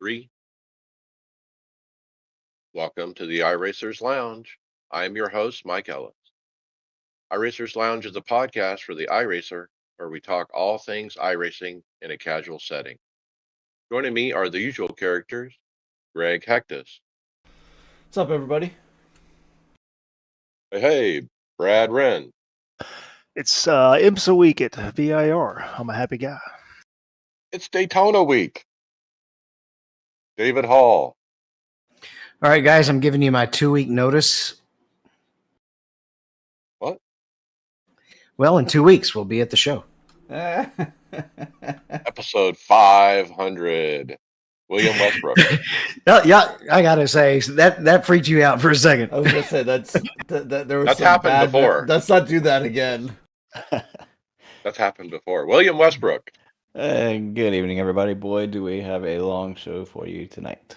Three. Welcome to the iRacers Lounge. I am your host, Mike Ellis. iRacers Lounge is a podcast for the iRacer where we talk all things iRacing in a casual setting. Joining me are the usual characters, Greg Hectus. What's up, everybody? Hey, Brad Wren. It's IMSA week at VIR. I'm a happy guy. It's Daytona week. David Hall. All right, guys, I'm giving you my 2-week notice. What? Well, in 2 weeks, we'll be at the show. Episode 500. William Westbrook. Yeah, I gotta say that freaked you out for a second. I was gonna say there was That's some happened bad before. Let's not do that again. That's happened before. William Westbrook. Good evening, everybody. Boy, do we have a long show for you tonight.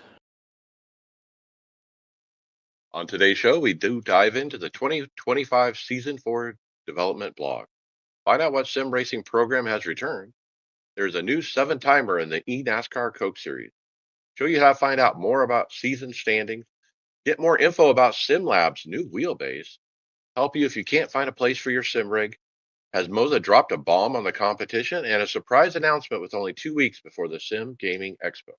On today's show, we do dive into the 2025 Season 4 development blog. Find out what sim racing program has returned. There's a new 7-timer in the eNASCAR Coke Series. Show you how to find out more about season standings. Get more info about SimLab's new wheelbase. Help you if you can't find a place for your sim rig. Has Moza dropped a bomb on the competition? And a surprise announcement with only 2 weeks before the Sim Gaming Expo.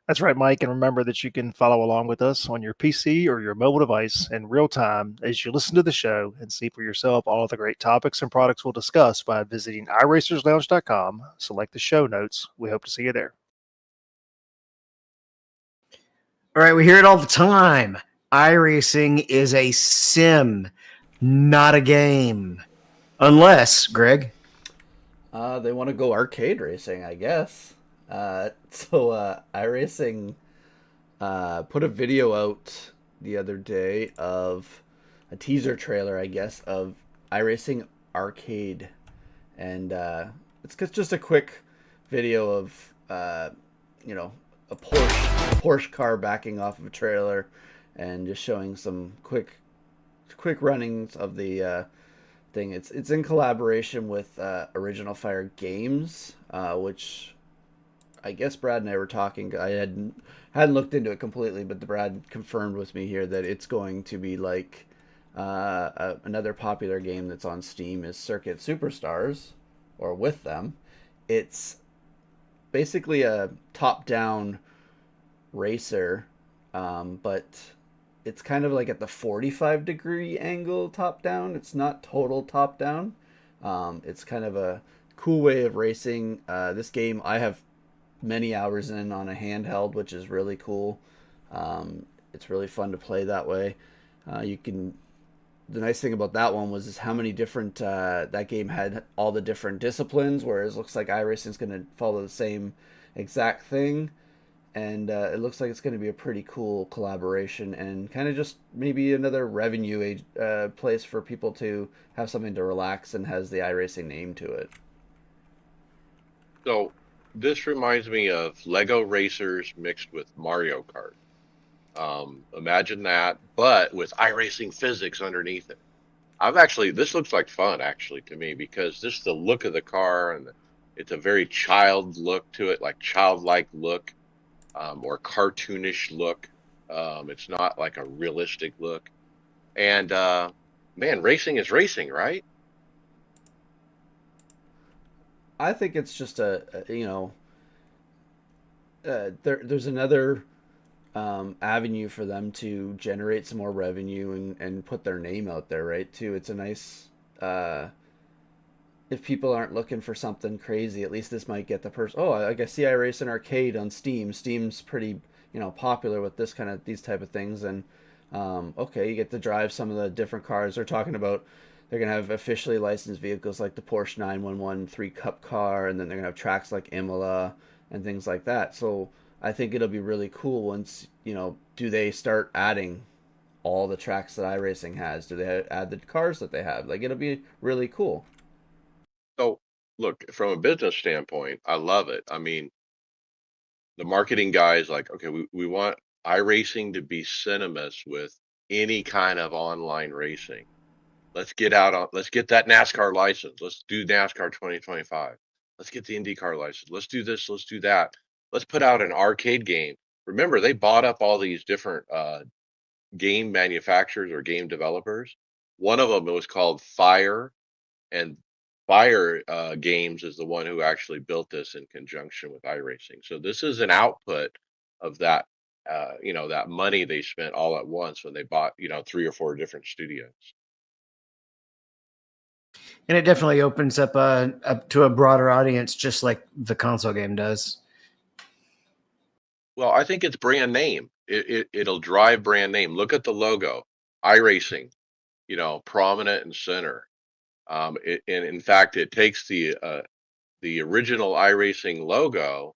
That's right, Mike. And remember that you can follow along with us on your PC or your mobile device in real time as you listen to the show and see for yourself all of the great topics and products we'll discuss by visiting iRacersLounge.com. Select the show notes. We hope to see you there. All right, we hear it all the time. iRacing is a sim, not a game. Unless, Greg. They want to go arcade racing, I guess. iRacing put a video out the other day of a teaser trailer, I guess, of iRacing Arcade, and it's just a quick video of a Porsche car backing off of a trailer, and just showing some quick runnings of the thing. It's in collaboration with Original Fire Games, which I guess Brad and I were talking. I hadn't looked into it completely, but Brad confirmed with me here that it's going to be like another popular game that's on Steam is Circuit Superstars, or with them. It's basically a top-down racer, but it's kind of like at the 45-degree angle top-down. It's not total top-down. It's kind of a cool way of racing. This game I have many hours in on a handheld, which is really cool. It's really fun to play that way. The nice thing about that one was how many different that game had all the different disciplines, whereas it looks like iRacing is going to follow the same exact thing, and it looks like it's going to be a pretty cool collaboration and kind of just maybe another revenue place for people to have something to relax and has the iRacing name to it. So this reminds me of Lego Racers mixed with Mario Kart. Imagine that, but with iRacing physics underneath it. This looks like fun actually to me, because just the look of the car, and it's a very child look to it, like childlike look, or cartoonish look. It's not like a realistic look. And man, racing is racing, right? I think it's just there's another avenue for them to generate some more revenue and put their name out there, right? Too, it's a nice. If people aren't looking for something crazy, at least this might get the person. Oh, I guess see iRacing Arcade on Steam. Steam's pretty popular with these type of things, and okay, you get to drive some of the different cars they're talking about. They're going to have officially licensed vehicles like the Porsche 911 3 Cup car, and then they're going to have tracks like Imola and things like that. So I think it'll be really cool once, do they start adding all the tracks that iRacing has? Do they add the cars that they have? Like, it'll be really cool. So look, from a business standpoint, I love it. I mean, the marketing guy is like, okay, we want iRacing to be synonymous with any kind of online racing. Let's get that NASCAR license. Let's do NASCAR 2025. Let's get the IndyCar license. Let's do this. Let's do that. let's put out an arcade game. Remember, they bought up all these different game manufacturers or game developers. One of them was called Fire, and Fire Games is the one who actually built this in conjunction with iRacing. So this is an output of that, that money they spent all at once when they bought, 3 or 4 different studios. And it definitely opens up to a broader audience, just like the console game does. Well, I think it's brand name. It'll drive brand name. Look at the logo, iRacing, prominent and center. And in fact, it takes the original iRacing logo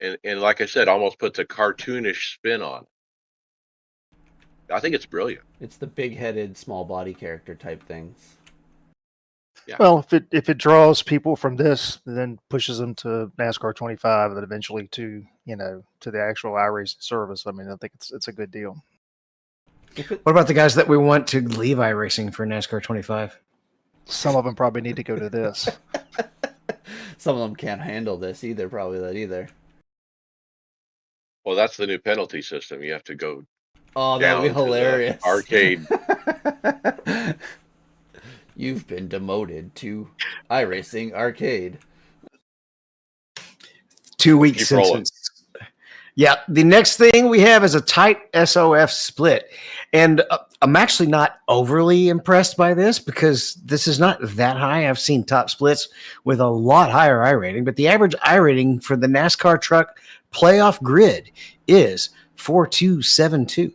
and like I said, almost puts a cartoonish spin on it. I think it's brilliant. It's the big-headed, small body character type things. Yeah. Well, if it draws people from this, then pushes them to NASCAR 25, and then eventually to the actual iRacing service. I mean, I think it's a good deal. What about the guys that we want to leave iRacing for NASCAR 25? Some of them probably need to go to this. Some of them can't handle this either. Probably that either. Well, that's the new penalty system. You have to go Oh, that would be down to the hilarious. arcade. You've been demoted to iRacing Arcade. 2 week Keep rolling. sentence. Yeah, the next thing we have is a tight SOF split. And I'm actually not overly impressed by this because this is not that high. I've seen top splits with a lot higher I rating, but the average I rating for the NASCAR truck playoff grid is 4272.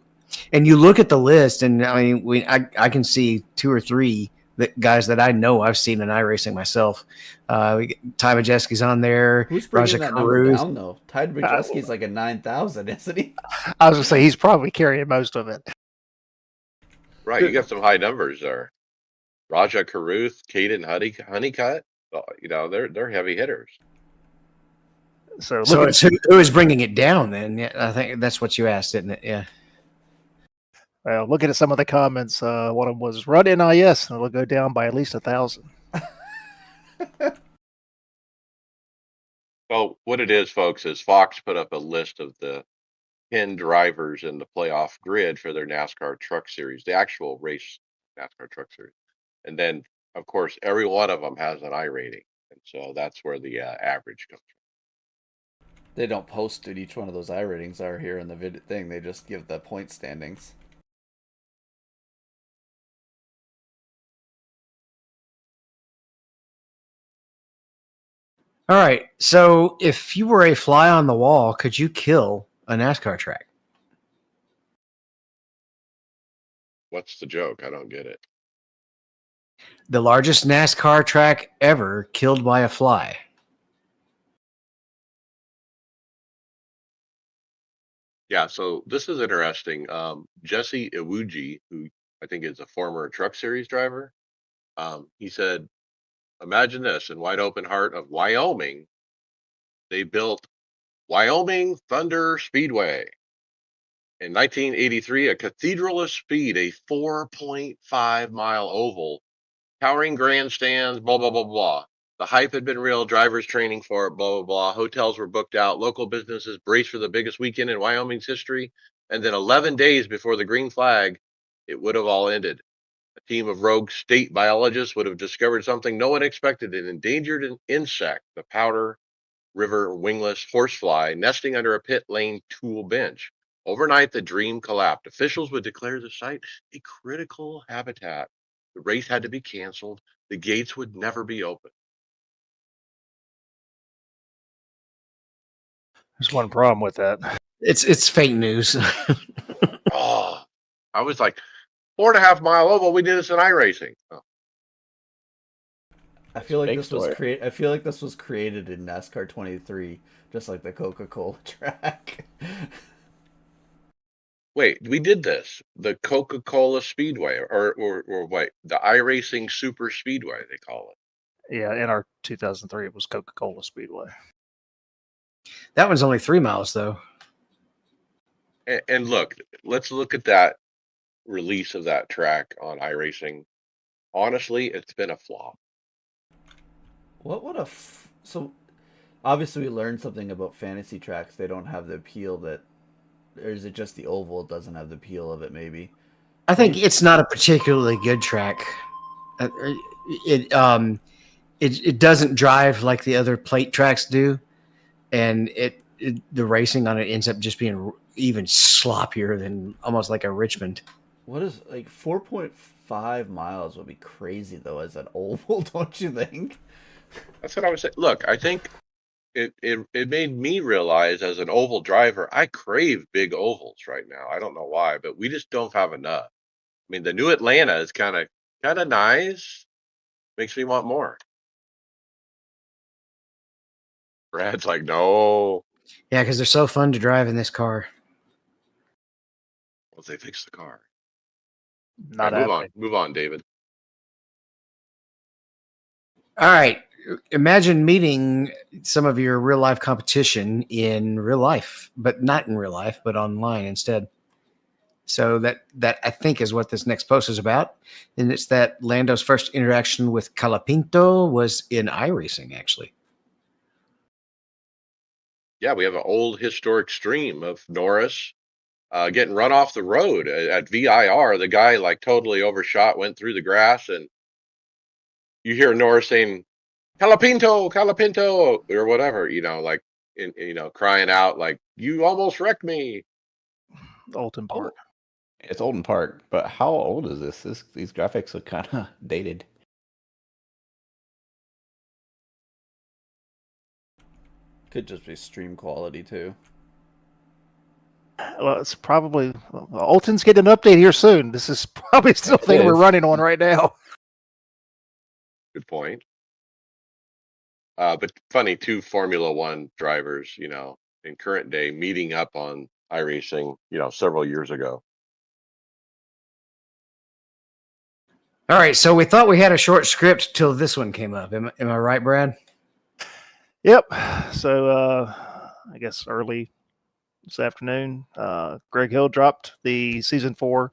And you look at the list, and I mean, I can see 2 or 3 guys that I know I've seen in iRacing myself. Ty Majeski's on there. Who's bringing Raja that number Cruz. down though? Ty Majeski's like a 9,000, isn't he? I was gonna say he's probably carrying most of it. Right, you got some high numbers there. Raja Caruth, Caden Honeycutt, they're heavy hitters. So It's who is bringing it down then? Yeah, I think that's what you asked, isn't it? Yeah. well, looking at some of the comments, one of them was run NIS and it'll go down by at least 1,000. Well, what it is, folks, is Fox put up a list of the 10 drivers in the playoff grid for their NASCAR Truck Series, the actual race NASCAR Truck Series. And then, of course, every one of them has an I rating. And so that's where the average comes from. They don't post what each one of those I ratings are here in the thing. They just give the point standings. All right. So if you were a fly on the wall, could you kill a NASCAR track? What's the joke? I don't get it. The largest NASCAR track ever killed by a fly. Yeah, so this is interesting. Jesse Iwuji, who I think is a former Truck Series driver, he said, imagine this, in wide open heart of Wyoming, they built Wyoming Thunder Speedway. In 1983, a cathedral of speed, a 4.5-mile oval, towering grandstands, blah, blah, blah, blah. The hype had been real, drivers training for it, blah, blah, blah. Hotels were booked out, local businesses braced for the biggest weekend in Wyoming's history. And then 11 days before the green flag, it would have all ended. A team of rogue state biologists would have discovered something no one expected, an endangered insect, the powder river wingless horsefly, nesting under a pit lane tool bench. Overnight, the dream collapsed. Officials would declare the site a critical habitat. The race had to be canceled. The gates would never be open. There's one problem with that. It's fake news. Oh, I was like, 4.5-mile oval. We did this in iRacing. Oh. I feel like Fake this was story. I feel like this was created in NASCAR 23, just like the Coca-Cola track. Wait, we did this. The Coca-Cola Speedway, or wait, the iRacing Super Speedway, they call it. Yeah, in our 2003, it was Coca-Cola Speedway. That one's only 3 miles, though. And look, let's look at that release of that track on iRacing. Honestly, it's been a flop. What would so Obviously, we learned something about fantasy tracks. They don't have the appeal that, or is it just the oval doesn't have the appeal of it? Maybe. I think it's not a particularly good track. Uh, It it doesn't drive like the other plate tracks do, and the racing on it ends up just being even sloppier than almost like a Richmond. What is like 4.5 miles would be crazy though as an oval, don't you think? That's what I was saying. Look, I think it made me realize as an oval driver, I crave big ovals right now. I don't know why, but we just don't have enough. I mean, the new Atlanta is kind of nice. Makes me want more. Brad's like, no. Yeah, because they're so fun to drive in this car. Once they fix the car. All Not right, move on. happening. Move on, David. All right. Imagine meeting some of your real life competition in real life, but not in real life, but online instead. So that I think is what this next post is about. And it's that Lando's first interaction with Calapinto was in iRacing, actually. Yeah, we have an old historic stream of Norris getting run off the road at VIR. The guy like totally overshot, went through the grass, and you hear Norris saying, Calapinto, Calapinto, or whatever, like, crying out like, you almost wrecked me. Alton Park. It's Olden Park, but how old is this? These graphics look kind of dated. Could just be stream quality too. Well, it's probably Alton's getting an update here soon. This is probably still the thing we're running on right now. Good point. But funny, two Formula One drivers, in current day meeting up on iRacing, several years ago. All right. So we thought we had a short script till this one came up. Am I right, Brad? Yep. So I guess early this afternoon, Greg Hill dropped the season 4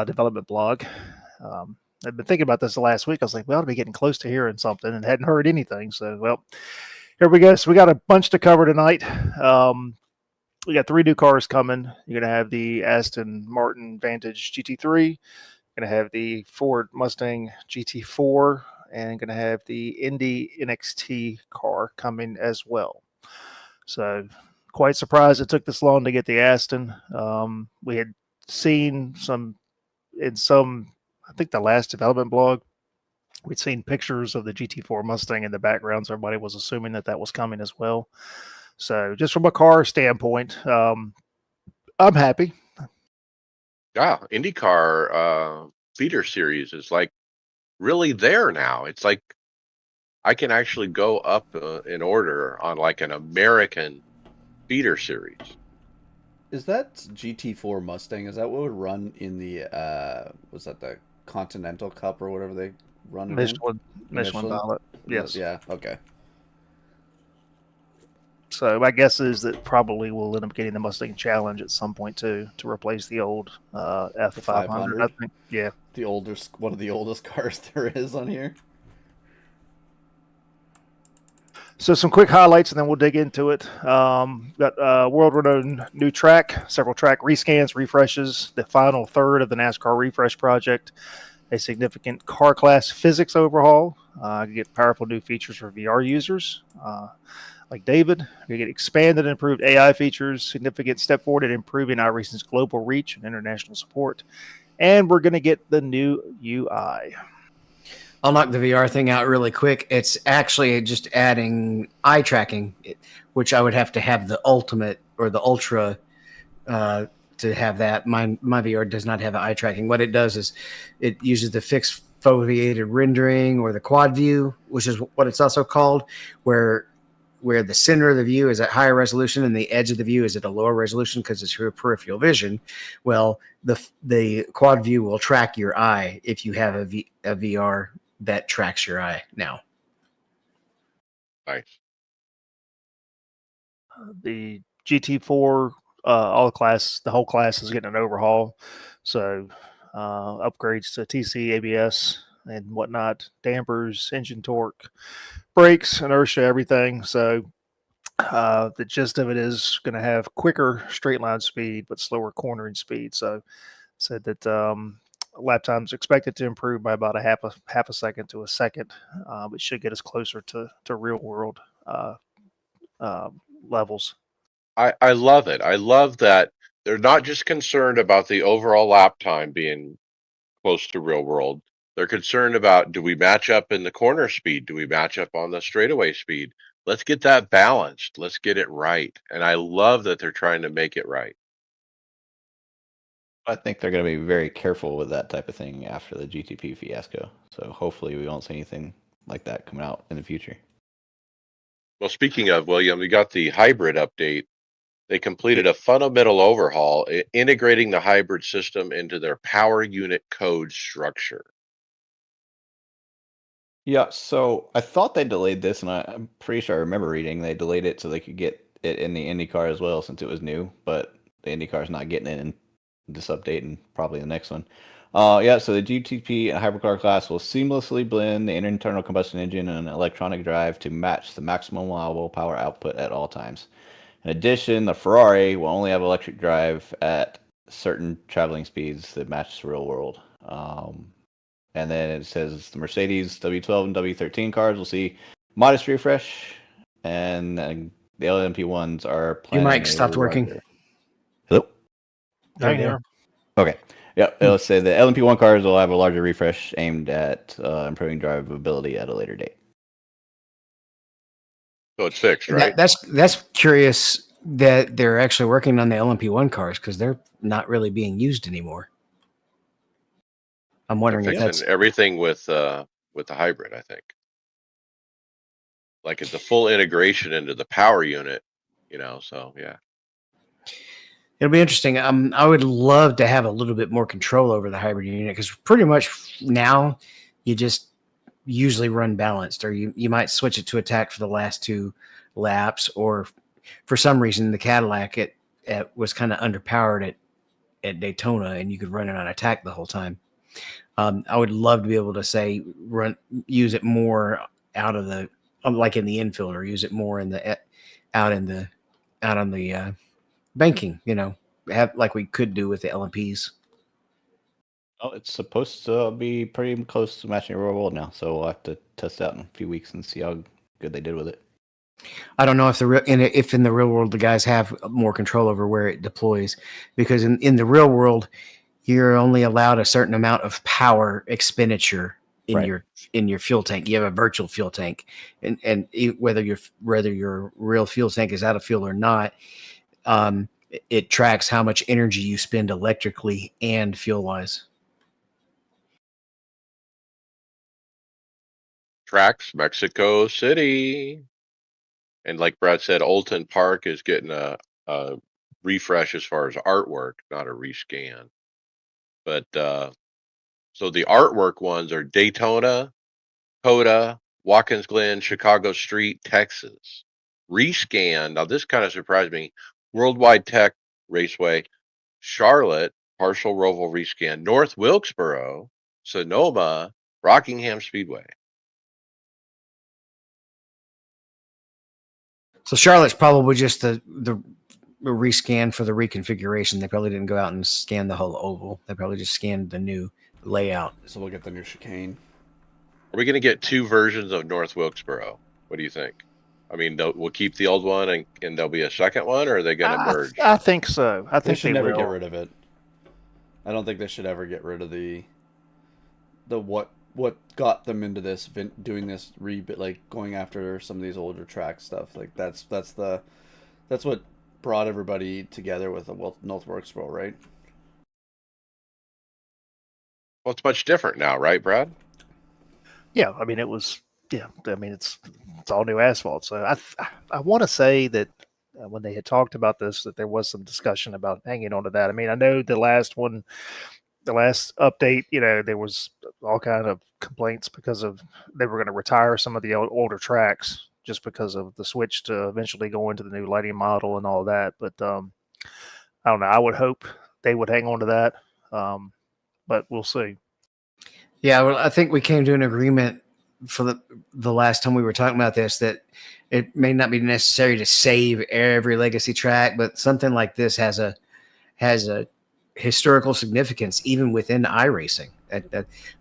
development blog. I've been thinking about this the last week. I was like, we ought to be getting close to hearing something, and hadn't heard anything. So, well, here we go. So we got a bunch to cover tonight. We got 3 new cars coming. You're going to have the Aston Martin Vantage GT3. You're going to have the Ford Mustang GT4, and going to have the Indy NXT car coming as well. So quite surprised it took this long to get the Aston. We had seen I think the last development blog, we'd seen pictures of the GT4 Mustang in the background, so everybody was assuming that was coming as well. So just from a car standpoint, I'm happy. Yeah, IndyCar feeder series is like really there now. It's like I can actually go up in order on like an American feeder series. Is that GT4 Mustang? Is that what would run in the was that the Continental Cup or whatever they run it in? Michelin pilot. Yes. Yeah. Okay. So my guess is that probably we'll end up getting the Mustang Challenge at some point too, to replace the old F500. I think. Yeah. One of the oldest cars there is on here. So some quick highlights, and then we'll dig into it. Got world-renowned new track, several track rescans, refreshes, the final third of the NASCAR refresh project, a significant car class physics overhaul. You get powerful new features for VR users like David. You get expanded and improved AI features, significant step forward in improving iRacing's global reach and international support. And we're going to get the new UI. I'll knock the VR thing out really quick. It's actually just adding eye tracking, which I would have to have the Ultimate or the Ultra to have that. My VR does not have eye tracking. What it does is it uses the fixed foveated rendering or the quad view, which is what it's also called, where the center of the view is at higher resolution and the edge of the view is at a lower resolution because it's your peripheral vision. Well, the quad view will track your eye if you have a VR that tracks your eye now. Nice. The GT4, the whole class is getting an overhaul. So upgrades to TC, ABS, and whatnot, dampers, engine torque, brakes, inertia, everything. So The gist of it is going to have quicker straight line speed but slower cornering speed. So said that lap times expected to improve by about half a second to a second, which should get us closer to real world uh, levels. I love it. I love that they're not just concerned about the overall lap time being close to real world. They're concerned about, do we match up in the corner speed? Do we match up on the straightaway speed? Let's get that balanced. Let's get it right. And I love that they're trying to make it right. I think they're going to be very careful with that type of thing after the GTP fiasco. So hopefully we won't see anything like that coming out in the future. Well, speaking of, William, we got the hybrid update. They completed a fundamental overhaul, integrating the hybrid system into their power unit code structure. Yeah, so I thought they delayed this, and I'm pretty sure I remember reading they delayed it so they could get it in the IndyCar as well since it was new, but the IndyCar's not getting it in this update and probably the next one. Yeah, so the GTP and hypercar class will seamlessly blend the internal combustion engine and electronic drive to match the maximum allowable power output at all times. In addition, the Ferrari will only have electric drive at certain traveling speeds that match the real world. And then it says the Mercedes W12 and W13 cars will see modest refresh, and the LMP1s are planning. Your mic stopped working. Hello? I can hear. Okay. Yeah, it'll say the LMP1 cars will have a larger refresh aimed at improving drivability at a later date. So it's fixed, right? That's curious that they're actually working on the LMP1 cars because they're not really being used anymore. I'm wondering They're if that's fixing everything with the hybrid, I think. Like it's a full integration into the power unit, so yeah. it'll be interesting. I would love to have a little bit more control over the hybrid unit because pretty much now you just usually run balanced, or you might switch it to attack for the last two laps, or for some reason the Cadillac it was kind of underpowered at Daytona, and you could run it on attack the whole time. I would love to be able to say use it more out of the like in the infield, or use it more in the out on the banking. Have like we could do with the LMPs. Oh, it's supposed to be pretty close to matching real world now, so we'll have to test it out in a few weeks and see how good they did with it. I don't know if if in the real world the guys have more control over where it deploys, because in the real world you're only allowed a certain amount of power expenditure in Right. your fuel tank. You have a virtual fuel tank, and whether your real fuel tank is out of fuel or not, it tracks how much energy you spend electrically and fuel wise. Tracks, Mexico City. And like Brad said, Olton Park is getting a refresh as far as artwork, not a rescan. But so the artwork ones are Daytona, Coda, Watkins Glen, Chicago Street, Texas. Rescan, now this kind of surprised me. Worldwide Tech Raceway, Charlotte, partial Roval rescan, North Wilkesboro, Sonoma, Rockingham Speedway. So Charlotte's probably just the rescan for the reconfiguration. They probably didn't go out and scan the whole oval. They probably just scanned the new layout. So we'll get the new chicane. Are we going to get two versions of North Wilkesboro? What do you think? I mean, we'll keep the old one and there'll be a second one, or are they going to merge? I think so. I They think should they never will. get rid of it. I don't think they should ever get rid of the what got them into this doing this like going after some of these older track stuff. Like that's what brought everybody together with the North Wilkesboro, right? Well, it's much different now, right, Brad? Yeah, I mean it was. Yeah, I mean it's all new asphalt. So I want to say that when they had talked about this, that there was some discussion about hanging on to that. I mean, I know the last update, there was all kind of complaints because of they were going to retire some of the older tracks just because of the switch to eventually go into the new lighting model and all that. But I don't know. I would hope they would hang on to that, but we'll see. Yeah, well, I think we came to an agreement for the last time we were talking about this, that it may not be necessary to save every legacy track, but something like this has a historical significance even within iRacing.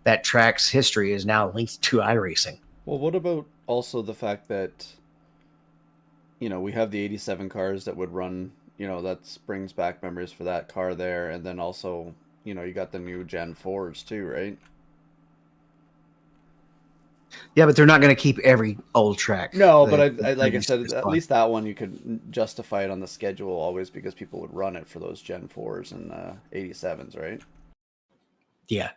That track's history is now linked to iRacing. Well, what about also the fact that, we have the 87 cars that would run, that brings back memories for that car there. And then also, you got the new Gen 4s too, right? Yeah, but they're not going to keep every old track. No, but I like I said, at least that one you could justify it on the schedule always because people would run it for those Gen 4s and 87s, right? Yeah.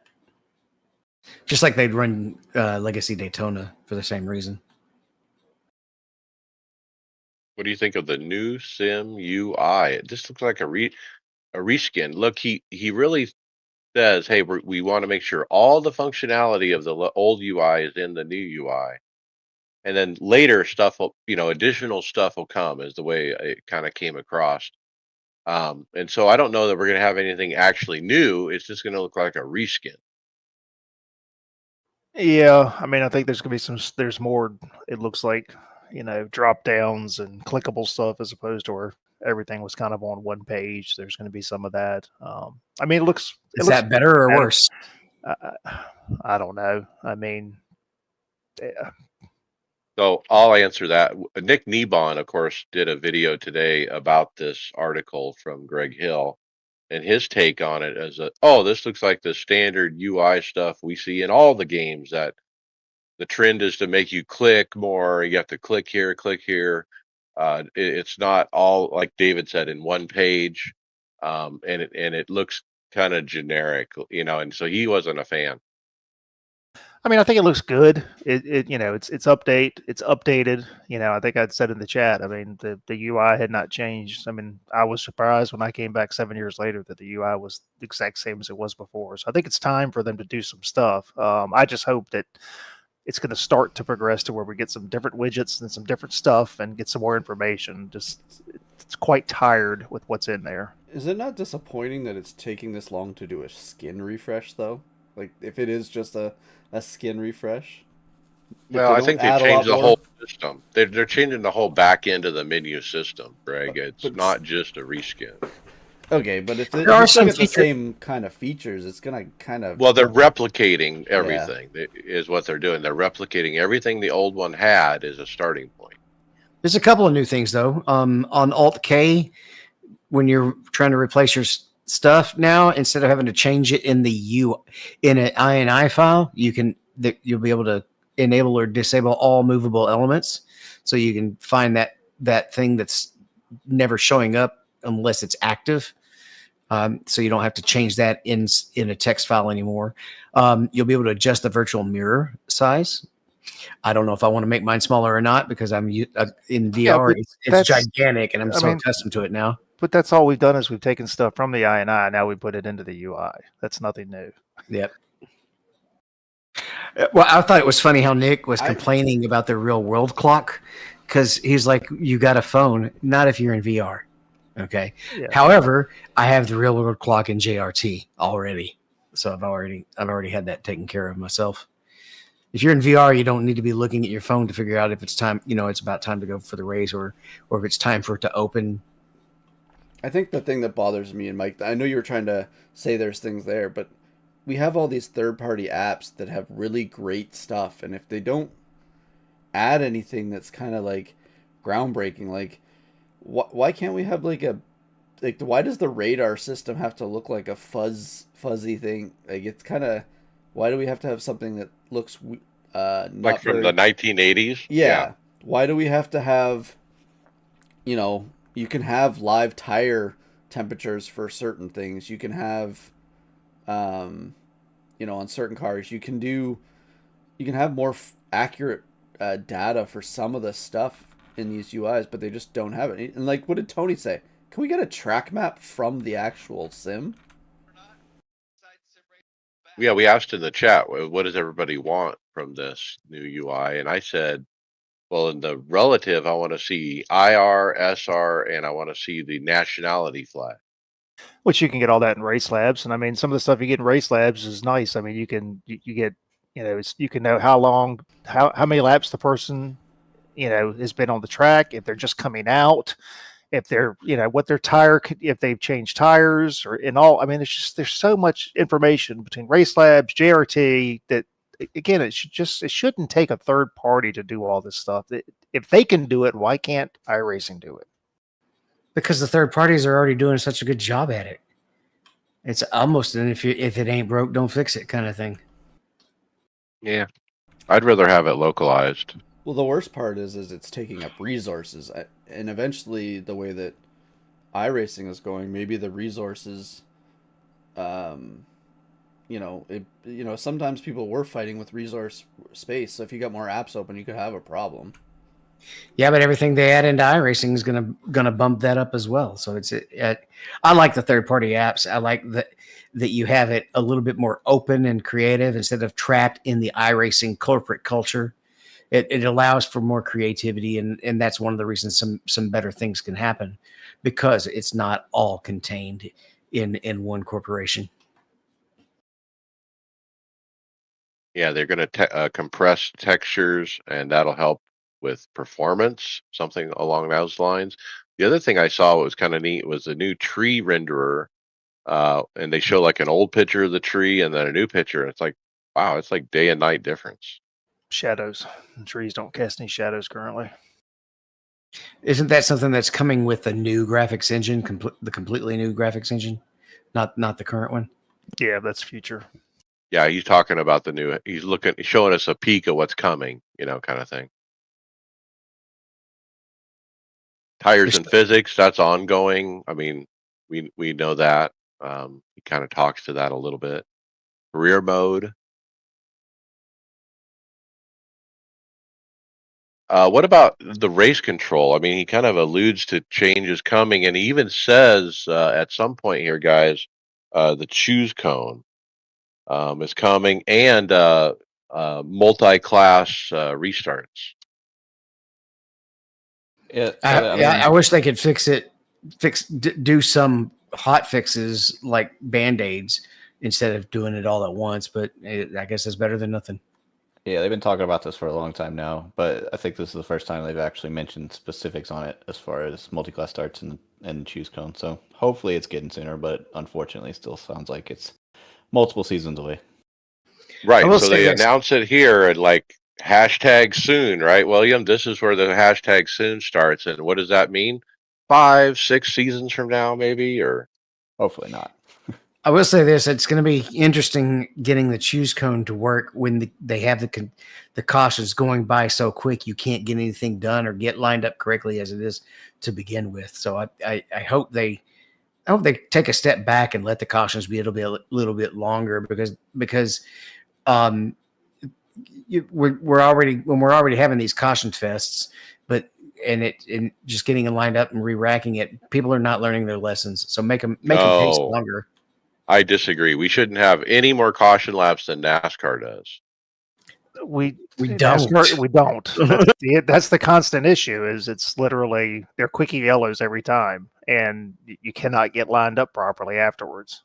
Just like they'd run Legacy Daytona for the same reason. What do you think of the new Sim UI? It just looks like a reskin. Look, he really says, "Hey, we want to make sure all the functionality of the old UI is in the new UI." And then later stuff will, additional stuff will come, is the way it kind of came across. And so I don't know that we're going to have anything actually new. It's just going to look like a reskin. Yeah, I mean, I think there's gonna be there's more. It looks like, drop downs and clickable stuff as opposed to where everything was kind of on one page. There's going to be some of that. I mean, Is that better or worse? I don't know. I mean, yeah. So I'll answer that. Nick Nebon, of course, did a video today about this article from Greg Hill, and his take on it is that, oh, this looks like the standard UI stuff we see in all the games, that the trend is to make you click more. You have to click here, click here. It's not all, like David said, in one page, and it looks kind of generic, and so he wasn't a fan. I mean, I think it looks good. It's updated. I think I'd said in the chat. I mean, the UI had not changed. I mean, I was surprised when I came back 7 years later that the UI was the exact same as it was before. So I think it's time for them to do some stuff. I just hope that it's going to start to progress to where we get some different widgets and some different stuff and get some more information. Just, it's quite tired with what's in there. Is it not disappointing that it's taking this long to do a skin refresh, though? Like, if it is just a skin refresh? Well, I think they changed the whole system. They're changing the whole back end of the menu system, Greg. It's not just a reskin. Okay, but if there are some the same kind of features, it's gonna kind of. Well, they're replicating everything. Is what they're doing. They're replicating everything the old one had as a starting point. There's a couple of new things though. On Alt K, when you're trying to replace your stuff now, instead of having to change it in in an INI file, you'll be able to enable or disable all movable elements, so you can find that thing that's never showing up unless it's active. So you don't have to change that in a text file anymore. You'll be able to adjust the virtual mirror size. I don't know if I want to make mine smaller or not because I'm in VR. Yeah, it's gigantic, and I'm accustomed to it now. But that's all we've done is we've taken stuff from the INI. Now we put it into the UI. That's nothing new. Yep. Well, I thought it was funny how Nick was complaining about the real world clock, because he's like, you got a phone, not if you're in VR. Okay. Yeah. However, I have the real world clock in JRT already. So I've already had that taken care of myself. If you're in VR, you don't need to be looking at your phone to figure out if it's time, it's about time to go for the race or if it's time for it to open. I think the thing that bothers me, and Mike, I know you were trying to say there's things there, but we have all these third-party apps that have really great stuff, and if they don't add anything that's kind of like groundbreaking, like why can't we have why does the radar system have to look like a fuzzy thing? Like, it's kind of, why do we have to have something that looks not like from the 1980s? Yeah. Why do we have to have, you can have live tire temperatures for certain things. You can have, on certain cars, you can have more accurate data for some of the stuff in these UIs, but they just don't have it. And like, what did Tony say? Can we get a track map from the actual sim? Yeah, we asked in the chat, what does everybody want from this new UI? And I said, well, in the relative, I want to see IR, SR, and I want to see the nationality flag. Which you can get all that in Race Labs. And I mean, some of the stuff you get in Race Labs is nice. I mean, you get You can know how many laps the person, has been on the track, if they're just coming out, if they're, what their if they've changed tires or in all. I mean, there's so much information between Race Labs, JRT that again, it shouldn't take a third party to do all this stuff. If they can do it, why can't iRacing do it? Because the third parties are already doing such a good job at it. It's almost an if it ain't broke, don't fix it kind of thing. Yeah, I'd rather have it localized. Well, the worst part is it's taking up resources, and eventually the way that iRacing is going, maybe the resources, sometimes people were fighting with resource space. So if you got more apps open, you could have a problem. Yeah, but everything they add into iRacing is gonna bump that up as well. So I like the third party apps. I like that you have it a little bit more open and creative instead of trapped in the iRacing corporate culture. It allows for more creativity, and that's one of the reasons some better things can happen, because it's not all contained in one corporation. Yeah, they're going to compress textures, and that'll help with performance, something along those lines. The other thing I saw was kind of neat was a new tree renderer, and they show like an old picture of the tree and then a new picture. And it's like, wow, it's like day and night difference. Shadows. Trees don't cast any shadows currently. Isn't that something that's coming with the new graphics engine, the completely new graphics engine, not the current one? Yeah, that's future. Yeah, he's talking about the new. He's showing us a peek of what's coming, kind of thing. Tires and physics, that's ongoing. I mean, we know that. He kind of talks to that a little bit. Career mode. What about the race control? I mean, he kind of alludes to changes coming, and he even says at some point here, guys, the choose cone is coming, and multi-class restarts. Yeah, I wish they could do some hot fixes like Band-Aids instead of doing it all at once. But I guess it's better than nothing. Yeah, they've been talking about this for a long time now, but I think this is the first time they've actually mentioned specifics on it as far as multi-class starts and choose cone. So hopefully it's getting sooner, but unfortunately it still sounds like it's multiple seasons away. Right, so they announce it here and like hashtag soon, right, William? This is where the hashtag soon starts, and what does that mean? 5, 6 seasons from now, maybe, or hopefully not. I will say this: it's going to be interesting getting the choose cone to work when they have the cautions going by so quick you can't get anything done or get lined up correctly as it is to begin with. So I hope they take a step back and let the cautions be a little bit longer because we're already having these caution fests, and just getting it lined up and re-racking it, people are not learning their lessons. So make them pace longer. I disagree. We shouldn't have any more caution laps than NASCAR does. We don't. That's the constant issue. Is it's literally they're quickie yellows every time, and you cannot get lined up properly afterwards.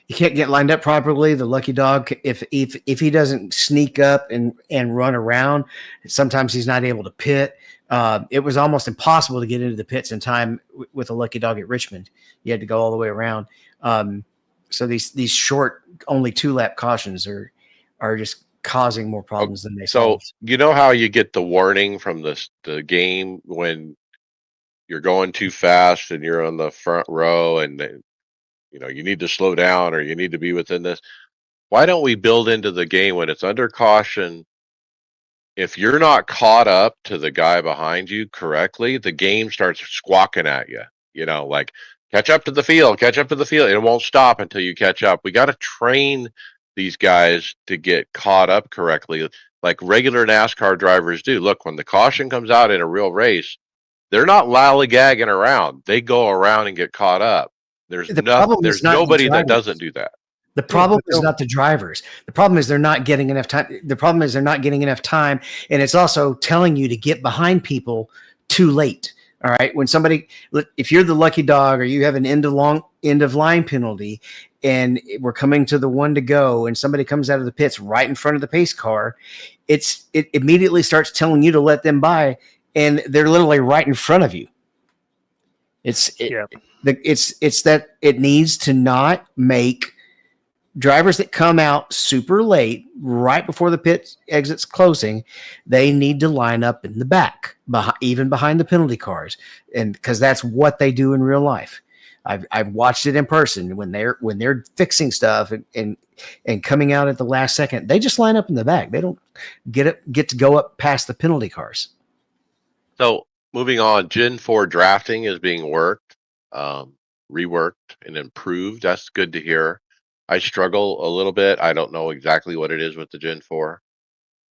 You can't get lined up properly. The lucky dog, if he doesn't sneak up and run around, sometimes he's not able to pit. It was almost impossible to get into the pits in time with a lucky dog at Richmond. You had to go all the way around. So these short, only 2-lap cautions are just causing more problems than they solve. So you know how you get the warning from the game when you're going too fast and you're on the front row and you need to slow down or you need to be within this. Why don't we build into the game when it's under caution? If you're not caught up to the guy behind you correctly, the game starts squawking at you. Like catch up to the field. It won't stop until you catch up. We got to train these guys to get caught up correctly, like regular NASCAR drivers do. Look, when the caution comes out in a real race, they're not lollygagging around. They go around and get caught up. There's nobody that doesn't do that. The problem is not the drivers. The problem is they're not getting enough time. And it's also telling you to get behind people too late. All right. If you're the lucky dog or you have an end of line penalty and we're coming to the one to go, and somebody comes out of the pits right in front of the pace car, it immediately starts telling you to let them by, and they're literally right in front of you. It's that it needs to not make drivers that come out super late, right before the pit exit's closing, they need to line up in the back, even behind the penalty cars, and because that's what they do in real life. I've watched it in person when they're fixing stuff and coming out at the last second. They just line up in the back. They don't get to go up past the penalty cars. So moving on, Gen 4 drafting is being worked, reworked, and improved. That's good to hear. I struggle a little bit. I don't know exactly what it is with the Gen 4.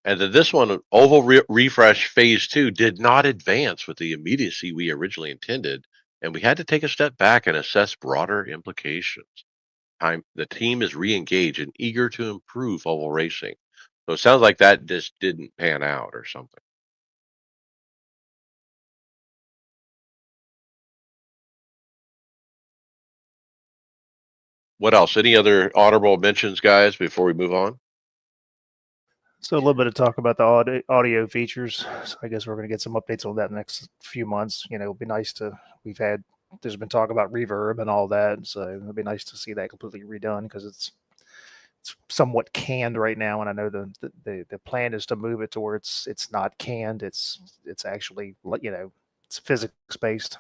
And then this one, Oval Refresh Phase 2, did not advance with the immediacy we originally intended, and we had to take a step back and assess broader implications. The team is re-engaged and eager to improve oval racing. So it sounds like that just didn't pan out or something. What else? Any other honorable mentions, guys, before we move on? So a little bit of talk about the audio features. So I guess we're going to get some updates on that in the next few months. You know, it'll be nice to. There's been talk about reverb and all that, so it'll be nice to see that completely redone because it's somewhat canned right now, and I know the plan is to move it to where it's not canned. It's actually, you know, it's physics based.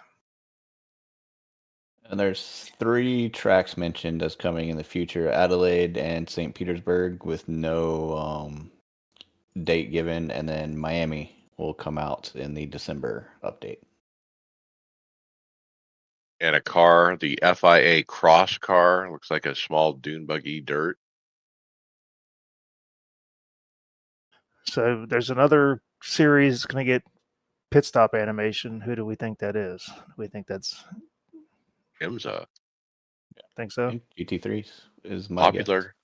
And there's 3 tracks mentioned as coming in the future: Adelaide and St. Petersburg, with no date given, and then Miami will come out in the December update. And a car, the FIA Cross car, looks like a small dune buggy dirt. So there's another series going to get pit stop animation. Who do we think that is? We think that's IMSA, think so. GT3s is my guess. popular.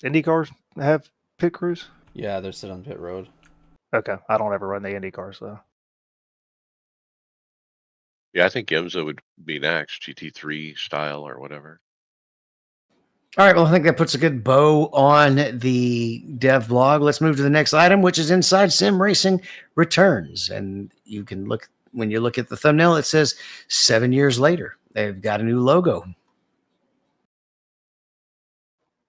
Indy cars have pit crews. Yeah, they're sitting on pit road. Okay, I don't ever run the Indy cars though. Yeah, I think IMSA would be next, GT3 style or whatever. All right, well, I think that puts a good bow on the dev blog. Let's move to the next item, which is Inside Sim Racing Returns. And you can look, when you look at the thumbnail, it says 7 years later. They've got a new logo.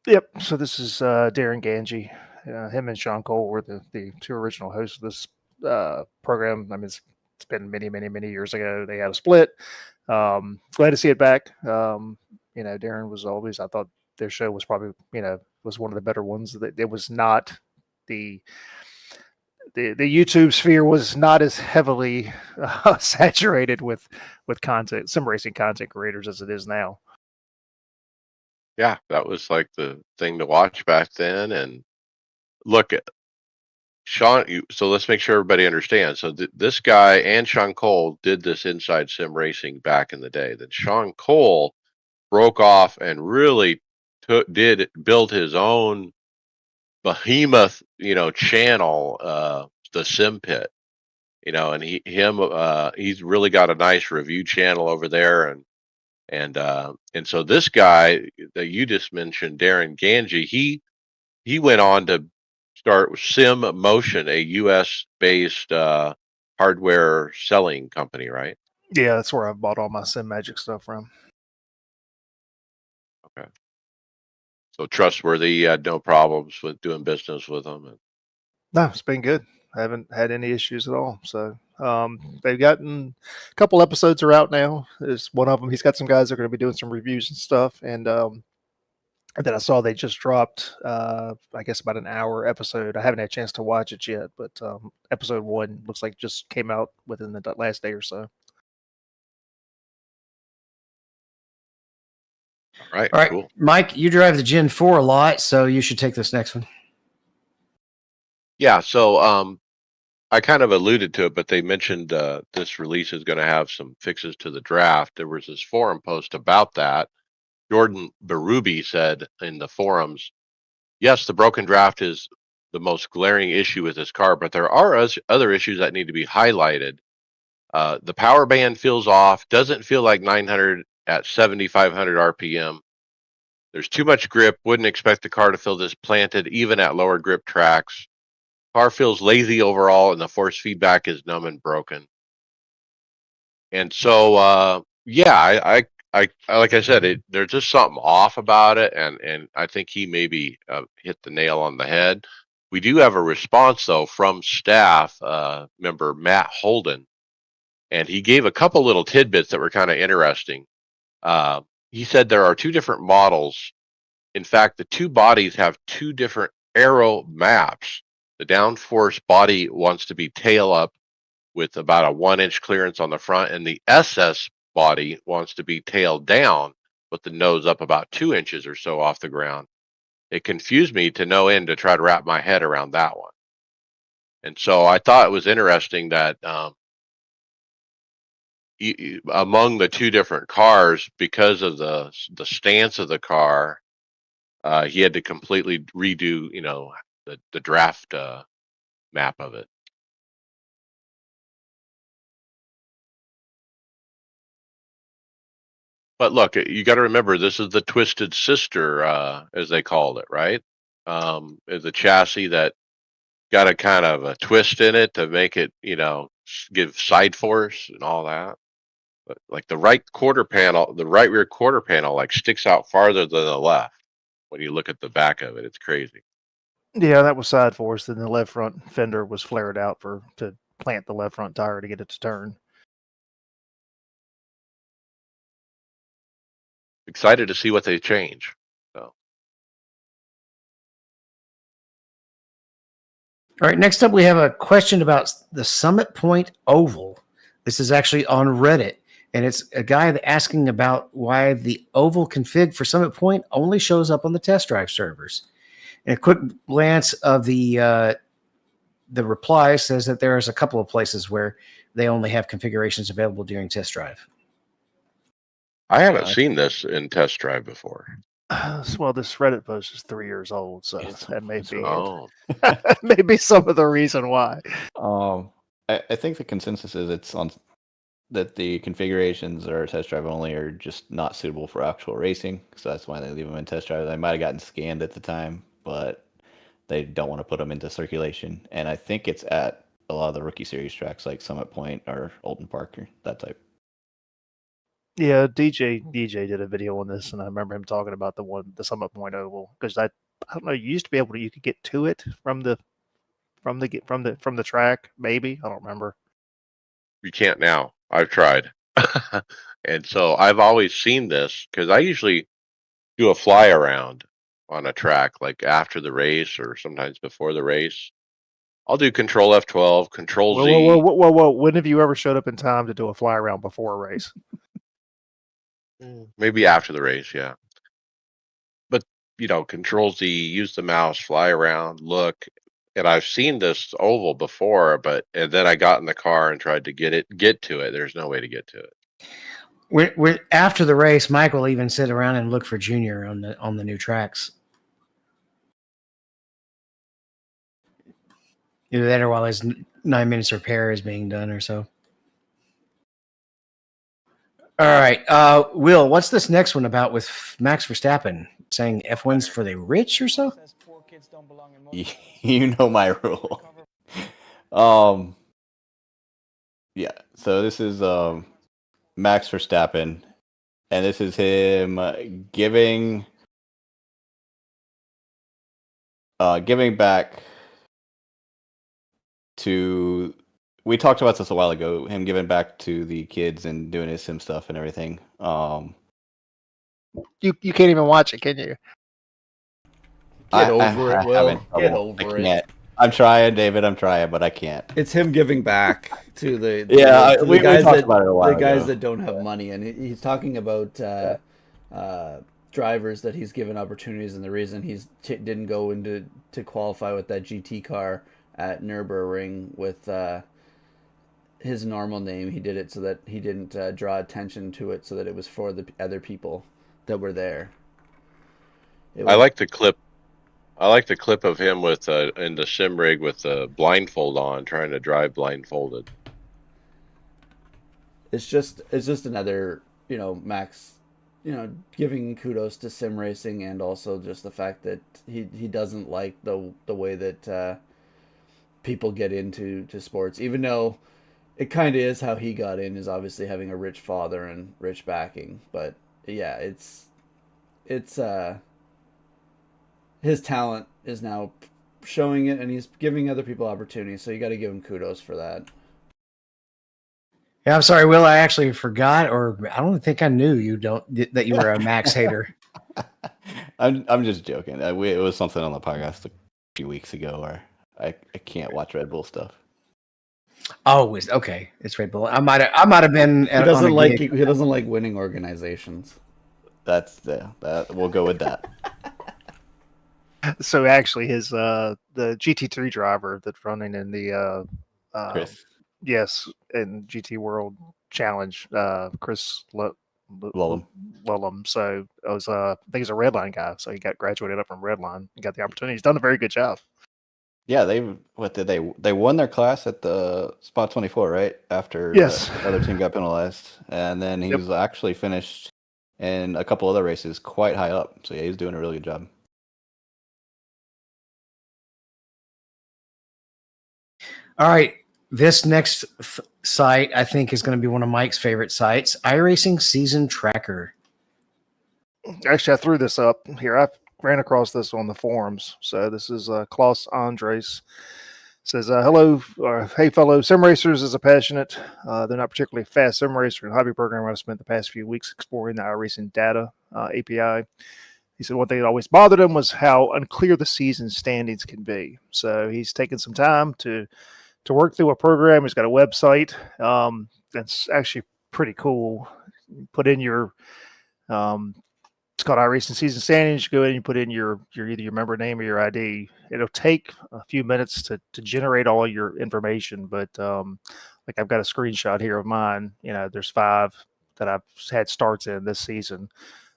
Yep. So this is Darren Ganji. Him and Sean Cole were the 2 original hosts of this program. I mean, it's been many years ago. They had a split. Glad to see it back. You know, Darren was always, I thought their show was probably, you know, was one of the better ones. That it was not the YouTube sphere was not as heavily saturated with content, sim racing content creators as it is now. Yeah, that was like the thing to watch back then. And look at Sean. So let's make sure everybody understands. So this guy and Sean Cole did this Inside Sim Racing back in the day. Then Sean Cole broke off and really did build his own behemoth, you know, channel, the Sim Pit, you know, and he's really got a nice review channel over there, and so this guy that you just mentioned, Darren Ganji, he went on to start Sim Motion, a U.S. based hardware selling company, right? Yeah, that's where I bought all my Sim Magic stuff from. Okay. So trustworthy. You had no problems with doing business with them. No, it's been good. I haven't had any issues at all. So they've gotten a couple episodes are out now. There's one of them. He's got some guys that are going to be doing some reviews and stuff. And then I saw they just dropped, I guess, about an hour episode. I haven't had a chance to watch it yet, but episode 1 looks like just came out within the last day or so. All right. All right, Cool. Mike, you drive the Gen 4 a lot, so you should take this next one. Yeah. So I kind of alluded to it, but they mentioned this release is going to have some fixes to the draft. There was this forum post about that. Jordan Berube said in the forums, yes, the broken draft is the most glaring issue with this car, but there are other issues that need to be highlighted. The power band feels off. Doesn't feel like 900 at 7,500 RPM. There's too much grip. Wouldn't expect the car to feel this planted, even at lower grip tracks. Car feels lazy overall, and the force feedback is numb and broken. And so, yeah, I like I said, there's just something off about it, and I think he maybe hit the nail on the head. We do have a response though from staff member Matt Holden, and he gave a couple little tidbits that were kind of interesting. He said there are two different models. In fact, the two bodies have two different aero maps. The downforce body wants to be tail up with about a 1-inch clearance on the front, and the SS body wants to be tail down with the nose up about 2 inches or so off the ground. It confused me to no end to try to wrap my head around that one. And so I thought it was interesting that among the two different cars, because of the stance of the car, he had to completely redo, the draft map of it. But look, you got to remember, this is the Twisted Sister, as they called it, right? It's a chassis that got a kind of a twist in it to make it, give side force and all that. But like the right rear quarter panel, like sticks out farther than the left when you look at the back of it. It's crazy. Yeah, that was side force. Then the left front fender was flared out to plant the left front tire to get it to turn. Excited to see what they change. So. All right, next up we have a question about the Summit Point Oval. This is actually on Reddit, and it's a guy asking about why the oval config for Summit Point only shows up on the test drive servers. And a quick glance of the reply says that there's a couple of places where they only have configurations available during test drive. I haven't seen this in test drive before. Well, this Reddit post is 3 years old, so that may be maybe some of the reason why. I think the consensus is it's on that the configurations are test drive only are just not suitable for actual racing, so that's why they leave them in test drive. They might have gotten scanned at the time, but they don't want to put them into circulation. And I think it's at a lot of the rookie series tracks like Summit Point or Olden Park or that type. Yeah, DJ did a video on this, and I remember him talking about the Summit Point Oval, because I don't know, you used to be able to, you could get to it from the track, maybe, I don't remember. You can't now. I've tried. And so I've always seen this because I usually do a fly around on a track like after the race or sometimes before the race. I'll do Control F12, Control Z. Whoa. When have you ever showed up in time to do a fly around before a race? Maybe after the race, yeah. But, Control Z, use the mouse, fly around, look. And I've seen this oval before, and then I got in the car and tried to get to it. There's no way to get to it. We're after the race, Mike will even sit around and look for Junior on the new tracks. Either that or while his 9 minutes repair is being done or so. All right. Will, what's this next one about with Max Verstappen saying F1's for the rich or so? You know my rule. Yeah. So this is Max Verstappen, and this is him giving back to. We talked about this a while ago. Him giving back to the kids and doing his sim stuff and everything. You can't even watch it, can you? Get over it, Will. Get over it. I'm trying, David. I'm trying, but I can't. It's him giving back to the guys that don't have money, and he's talking about drivers that he's given opportunities, and the reason he's didn't go into to qualify with that GT car at Nürburgring with his normal name. He did it so that he didn't draw attention to it, so that it was for the other people that were there. I like the clip. I like the clip of him with in the sim rig with the blindfold on, trying to drive blindfolded. it's just another, Max, giving kudos to sim racing, and also just the fact that he doesn't like the way that people get into sports, even though it kind of is how he got in, is obviously having a rich father and rich backing. But yeah, it's his talent is now showing it, and he's giving other people opportunities. So you got to give him kudos for that. Yeah, I'm sorry, Will. I actually forgot, or I don't think I knew that you were a Max hater. I'm just joking. It was something on the podcast a few weeks ago where I can't watch Red Bull stuff. Oh, okay. It's Red Bull. I might have been. He doesn't like winning organizations. That we'll go with that. So actually, his the GT3 driver that's running in the Chris yes, in GT World Challenge, Chris Lullum. Lullum. So I was I think he's a Redline guy. So he got graduated up from Redline and got the opportunity. He's done a very good job. Yeah, they won their class at the spot 24, right? After Yes. the other team got penalized, and then he Yep. was actually finished in a couple other races quite high up. So yeah, he's doing a really good job. All right. This next site, I think, is going to be one of Mike's favorite sites, iRacing Season Tracker. Actually, I threw this up here. I ran across this on the forums. So this is Klaus Andres. Says, hello, hey, fellow sim racers. As a passionate, they're not particularly fast sim racer and hobby programmer, I've spent the past few weeks exploring the iRacing data API. He said one thing that always bothered him was how unclear the season standings can be. So he's taken some time to work through a program. He's got a website that's actually pretty cool. You put in your it's called iRacing Season Standings. You go in and you put in your either your member name or your ID. It'll take a few minutes to generate all your information, but like I've got a screenshot here of mine. There's 5 that I've had starts in this season,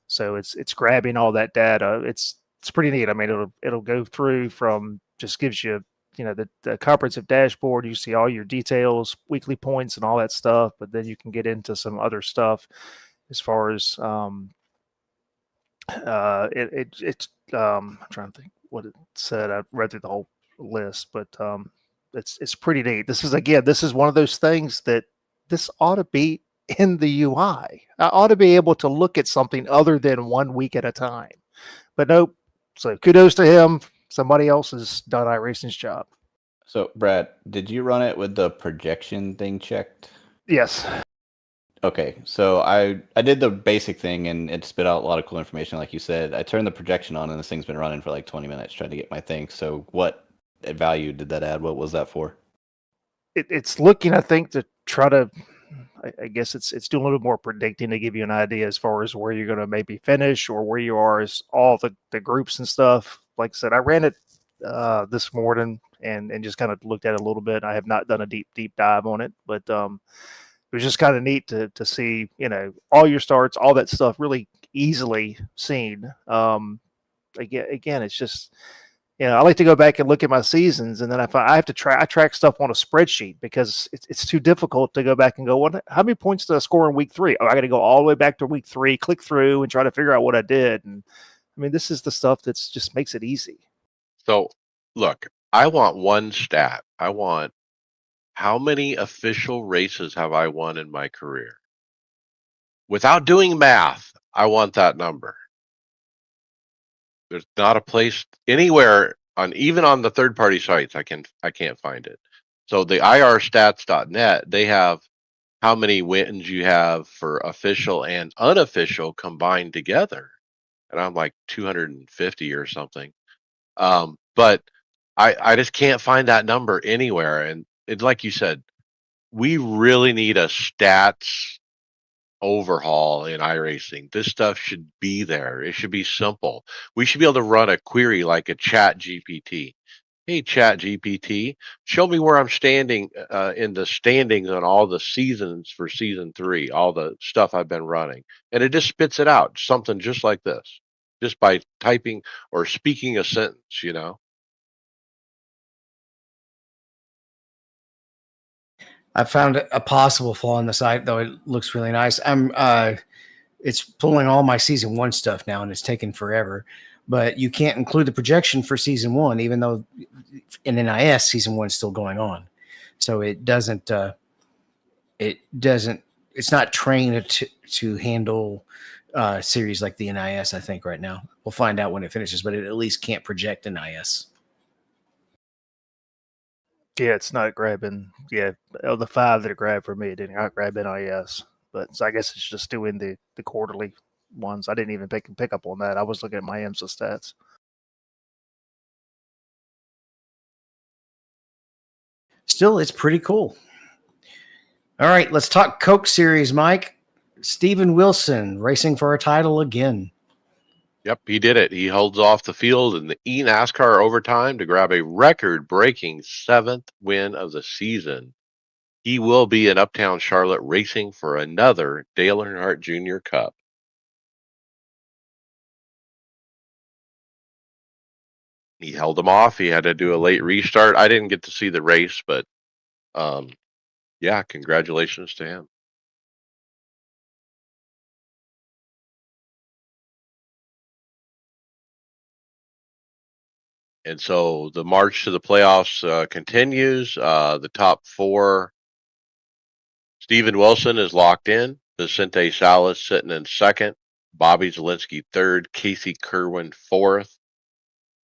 so it's grabbing all that data. It's pretty neat. I mean, it'll go through from just gives you the comprehensive dashboard. You see all your details, weekly points, and all that stuff. But then you can get into some other stuff as far as it's I'm trying to think what it said. I read through the whole list, but it's pretty neat. This is one of those things that this ought to be in the UI. I ought to be able to look at something other than 1 week at a time. But nope. So kudos to him. Somebody else has done iRacing's job. So Brad, did you run it with the projection thing checked? Yes. Okay, so I did the basic thing and it spit out a lot of cool information, like you said. I turned the projection on and this thing's been running for like 20 minutes trying to get my thing. So what value did that add? What was that for? It's looking, I think, to try to. I guess it's doing a little bit more predicting to give you an idea as far as where you're going to maybe finish or where you are as all the groups and stuff. Like I said, I ran it this morning and just kind of looked at it a little bit. I have not done a deep dive on it, but it was just kind of neat to see, all your starts, all that stuff really easily seen. Again, it's just, I like to go back and look at my seasons, and then if I have to track stuff on a spreadsheet because it's too difficult to go back and go, how many points did I score in week 3? Oh, I got to go all the way back to week 3, click through and try to figure out what I did. And I mean, this is the stuff that's just makes it easy. So, look, I want one stat. I want how many official races have I won in my career? Without doing math, I want that number. There's not a place anywhere even on the third-party sites I can't find it. So the irstats.net, they have how many wins you have for official and unofficial combined together, and I'm like 250 or something. But I just can't find that number anywhere. And it's like you said, we really need a stats overhaul in iRacing. This stuff should be there. It should be simple. We should be able to run a query like a chat GPT. Hey, chat GPT, show me where I'm standing in the standings on all the seasons for season 3, all the stuff I've been running. And it just spits it out, something just like this, just by typing or speaking a sentence. I found a possible flaw in the site, though it looks really nice. It's pulling all my season 1 stuff now, and it's taken forever. But you can't include the projection for season 1, even though in NIS season 1 is still going on. So it doesn't. It's not trained to handle series like the NIS. I think right now we'll find out when it finishes, but it at least can't project NIS. Yeah, it's not grabbing. Yeah, of the 5 that it grabbed for me, it did not grab NIS. But so I guess it's just doing the quarterly ones. I didn't even pick up on that. I was looking at my IMSA stats. Still, it's pretty cool. All right, let's talk Coke Series, Mike. Steven Wilson racing for a title again. Yep, he did it. He holds off the field in the eNASCAR overtime to grab a record-breaking 7th win of the season. He will be in Uptown Charlotte racing for another Dale Earnhardt Jr. Cup. He held him off. He had to do a late restart. I didn't get to see the race, but yeah, congratulations to him. And so the march to the playoffs continues. The top 4, Steven Wilson is locked in. Vicente Salas sitting in 2nd. Bobby Zielinski 3rd. Casey Kerwin 4th.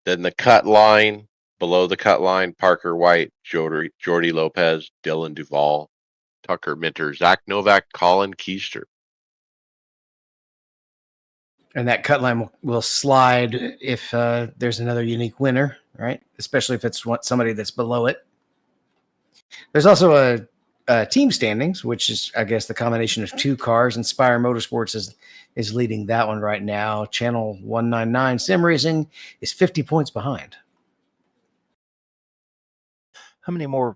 Then the cut line, below the cut line, Parker White, Jordy Lopez, Dylan Duvall, Tucker Minter, Zach Novak, Colin Keister. And that cut line will slide if there's another unique winner, right? Especially if it's somebody that's below it. There's also a team standings, which is, I guess, the combination of 2 cars. Inspire Motorsports is leading that one right now. Channel 199 Sim Racing is 50 points behind. How many more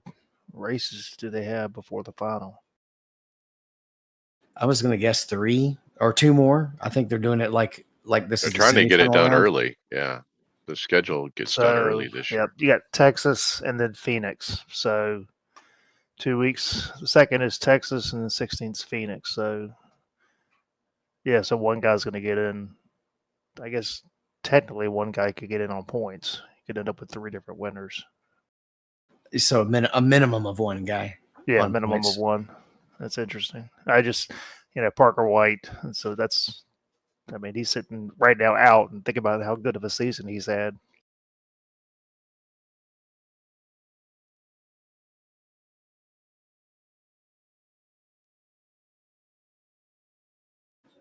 races do they have before the final? I was going to guess 3 or 2 more. I think they're doing it like this. They're is trying to get it done round. early. Yeah, the schedule gets done early this year. Yep, you got Texas and then Phoenix. So 2 weeks. The second is Texas and the 16th is Phoenix. So yeah, so one guy's going to get in. I guess technically one guy could get in on points. You could end up with 3 different winners. So a minimum of 1 guy. Yeah, minimum points. of 1. That's interesting. I just, Parker White. And so he's sitting right now out, and think about how good of a season he's had.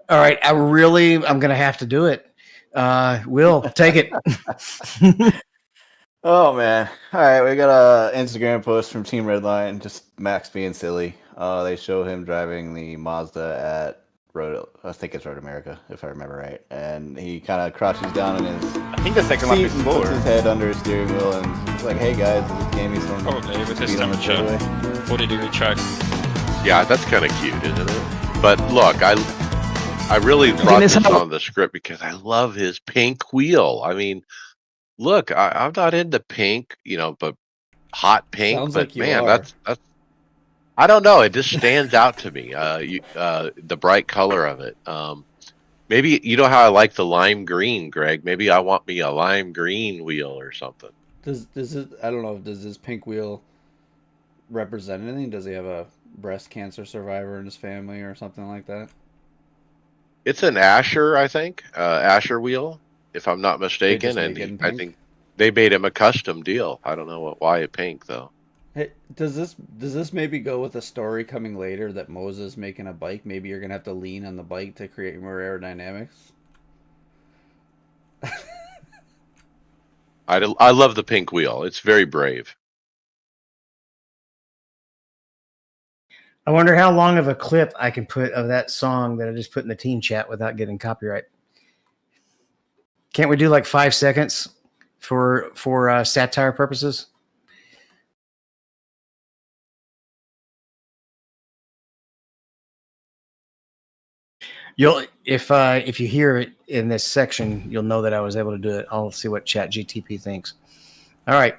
All right, I'm going to have to do it. Will, take it. Oh man! All right, we got a Instagram post from Team Redline, just Max being silly. They show him driving the Mazda at I think it's Road America, if I remember right. And he kind of crouches down in his I think the second lap seat is and puts slower. his head under his steering wheel, and he's like, "Hey guys, this game is some Probably with this speed on the temperature. straightaway." 40-degree track. Yeah, that's kind of cute, isn't it? But look, I really brought this on the script because I love his pink wheel. I mean, look, I'm not into pink, but hot pink. Sounds but like you man, are. that's I don't know. It just stands out to me. The bright color of it. Maybe you know how I like the lime green, Greg. Maybe I want me a lime green wheel or something. Does it? I don't know. Does this pink wheel represent anything? Does he have a breast cancer survivor in his family or something like that? It's an Asher, I think, Asher wheel, if I'm not mistaken, make and it in I pink? think they made him a custom deal. I don't know why it pink though. Hey, does this maybe go with a story coming later that Moses making a bike? Maybe you're gonna have to lean on the bike to create more aerodynamics. I love the pink wheel. It's very brave. I wonder how long of a clip I can put of that song that I just put in the team chat without getting copyright. Can't we do like 5 seconds for satire purposes? If you hear it in this section, you'll know that I was able to do it. I'll see what ChatGTP thinks. All right.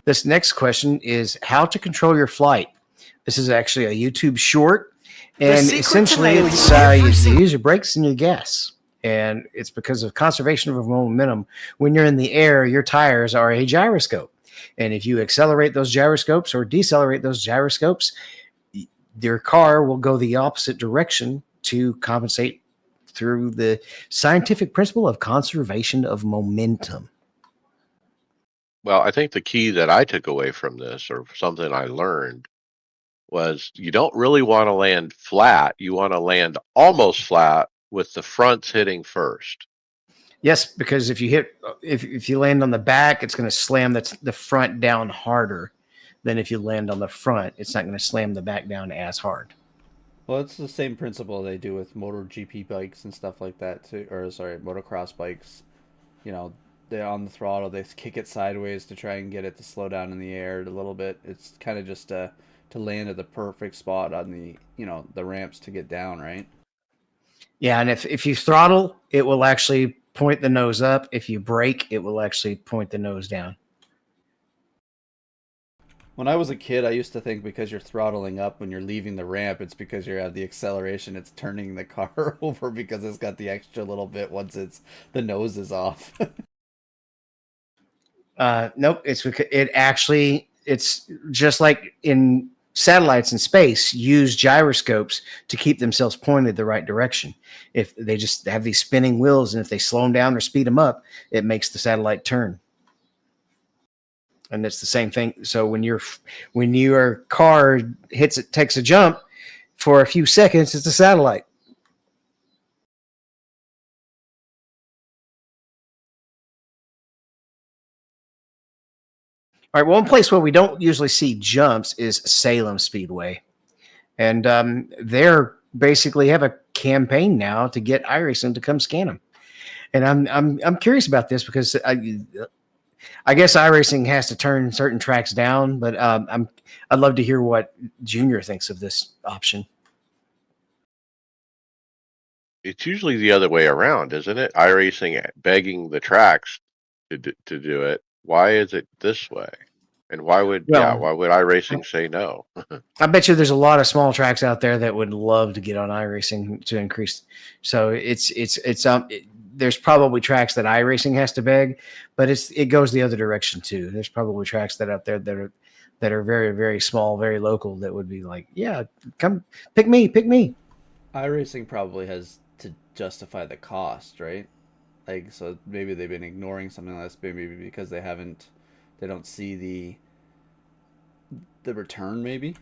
This next question is how to control your flight. This is actually a YouTube short, and secret to essentially nail it's your you first- use your brakes and your gas. And it's because of conservation of momentum. When you're in the air, your tires are a gyroscope. And if you accelerate those gyroscopes or decelerate those gyroscopes, your car will go the opposite direction to compensate through the scientific principle of conservation of momentum. Well, I think the key that I took away from this, or something I learned, was you don't really want to land flat. You want to land almost flat with the fronts hitting first. Yes, because if you land on the back, it's going to slam the front down harder than if you land on the front. It's not going to slam the back down as hard. Well, it's the same principle they do with MotoGP bikes and stuff like that too, or sorry, motocross bikes. You know, they're on the throttle, they kick it sideways to try and get it to slow down in the air a little bit. It's kind of just to land at the perfect spot on the the ramps to get down, right? Yeah, and if you throttle, it will actually point the nose up. If you brake, it will actually point the nose down. When I was a kid, I used to think because you're throttling up when you're leaving the ramp, it's because you have the acceleration. It's turning the car over because it's got the extra little bit once the nose is off. Nope, it's because it's just like in satellites in space use gyroscopes to keep themselves pointed the right direction. If they just have these spinning wheels, and if they slow them down or speed them up, it makes the satellite turn. And it's the same thing. So when your car takes a jump for a few seconds, it's a satellite. All right. One place where we don't usually see jumps is Salem Speedway, and they're basically have a campaign now to get iRacing to come scan them. And I'm curious about this because I guess iRacing has to turn certain tracks down, but I'd love to hear what Junior thinks of this option. It's usually the other way around, isn't it? iRacing begging the tracks to do it. Why is it this way? And why would iRacing say no? I bet you there's a lot of small tracks out there that would love to get on iRacing to increase. So there's probably tracks that iRacing has to beg, but it goes the other direction too. There's probably tracks that out there that are very, very small, very local that would be like, yeah, come pick me. iRacing probably has to justify the cost, right? Like, so maybe they've been ignoring something like this, maybe because they don't see the return, maybe.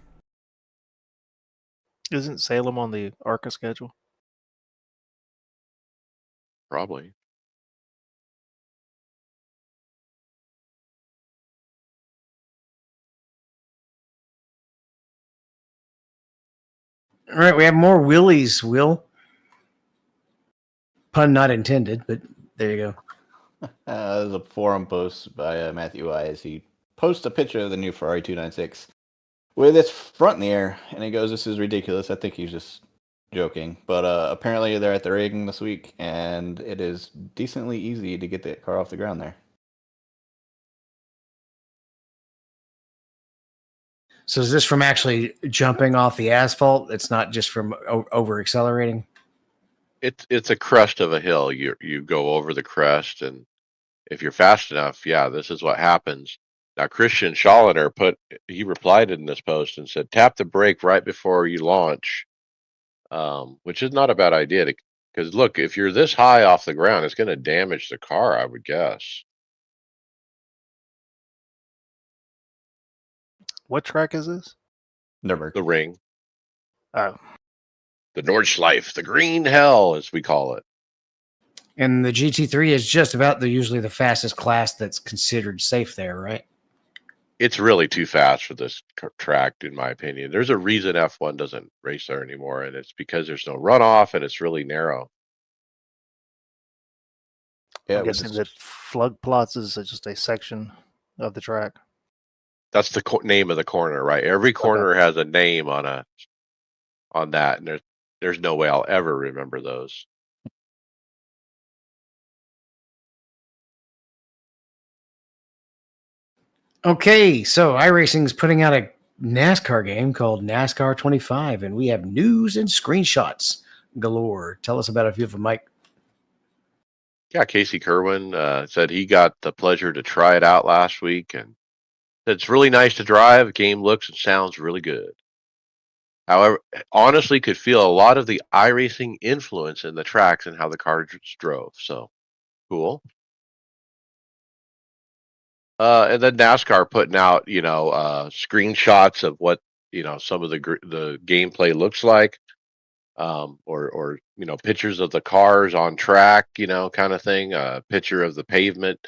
Isn't Salem on the ARCA schedule? Probably. All right, we have more Willies, Will. Pun not intended, but there you go. There's a forum post by Matthew Wise. He posts a picture of the new Ferrari 296 with its front in the air, and he goes, "This is ridiculous." I think he's just joking, but apparently they're at the rigging this week, and it is decently easy to get that car off the ground there. So is this from actually jumping off the asphalt? It's not just from over accelerating? It's a crest of a hill. You go over the crest, and if you're fast enough, yeah, this is what happens. Now, Christian Schalliner he replied in this post and said, tap the brake right before you launch, which is not a bad idea because look, if you're this high off the ground, it's going to damage the car, I would guess. What track is this? Nürburgring. The ring, Oh, the Nordschleife, the green hell, as we call it. And the GT3 is just about usually the fastest class that's considered safe there, right? It's really too fast for this track, in my opinion. There's a reason F1 doesn't race there anymore, and it's because there's no runoff and it's really narrow. Yeah, I'm guessing that Floodplatz is just a section of the track. That's the name of the corner, right? Every corner has a name on that, and there's no way I'll ever remember those. Okay, so iRacing is putting out a NASCAR game called NASCAR 25, and we have news and screenshots galore. Tell us about a few of them, Mike. Yeah, Casey Kerwin said he got the pleasure to try it out last week, and it's really nice to drive. The game looks and sounds really good. However, honestly, could feel a lot of the iRacing influence in the tracks and how the cars drove. So cool. And then NASCAR putting out, screenshots of what some of the gameplay looks like, or pictures of the cars on track, kind of thing. A picture of the pavement.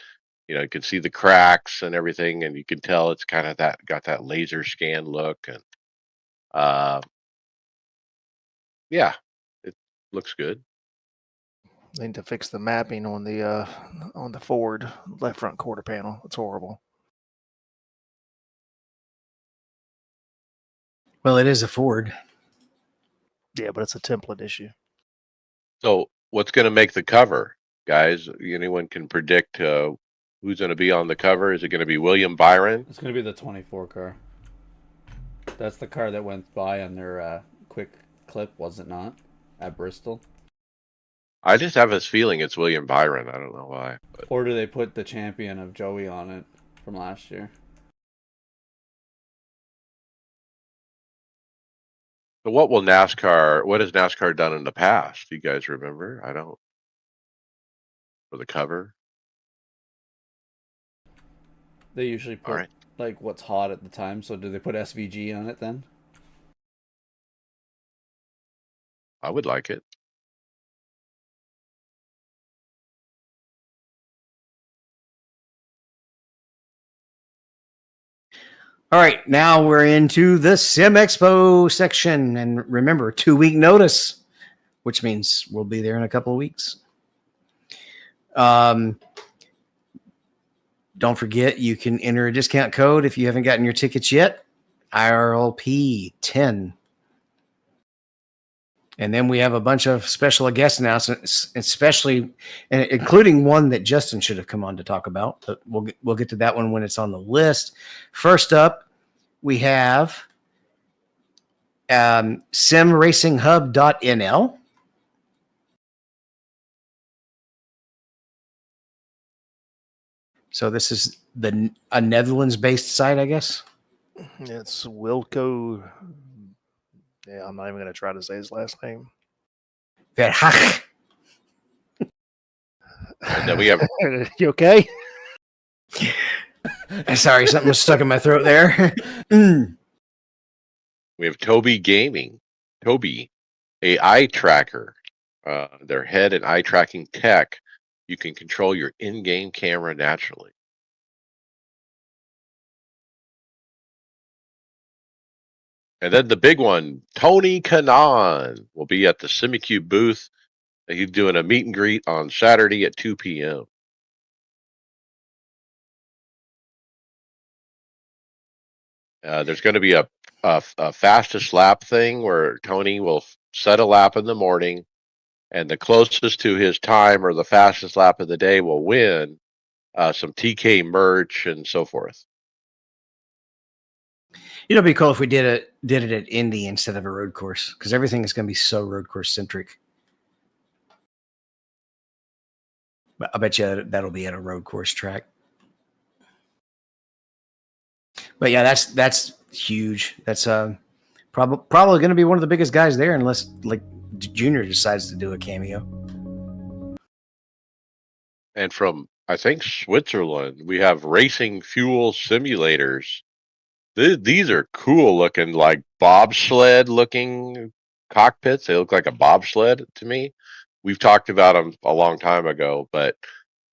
You can see the cracks and everything, and you can tell it's kind of got that laser scan look, and uh, yeah, it looks good. Need to fix the mapping on the forward left front quarter panel. It's horrible. Well, it is a Ford. Yeah, but it's a template issue. So, what's going to make the cover, guys? Anyone can predict who's going to be on the cover? Is it going to be William Byron? It's going to be the 24 car. That's the car that went by on their quick clip, was it not? At Bristol? I just have this feeling it's William Byron. I don't know why. But Or do they put the champion of Joey on it from last year? So what has NASCAR done in the past? Do you guys remember? I don't. For the cover? They usually All put right. like what's hot at the time. So do they put SVG on it then? I would like it. All right, now we're into the Sim Expo section. And remember, 2-week notice, which means we'll be there in a couple of weeks. Don't forget, you can enter a discount code if you haven't gotten your tickets yet, IRLP10. And then we have a bunch of special guest announcements, especially, and including one that Justin should have come on to talk about. But we'll get to that one when it's on the list. First up, we have simracinghub.nl. So this is a Netherlands-based site, I guess. It's Wilco. Yeah, I'm not even going to try to say his last name. Verhaag. And then we have You okay? Sorry, something was stuck in my throat there. we have Toby Gaming. Toby, a eye tracker. Their head and eye tracking tech. You can control your in-game camera naturally. And then the big one, Tony Kanon, will be at the SimiCube booth. He's doing a meet and greet on Saturday at 2 p.m. There's going to be a fastest lap thing where Tony will set a lap in the morning, and the closest to his time or the fastest lap of the day will win some TK merch and so forth. It'd be cool if we did it at Indy instead of a road course, because everything is going to be so road course centric. I bet you that'll be at a road course track. But yeah, that's huge. That's probably going to be one of the biggest guys there, unless like Junior decides to do a cameo. And from I think Switzerland, we have racing fuel simulators. These are cool looking, like bobsled looking cockpits. They look like a bobsled to me. We've talked about them a long time ago, but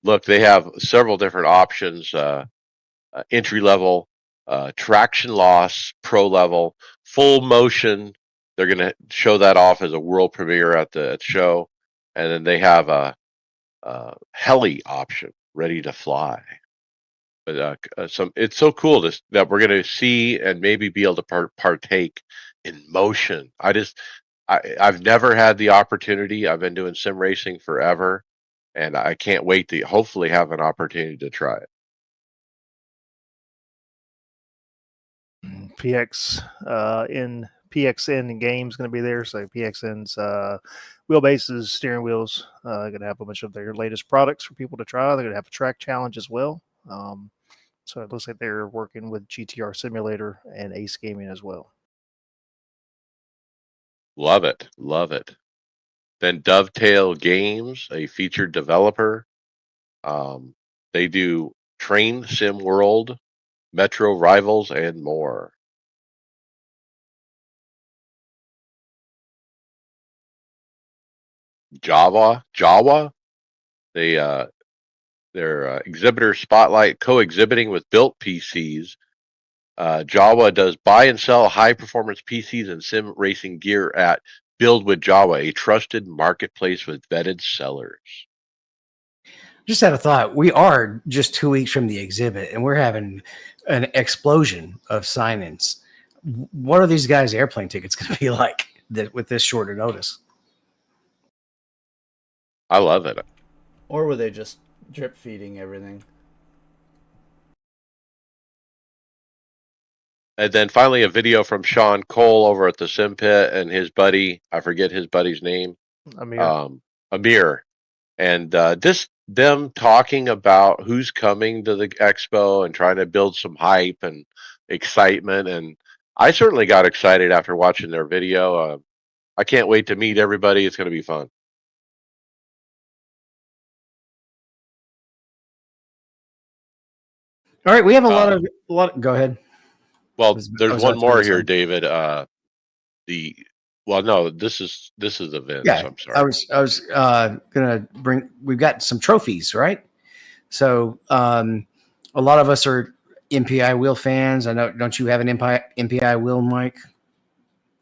look, they have several different options. Entry level, traction loss, pro level, full motion. They're going to show that off as a world premiere at the show. And then they have a heli option ready to fly. But it's so cool that we're going to see and maybe be able to partake in motion. I've never had the opportunity. I've been doing sim racing forever, and I can't wait to hopefully have an opportunity to try it. PXN games going to be there. So PXN's wheelbases, steering wheels, going to have a bunch of their latest products for people to try. They're going to have a track challenge as well. So it looks like they're working with GTR Simulator and Ace Gaming as well. Love it. Love it. Then Dovetail Games, a featured developer. They do Train Sim World, Metro Rivals, and more. Jawa. Their exhibitor spotlight co-exhibiting with built PCs. Jawa does buy and sell high performance PCs and sim racing gear at Build with Jawa, a trusted marketplace with vetted sellers. Just had a thought. We are just 2 weeks from the exhibit, and we're having an explosion of sign-ins. What are these guys' airplane tickets going to be like with this shorter notice? I love it. Or were they just drip feeding everything? And then finally, a video from Sean Cole over at the Sim Pit and his buddy. I forget his buddy's name. Amir. And just them talking about who's coming to the expo and trying to build some hype and excitement. And I certainly got excited after watching their video. I can't wait to meet everybody. It's going to be fun. All right, we have a lot. Go ahead. Well, there's one more here, something. David. This is events. Yeah, I'm sorry. I was gonna bring. We've got some trophies, right? So a lot of us are MPI wheel fans. I know. Don't you have an MPI wheel, Mike?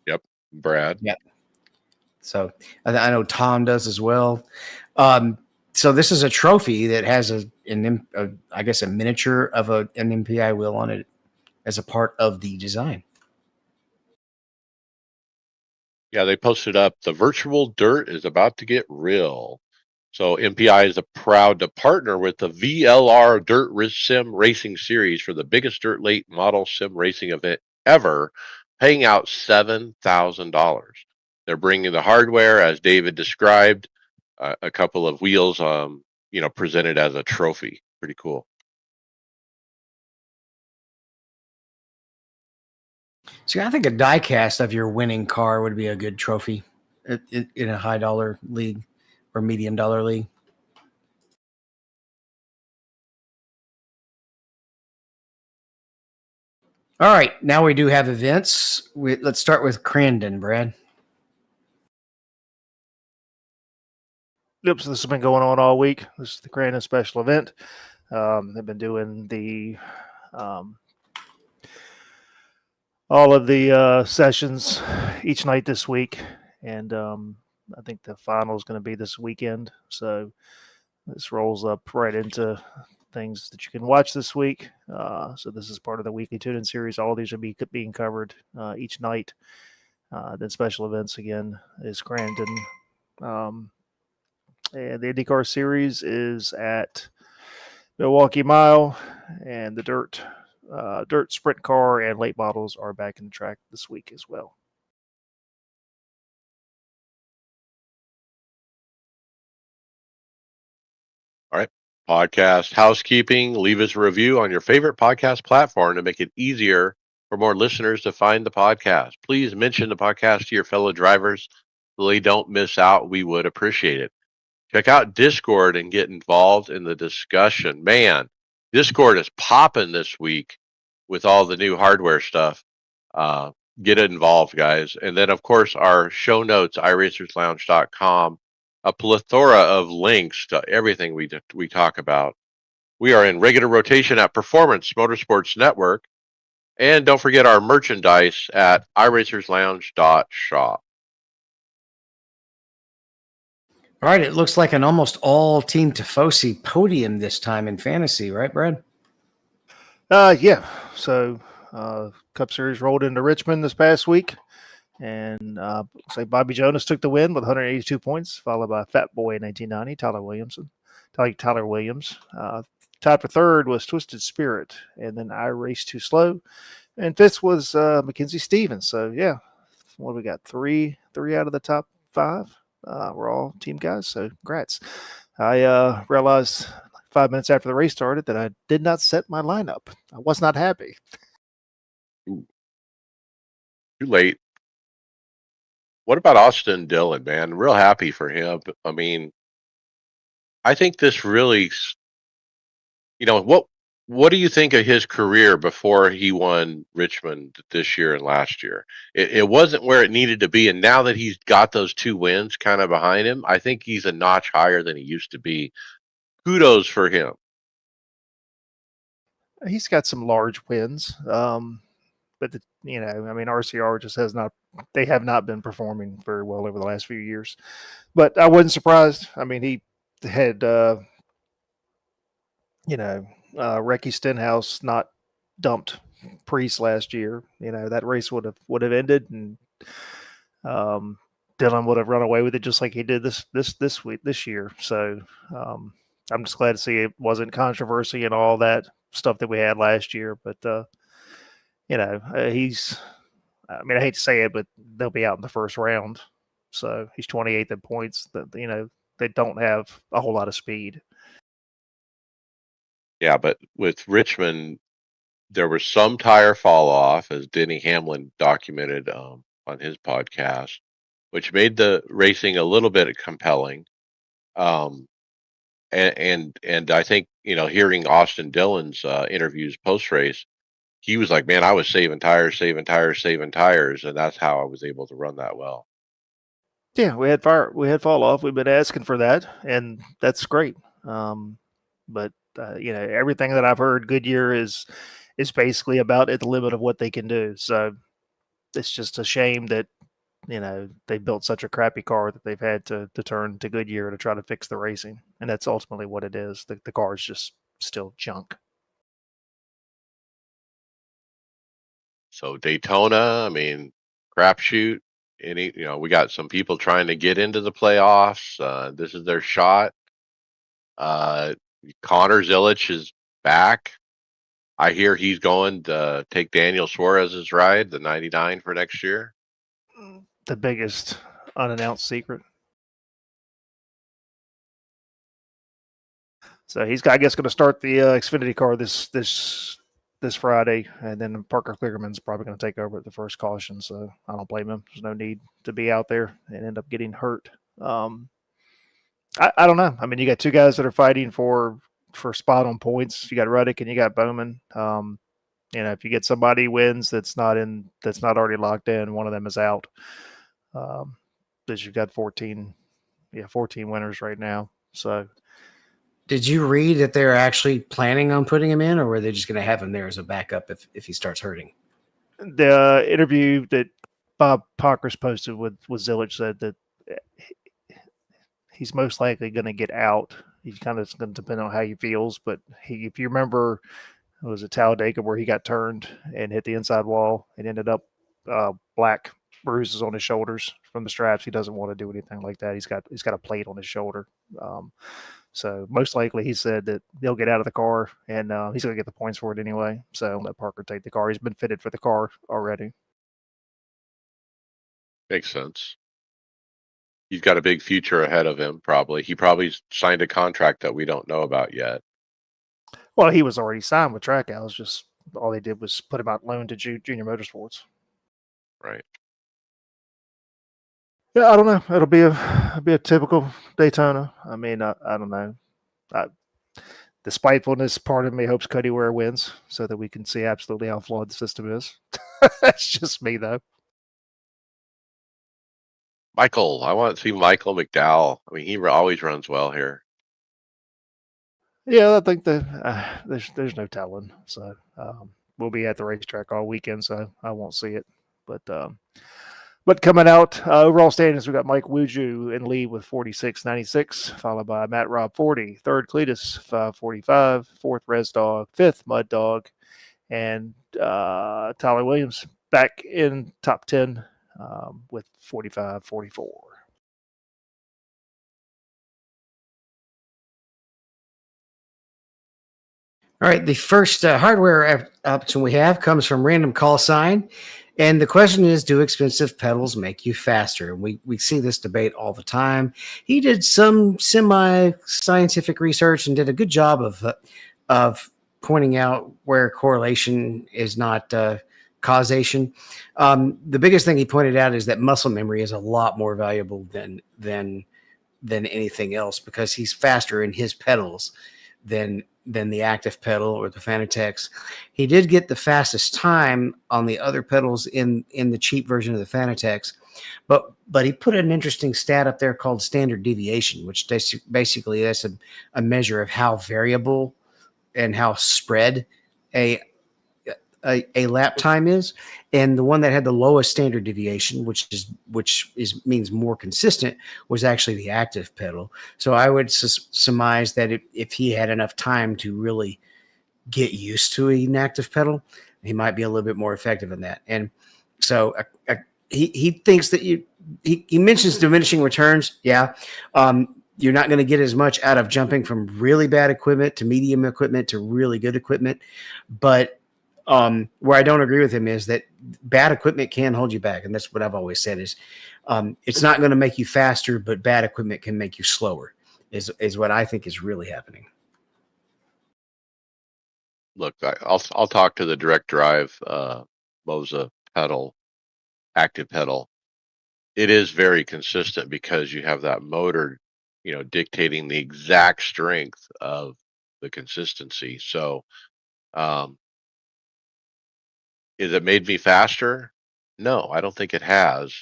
Yep, Brad. Yeah. So I know Tom does as well. So this is a trophy that has I guess a miniature of an MPI wheel on it as a part of the design. Yeah, they posted up the virtual dirt is about to get real. So MPI is proud to partner with the VLR Dirt Sim Racing Series for the biggest dirt late model sim racing event ever, paying out $7,000. They're bringing the hardware, as David described, a couple of wheels, presented as a trophy. Pretty cool. See, I think a die cast of your winning car would be a good trophy in a high dollar league or medium dollar league. All right, now we do have events. Let's start with Crandon, Brad. Yep, so this has been going on all week. This is the Crandon special event. They've been doing the all of the sessions each night this week, and I think the final is going to be this weekend. So this rolls up right into things that you can watch this week. So this is part of the weekly tune-in series. All these will be being covered each night. Then special events again is Crandon. And the IndyCar series is at Milwaukee Mile, and the dirt sprint car and late models are back in the track this week as well. All right. Podcast housekeeping. Leave us a review on your favorite podcast platform to make it easier for more listeners to find the podcast. Please mention the podcast to your fellow drivers so they don't miss out. We would appreciate it. Check out Discord and get involved in the discussion. Man, Discord is popping this week with all the new hardware stuff. Get involved, guys. And then, of course, our show notes, iRacersLounge.com, a plethora of links to everything we talk about. We are in regular rotation at Performance Motorsports Network. And don't forget our merchandise at iRacersLounge.shop. All right, it looks like an almost all Team Tifosi podium this time in fantasy, right, Brad? Yeah. So Cup Series rolled into Richmond this past week, and looks like Bobby Jonas took the win with 182 points, followed by Fat Boy in 1990, Tyler Williams. Tied for third was Twisted Spirit, and then I Race Too Slow And fifth was Mackenzie Stevens. So yeah, what do we got? Three out of the top five. We're all team guys. So congrats. I realized 5 minutes after the race started that I did not set my lineup. I was not happy. Ooh, too late. What about Austin Dillon, man? Real happy for him. I mean, I think this really, what do you think of his career before he won Richmond this year and last year? It wasn't where it needed to be, and now that he's got those 2 wins kind of behind him, I think he's a notch higher than he used to be. Kudos for him. He's got some large wins, but I mean, RCR just has not. They have not been performing very well over the last few years. But I wasn't surprised. I mean, he had Recky Stenhouse not dumped Priest last year. That race would have ended, and Dylan would have run away with it just like he did this year. So I'm just glad to see it wasn't controversy and all that stuff that we had last year. But he's. I mean, I hate to say it, but they'll be out in the first round. So he's 28th in points. That they don't have a whole lot of speed. Yeah, but with Richmond, there was some tire fall off, as Denny Hamlin documented on his podcast, which made the racing a little bit compelling. Um, and I think hearing Austin Dillon's interviews post race, he was like, "Man, I was saving tires, saving tires, saving tires, and that's how I was able to run that well." Yeah, we had fall off. We've been asking for that, and that's great. But everything that I've heard, Goodyear is basically about at the limit of what they can do. So it's just a shame that they built such a crappy car that they've had to turn to Goodyear to try to fix the racing, and that's ultimately what it is. The car is just still junk. So Daytona, I mean, crapshoot. We got some people trying to get into the playoffs. This is their shot. Uh, Connor Zillich is back. I hear he's going to take Daniel Suarez's ride, the 99 for next year. The biggest unannounced secret. So he's, I guess, going to start the Xfinity car this Friday, and then Parker Kligerman's probably going to take over at the first caution. So I don't blame him. There's no need to be out there and end up getting hurt. I don't know. I mean, you got two guys that are fighting for spot on points. You got Ruddick and you got Bowman. If you get somebody wins that's not already locked in, one of them is out. Because you've got 14 winners right now. So Did you read that they're actually planning on putting him in, or were they just going to have him there as a backup if he starts hurting? the interview that Bob Pockers posted with Zillich said that he's most likely going to get out. He's kind of going to depend on how he feels, but if you remember, it was at Talladega where he got turned and hit the inside wall and ended up black bruises on his shoulders from the straps. He doesn't want to do anything like that. He's got a plate on his shoulder. So most likely he said that he'll get out of the car and he's going to get the points for it anyway. So let Parker take the car. He's been fitted for the car already. Makes sense. He's got a big future ahead of him, probably. He probably signed a contract that we don't know about yet. Well, he was already signed with Trackhouse. Just all they did was put him out loan to Junior Motorsports. Right. Yeah, I don't know. It'll be a typical Daytona. I mean, I don't know. The spitefulness part of me hopes Cody Ware wins so that we can see absolutely how flawed the system is. That's just me, though. Michael, I want to see Michael McDowell. I mean, he always runs well here. Yeah, I think that there's no telling. So we'll be at the racetrack all weekend, so I won't see it. But coming out, overall standings, we got Mike Wuju in lead with 46.96, followed by Matt Robb 40, third Cletus 5.45, fourth Res Dog, fifth Mud Dog, and Tyler Williams back in top 10 with 45.44. All right, the first hardware option we have comes from Random Call Sign. And the question is, do expensive pedals make you faster? We see this debate all the time. He did some semi-scientific research and did a good job of pointing out where correlation is not causation. The biggest thing he pointed out is that muscle memory is a lot more valuable than anything else because he's faster in his pedals than the active pedal or the Fanatec's. He did get the fastest time on the other pedals in the cheap version of the Fanatec's, but he put an interesting stat up there called standard deviation, which basically that's a measure of how variable and how spread a a lap time is, and the one that had the lowest standard deviation, which means more consistent, was actually the active pedal. So I would surmise that if he had enough time to really get used to an active pedal, he might be a little bit more effective in that. And so he thinks that he mentions diminishing returns. Yeah. You're not going to get as much out of jumping from really bad equipment to medium equipment to really good equipment. But where I don't agree with him is that bad equipment can hold you back. And that's what I've always said is it's not going to make you faster, but bad equipment can make you slower is what I think is really happening. Look, I'll talk to the direct drive Moza pedal, active pedal. It is very consistent because you have that motor, dictating the exact strength of the consistency. So, is it made me faster? No, I don't think it has.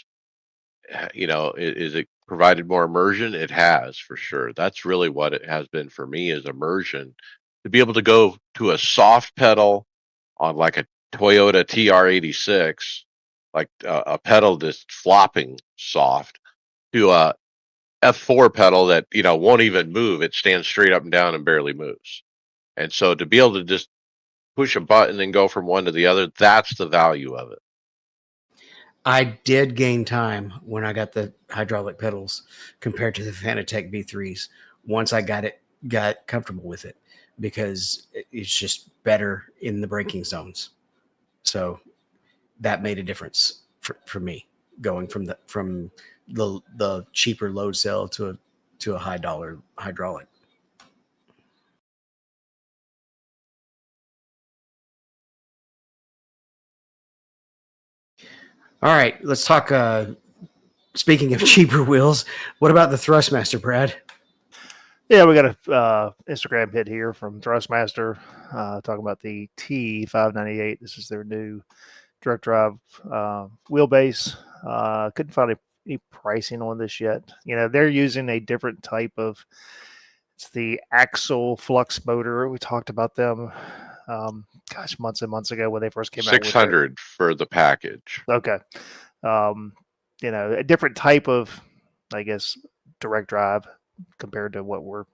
Is it provided more immersion? It has for sure. That's really what it has been for me is immersion. To be able to go to a soft pedal on like a Toyota TR86, like a pedal that's flopping soft, to a F4 pedal that won't even move. It stands straight up and down and barely moves. And so to be able to just push a button and go from one to the other, that's the value of it. I did gain time when I got the hydraulic pedals compared to the Fanatec V3s once I got comfortable with it because it's just better in the braking zones. So that made a difference for me going from the cheaper load cell to a high dollar hydraulic. All right, let's talk. Speaking of cheaper wheels, what about the Thrustmaster, Brad? Yeah, we got a Instagram hit here from Thrustmaster talking about the T598. This is their new direct drive wheelbase. Couldn't find any pricing on this yet. They're using a different type of. It's the Axle Flux motor. We talked about them, months and months ago when they first came out. 600 for the package. Okay. A different type of, I guess, direct drive compared to what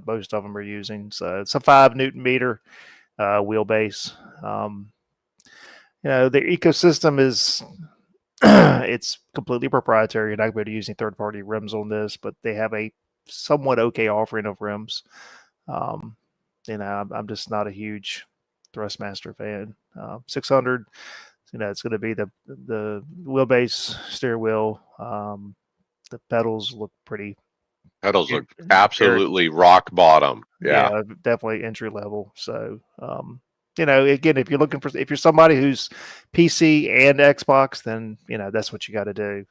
most of them are using. So it's a 5 Newton meter wheelbase. The ecosystem is it's completely proprietary. You're not going to be using third party rims on this, but they have a somewhat okay offering of rims. I'm just not a huge Thrustmaster fan. 600. It's going to be the wheelbase, steer wheel. The pedals look pretty. Pedals look absolutely rock bottom. Yeah. Definitely entry level. So, again, if you're somebody who's PC and Xbox, then that's what you got to do.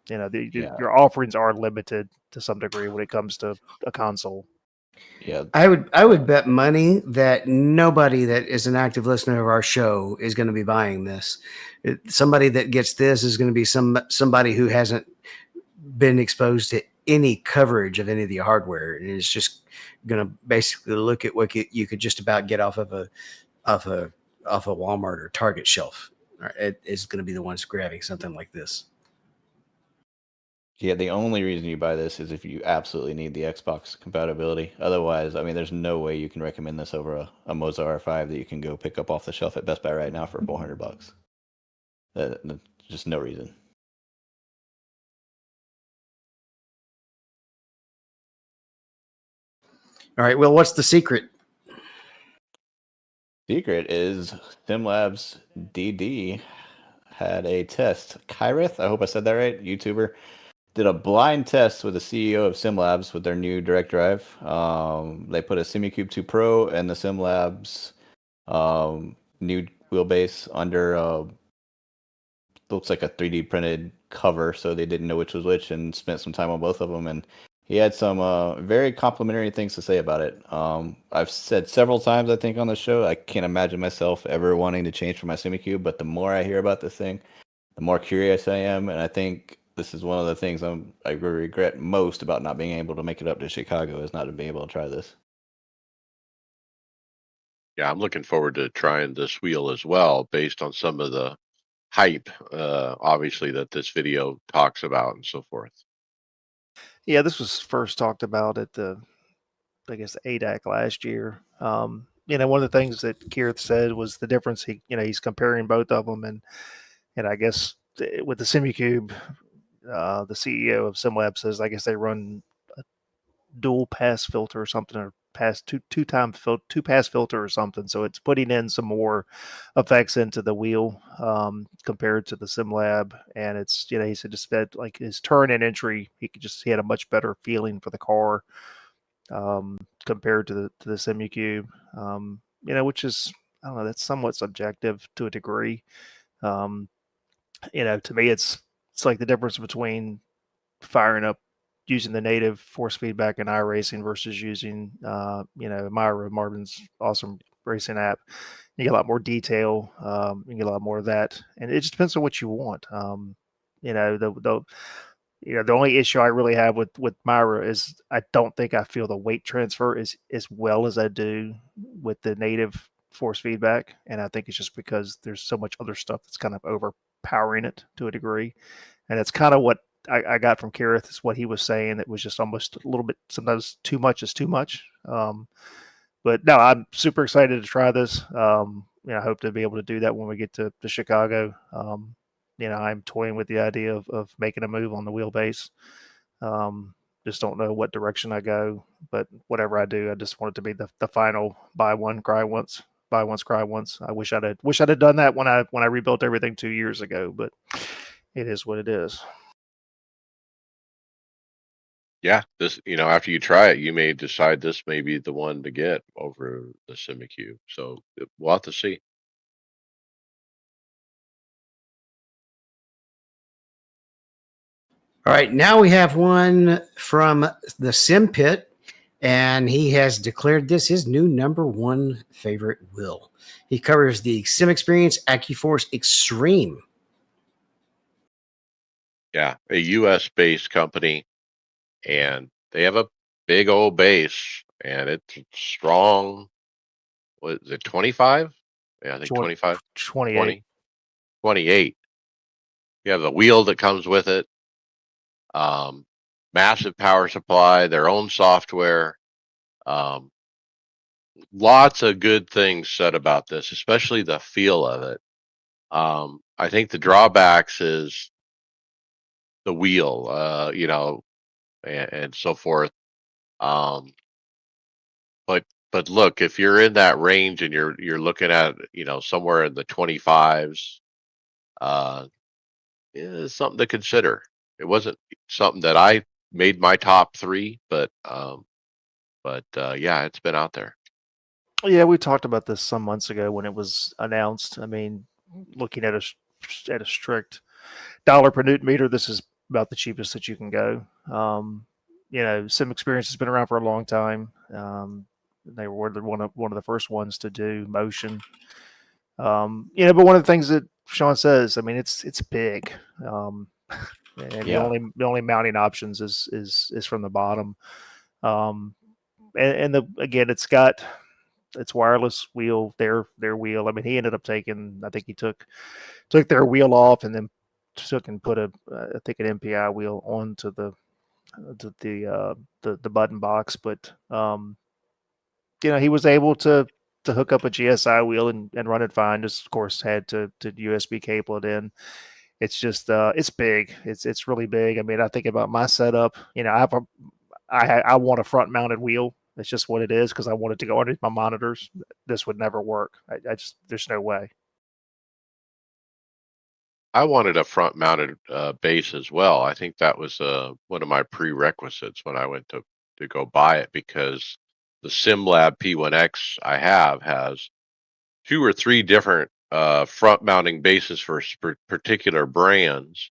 Your offerings are limited to some degree when it comes to a console. Yeah, I would bet money that nobody that is an active listener of our show is going to be buying this. Somebody that gets this is going to be somebody who hasn't been exposed to any coverage of any of the hardware, and is just going to basically look at what you could just about get off a Walmart or Target shelf. It is going to be the ones grabbing something like this. Yeah, the only reason you buy this is if you absolutely need the Xbox compatibility. Otherwise, there's no way you can recommend this over a Moza R5 that you can go pick up off the shelf at Best Buy right now for $400. Just no reason. All right. Well, what's the secret? secret is SimLabs DD had a test. Kyrith, I hope I said that right, YouTuber, did a blind test with the CEO of SimLabs with their new direct drive. They put a SimiCube 2 Pro and the SimLabs new wheelbase under looks like a 3D printed cover, so they didn't know which was which, and spent some time on both of them. And he had some very complimentary things to say about it. I've said several times, I think, on the show, I can't imagine myself ever wanting to change from my SimiCube, but the more I hear about this thing, the more curious I am, and I think this is one of the things I regret most about not being able to make it up to Chicago, is not to be able to try this. Yeah, I'm looking forward to trying this wheel as well, based on some of the hype, obviously, that this video talks about and so forth. Yeah, this was first talked about at the, I guess, ADAC last year. One of the things that Keith said was the difference. He's comparing both of them, and I guess with the SimiCube, the CEO of SimLab says I guess they run a dual pass filter or something, or two pass filter or something. So it's putting in some more effects into the wheel compared to the SimLab, and it's he said just that like his turn and entry, he had a much better feeling for the car compared to the SimiCube. Which is, I don't know, that's somewhat subjective to a degree. Um, to me, it's like the difference between firing up using the native force feedback in iRacing versus using Myra, Marvin's awesome racing app. You get a lot more detail. You get a lot more of that, and it just depends on what you want. The only issue I really have with Myra is I don't think I feel the weight transfer as well as I do with the native force feedback, and I think it's just because there's so much other stuff that's kind of overpowering it to a degree, and it's kind of what I got from Kareth is what he was saying. It was just almost a little bit, sometimes too much is too much. But no, I'm super excited to try this. I hope to be able to do that when we get to Chicago. I'm toying with the idea of making a move on the wheelbase. Just don't know what direction I go, but whatever I do, I just want it to be the final buy one, cry once, buy once, cry once. I wish I'd have done that when I rebuilt everything 2 years ago, but it is what it is. Yeah, this, after you try it, you may decide this may be the one to get over the SimiCube. So we'll have to see. All right, now we have one from the Sim Pit, and he has declared this his new number one favorite wheel. He covers the Sim Experience AccuForce Extreme. Yeah, a US based company, and they have a big old base, and it's strong. What is it, 25? Yeah, I think 25, 28. 20, 28. You have the wheel that comes with it, massive power supply, their own software. Um, Lots of good things said about this, especially the feel of it. I think the drawbacks is the wheel, and so forth. Um, but look, if you're in that range and you're looking at somewhere in the 25s, uh, it's something to consider. It wasn't something that I made my top three, but yeah, it's been out there. Yeah, we talked about this some months ago when it was announced. I mean, looking at a strict dollar per newton meter, this is about the cheapest that you can go. Sim Experience has been around for a long time. They were one of the first ones to do motion. But one of the things that Sean says, I mean, it's big, and Yeah. the only mounting options is from the bottom. And again, it's wireless wheel, their wheel. I mean, he ended up I think he took their wheel off and then took and put I think an MPI wheel onto the button box. But he was able to hook up a GSI wheel and run it fine. Just of course had to USB cable it in. It's just it's big. It's really big. I mean, I think about my setup. I want a front mounted wheel. It's just what it is because I wanted to go underneath my monitors. This would never work. I just there's no way. I wanted a front-mounted base as well. I think that was one of my prerequisites when I went to go buy it, because the SimLab P1X I have has 2 or 3 different front-mounting bases for particular brands,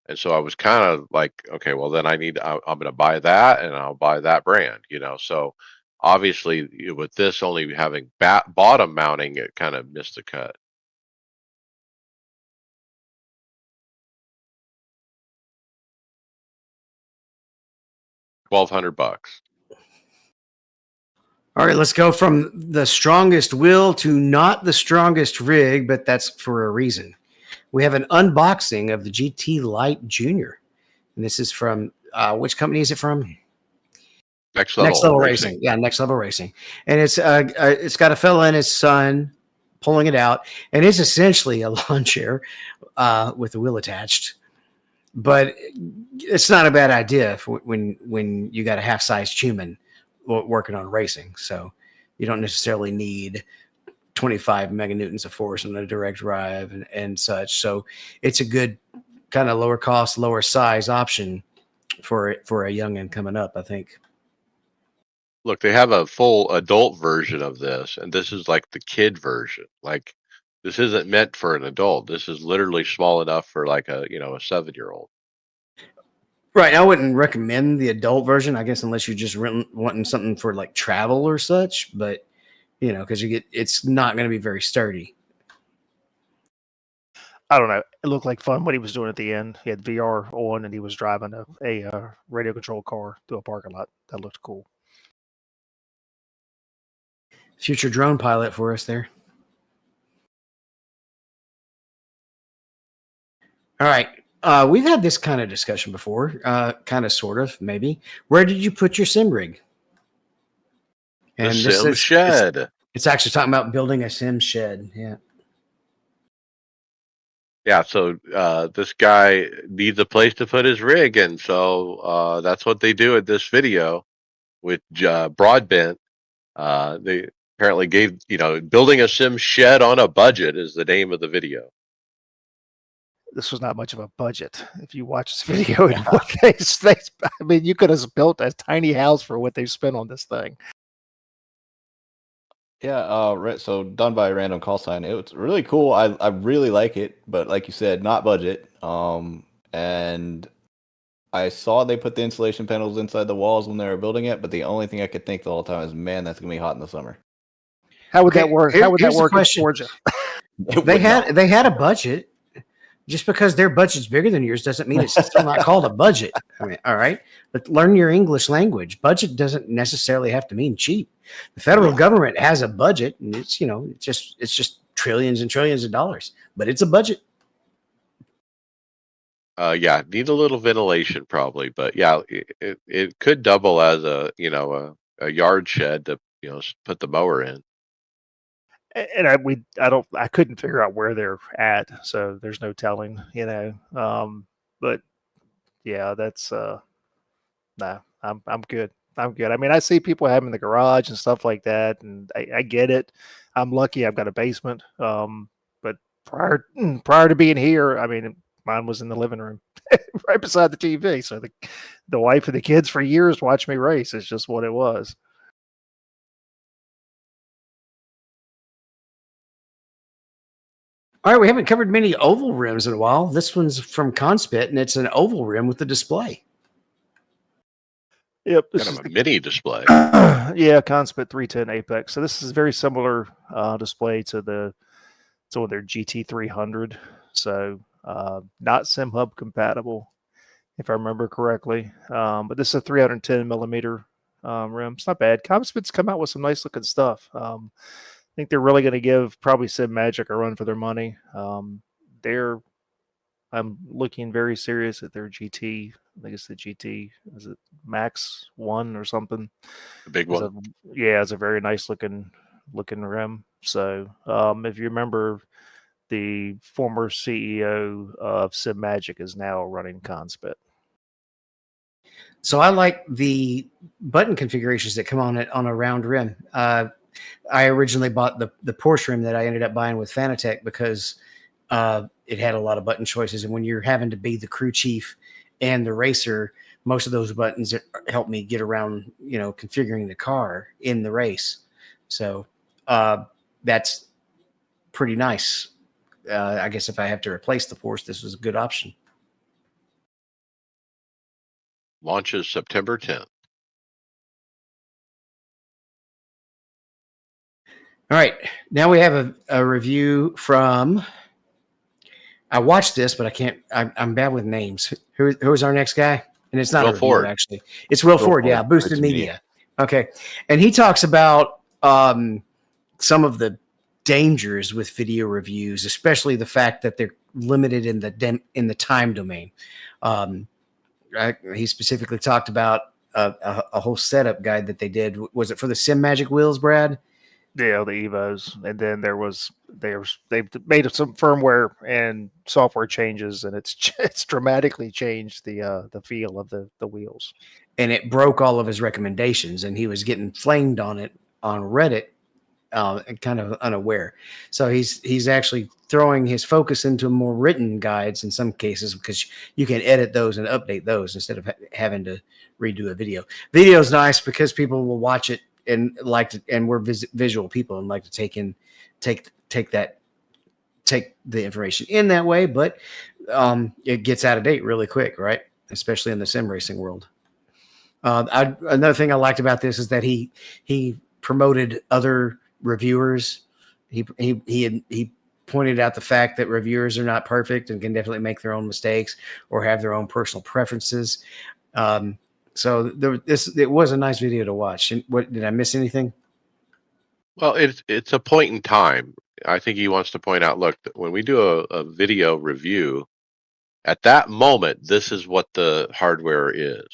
and so I was kind of like, okay, well then I'm going to buy that, and I'll buy that brand, So obviously, with this only having bottom mounting, it kind of missed the cut. $1,200. All right, let's go from the strongest will to not the strongest rig, but that's for a reason. We have an unboxing of the GT Lite Junior, and this is from which company is it from? Next Level Racing. Yeah, Next Level Racing, and it's got a fella and his son pulling it out, and it's essentially a lawn chair with a wheel attached. But it's not a bad idea when you got a half-sized human working on racing. So you don't necessarily need 25 meganewtons of force on a direct drive and such. So it's a good kind of lower cost, lower size option for a youngin coming up, I think. Look, they have a full adult version of this, and this is like the kid version. Like, this isn't meant for an adult. This is literally small enough for like a 7-year-old. Right. I wouldn't recommend the adult version, I guess, unless you're just wanting something for like travel or such. But because it's not going to be very sturdy. I don't know. It looked like fun what he was doing at the end. He had VR on and he was driving a radio controlled car through a parking lot. That looked cool. Future drone pilot for us there. All right. We've had this kind of discussion before, kind of, sort of, maybe. Where did you put your sim rig? And the sim shed. It's actually talking about building a sim shed. Yeah. Yeah, so this guy needs a place to put his rig, and so that's what they do in this video with Broadbent. They apparently gave, building a sim shed on a budget is the name of the video. This was not much of a budget. If you watch this video and what they I mean, you could have built a tiny house for what they've spent on this thing. Yeah, so done by Random Call Sign. It was really cool. I really like it, but like you said, not budget. And I saw they put the insulation panels inside the walls when they were building it, but the only thing I could think the whole time is, man, that's gonna be hot in the summer. How would that work? How would that work in Georgia? They had a budget. Just because their budget's bigger than yours doesn't mean it's still not called a budget. I mean, all right, but learn your English language. Budget doesn't necessarily have to mean cheap. The federal government has a budget, and it's just trillions and trillions of dollars, but it's a budget. Yeah, need a little ventilation probably, but yeah, it could double as a yard shed to put the mower in. And I couldn't figure out where they're at, so there's no telling, but yeah, that's nah, I'm good. I'm good. I mean, I see people having the garage and stuff like that, and I get it. I'm lucky I've got a basement. But prior to being here, I mean, mine was in the living room right beside the TV. So the wife and the kids for years watched me race. It's just what it was. All right, we haven't covered many oval rims in a while. This one's from Conspit, and it's an oval rim with a display. Yep, this kind of a mini display. Yeah, Conspit 310 Apex. So this is a very similar display to their GT300. So not SimHub compatible, if I remember correctly. But this is a 310 millimeter rim. It's not bad. Conspit's come out with some nice looking stuff. I think they're really going to give probably Sim Magic a run for their money. I'm looking very serious at their GT. I think it's the GT. Is it Max 1 or something? The big one. It's a very nice looking rim. So if you remember, the former CEO of Sim Magic is now running Conspit. So I like the button configurations that come on it on a round rim. I originally bought the Porsche rim that I ended up buying with Fanatec because it had a lot of button choices. And when you're having to be the crew chief and the racer, most of those buttons help me get around, configuring the car in the race. So that's pretty nice. I guess if I have to replace the Porsche, this was a good option. Launches September 10th. All right. Now we have a review from. I watched this, but I can't. I'm bad with names. Who's our next guy? And it's not Will a review, Ford. actually. It's Will Ford. Yeah, Boosted Media. Okay, and he talks about some of the dangers with video reviews, especially the fact that they're limited in the time domain. He specifically talked about a whole setup guide that they did. Was it for the Sim Magic wheels, Brad? Yeah, the Evos, and then they've made some firmware and software changes, and it's dramatically changed the feel of the wheels. And it broke all of his recommendations, and he was getting flamed on it on Reddit, kind of unaware. So he's actually throwing his focus into more written guides in some cases, because you can edit those and update those instead of having to redo a video. Video is nice because people will watch it and and we're visual people and like to take the information in that way, but it gets out of date really quick, right? Especially in the sim racing world. Another thing I liked about this is that he promoted other reviewers. He pointed out the fact that reviewers are not perfect and can definitely make their own mistakes or have their own personal preferences. So it was a nice video to watch. And what did I miss anything? Well, it's a point in time. I think he wants to point out, look, when we do a video review, at that moment, this is what the hardware is.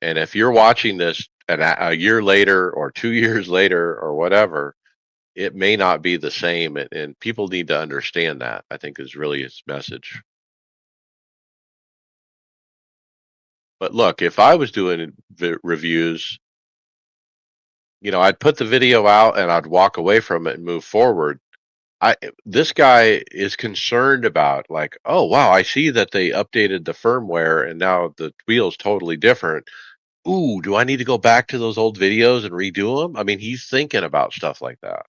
And if you're watching this a year later or 2 years later or whatever, it may not be the same. And people need to understand that, I think, is really his message. But look, if I was doing reviews, I'd put the video out and I'd walk away from it and move forward. This guy is concerned about, like, oh wow, I see that they updated the firmware and now the wheel's totally different. Ooh, do I need to go back to those old videos and redo them? I mean, he's thinking about stuff like that.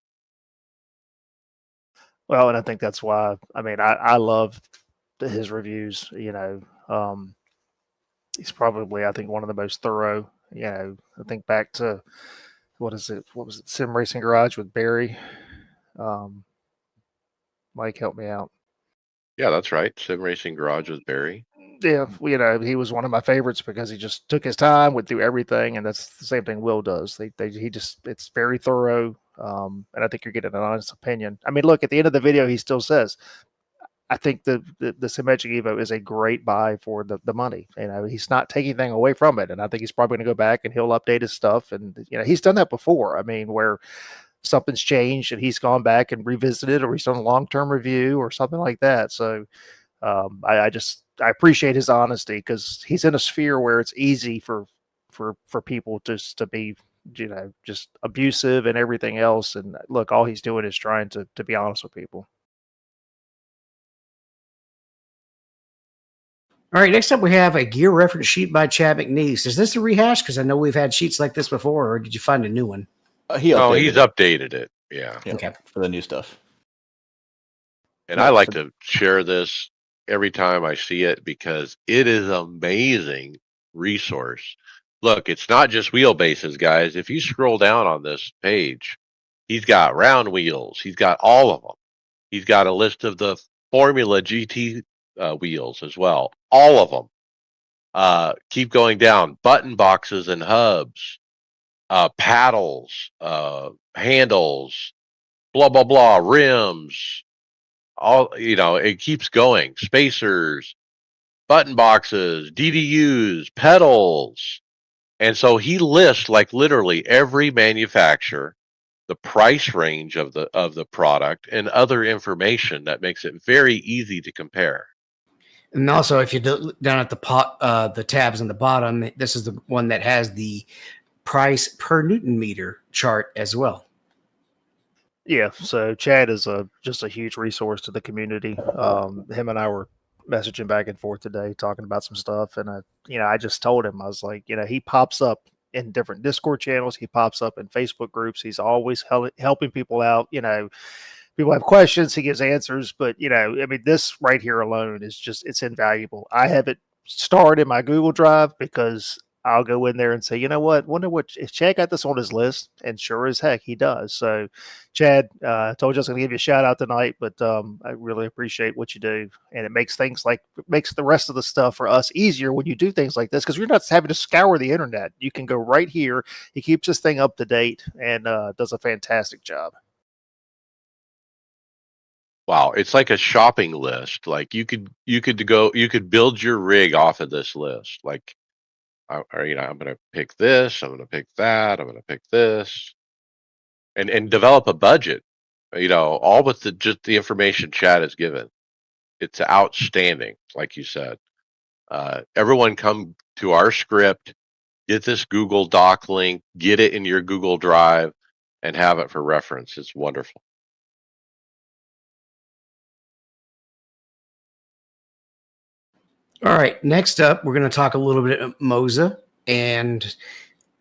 Well, and I think that's why. I mean, I love his reviews. He's probably, I think, one of the most thorough. I think back to what is it? What was it? Sim Racing Garage with Barry. Mike, help me out. Yeah, that's right. Sim Racing Garage with Barry. Yeah, he was one of my favorites because he just took his time, went through everything, and that's the same thing Will does. It's very thorough, and I think you're getting an honest opinion. I mean, look, at the end of the video, he still says, I think the Symmetric Evo is a great buy for the money. He's not taking anything away from it, and I think he's probably going to go back and he'll update his stuff. And he's done that before. I mean, where something's changed and he's gone back and revisited, or he's done a long-term review or something like that. So I I appreciate his honesty, because he's in a sphere where it's easy for people just to be just abusive and everything else. And look, all he's doing is trying to be honest with people. All right, next up we have a gear reference sheet by Chad McNeese. Is this a rehash? Because I know we've had sheets like this before, or did you find a new one? He's updated it. Yeah. Okay. For the new stuff. And I like to share this every time I see it because it is an amazing resource. Look, it's not just wheelbases, guys. If you scroll down on this page, he's got round wheels. He's got all of them. He's got a list of the Formula GT wheels as well. All of them. Keep going down. Button boxes and hubs, paddles, handles, blah, blah, blah, rims. It keeps going. Spacers, button boxes, DDUs, pedals. And so he lists, like, literally every manufacturer, the price range of the product, and other information that makes it very easy to compare. And also, if you look down at the tabs on the bottom, this is the one that has the price per Newton meter chart as well. Yeah, so Chad is just a huge resource to the community. Him and I were messaging back and forth today, talking about some stuff, and I just told him, I was like, he pops up in different Discord channels, he pops up in Facebook groups. He's always helping people out. People have questions, he gives answers, but I mean, this right here alone is it's invaluable. I have it starred in my Google Drive because I'll go in there and say, you know what, wonder what if Chad got this on his list, and sure as heck he does. So, Chad, I told you I was going to give you a shout out tonight, but I really appreciate what you do, and it makes makes the rest of the stuff for us easier when you do things like this because you're not having to scour the internet. You can go right here. He keeps this thing up to date and does a fantastic job. Wow, it's like a shopping list. Like you could build your rig off of this list. Like, I'm going to pick this, I'm going to pick that, I'm going to pick this, and develop a budget. All with just the information Chad has given. It's outstanding, like you said. Everyone come to our script, get this Google Doc link, get it in your Google Drive, and have it for reference. It's wonderful. All right, next up, we're going to talk a little bit of Moza, and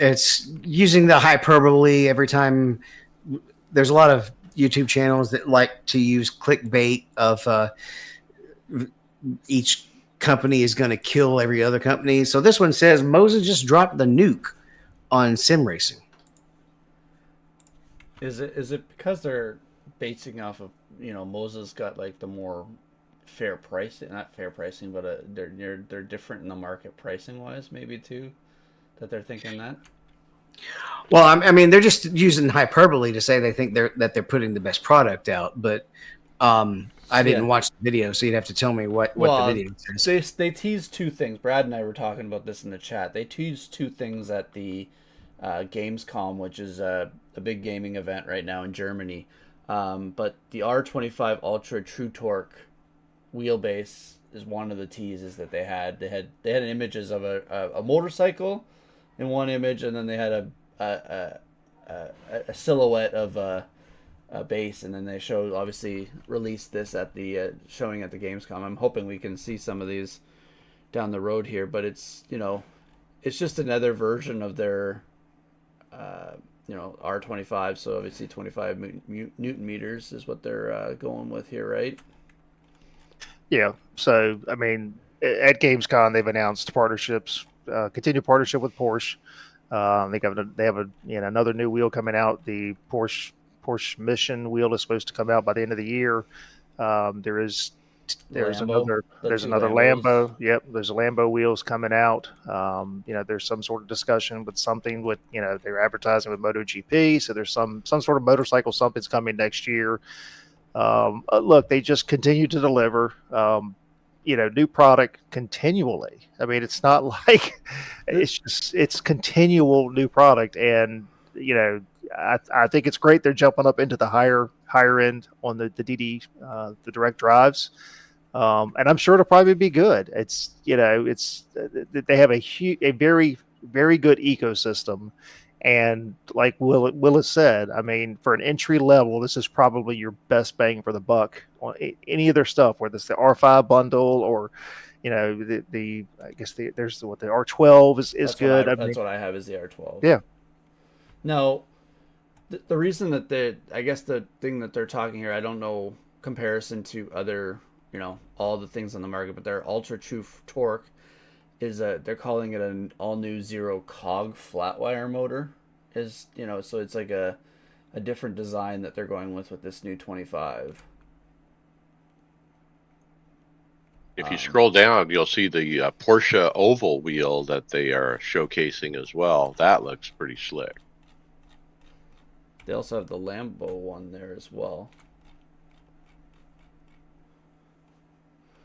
it's using the hyperbole every time. There's a lot of YouTube channels that like to use clickbait of each company is going to kill every other company. So this one says Moza just dropped the nuke on sim racing. Is it because they're basing off of Moza's got like the more fair price, not fair pricing, but they're different in the market pricing wise, maybe too, that they're thinking that. Well, I mean, they're just using hyperbole to say they think they're putting the best product out, but I didn't watch the video, so you'd have to tell me what the video says. They teased two things. Brad and I were talking about this in the chat. They teased two things at the Gamescom, which is a big gaming event right now in Germany. But the R25 Ultra True Torque wheelbase is one of the teases that they had. They had images of a motorcycle in one image, and then they had a silhouette of a base, and then they showed obviously released this at the showing at the Gamescom. I'm hoping we can see some of these down the road here, but it's it's just another version of their R25. So obviously 25 Newton meters is what they're going with here, right? Yeah. So, I mean, at Gamescom, they've announced partnerships, continued partnership with Porsche. They have another new wheel coming out. The Porsche Mission wheel is supposed to come out by the end of the year. There's another Lambo. Yep, there's a Lambo wheels coming out. There's some sort of discussion with something with they're advertising with MotoGP. So there's some sort of motorcycle something's coming next year. Look, they just continue to deliver, new product continually. I mean, it's not like it's continual new product. And, I think it's great. They're jumping up into the higher end on the DD, the direct drives. And I'm sure it'll probably be good. They have a very, very good ecosystem. And like Willis said, I mean, for an entry level, this is probably your best bang for the buck on any of their stuff, whether it's the R5 bundle or, there's the R12 is good. That's what I have is the R12. Yeah. Now, the reason that the thing that they're talking here, I don't know comparison to other, all the things on the market, but their Ultra True Torque is they're calling it an all new zero cog flat wire motor. So it's like a different design that they're going with this new 25. If you scroll down, you'll see the Porsche oval wheel that they are showcasing as well. That looks pretty slick. They also have the Lambo one there as well.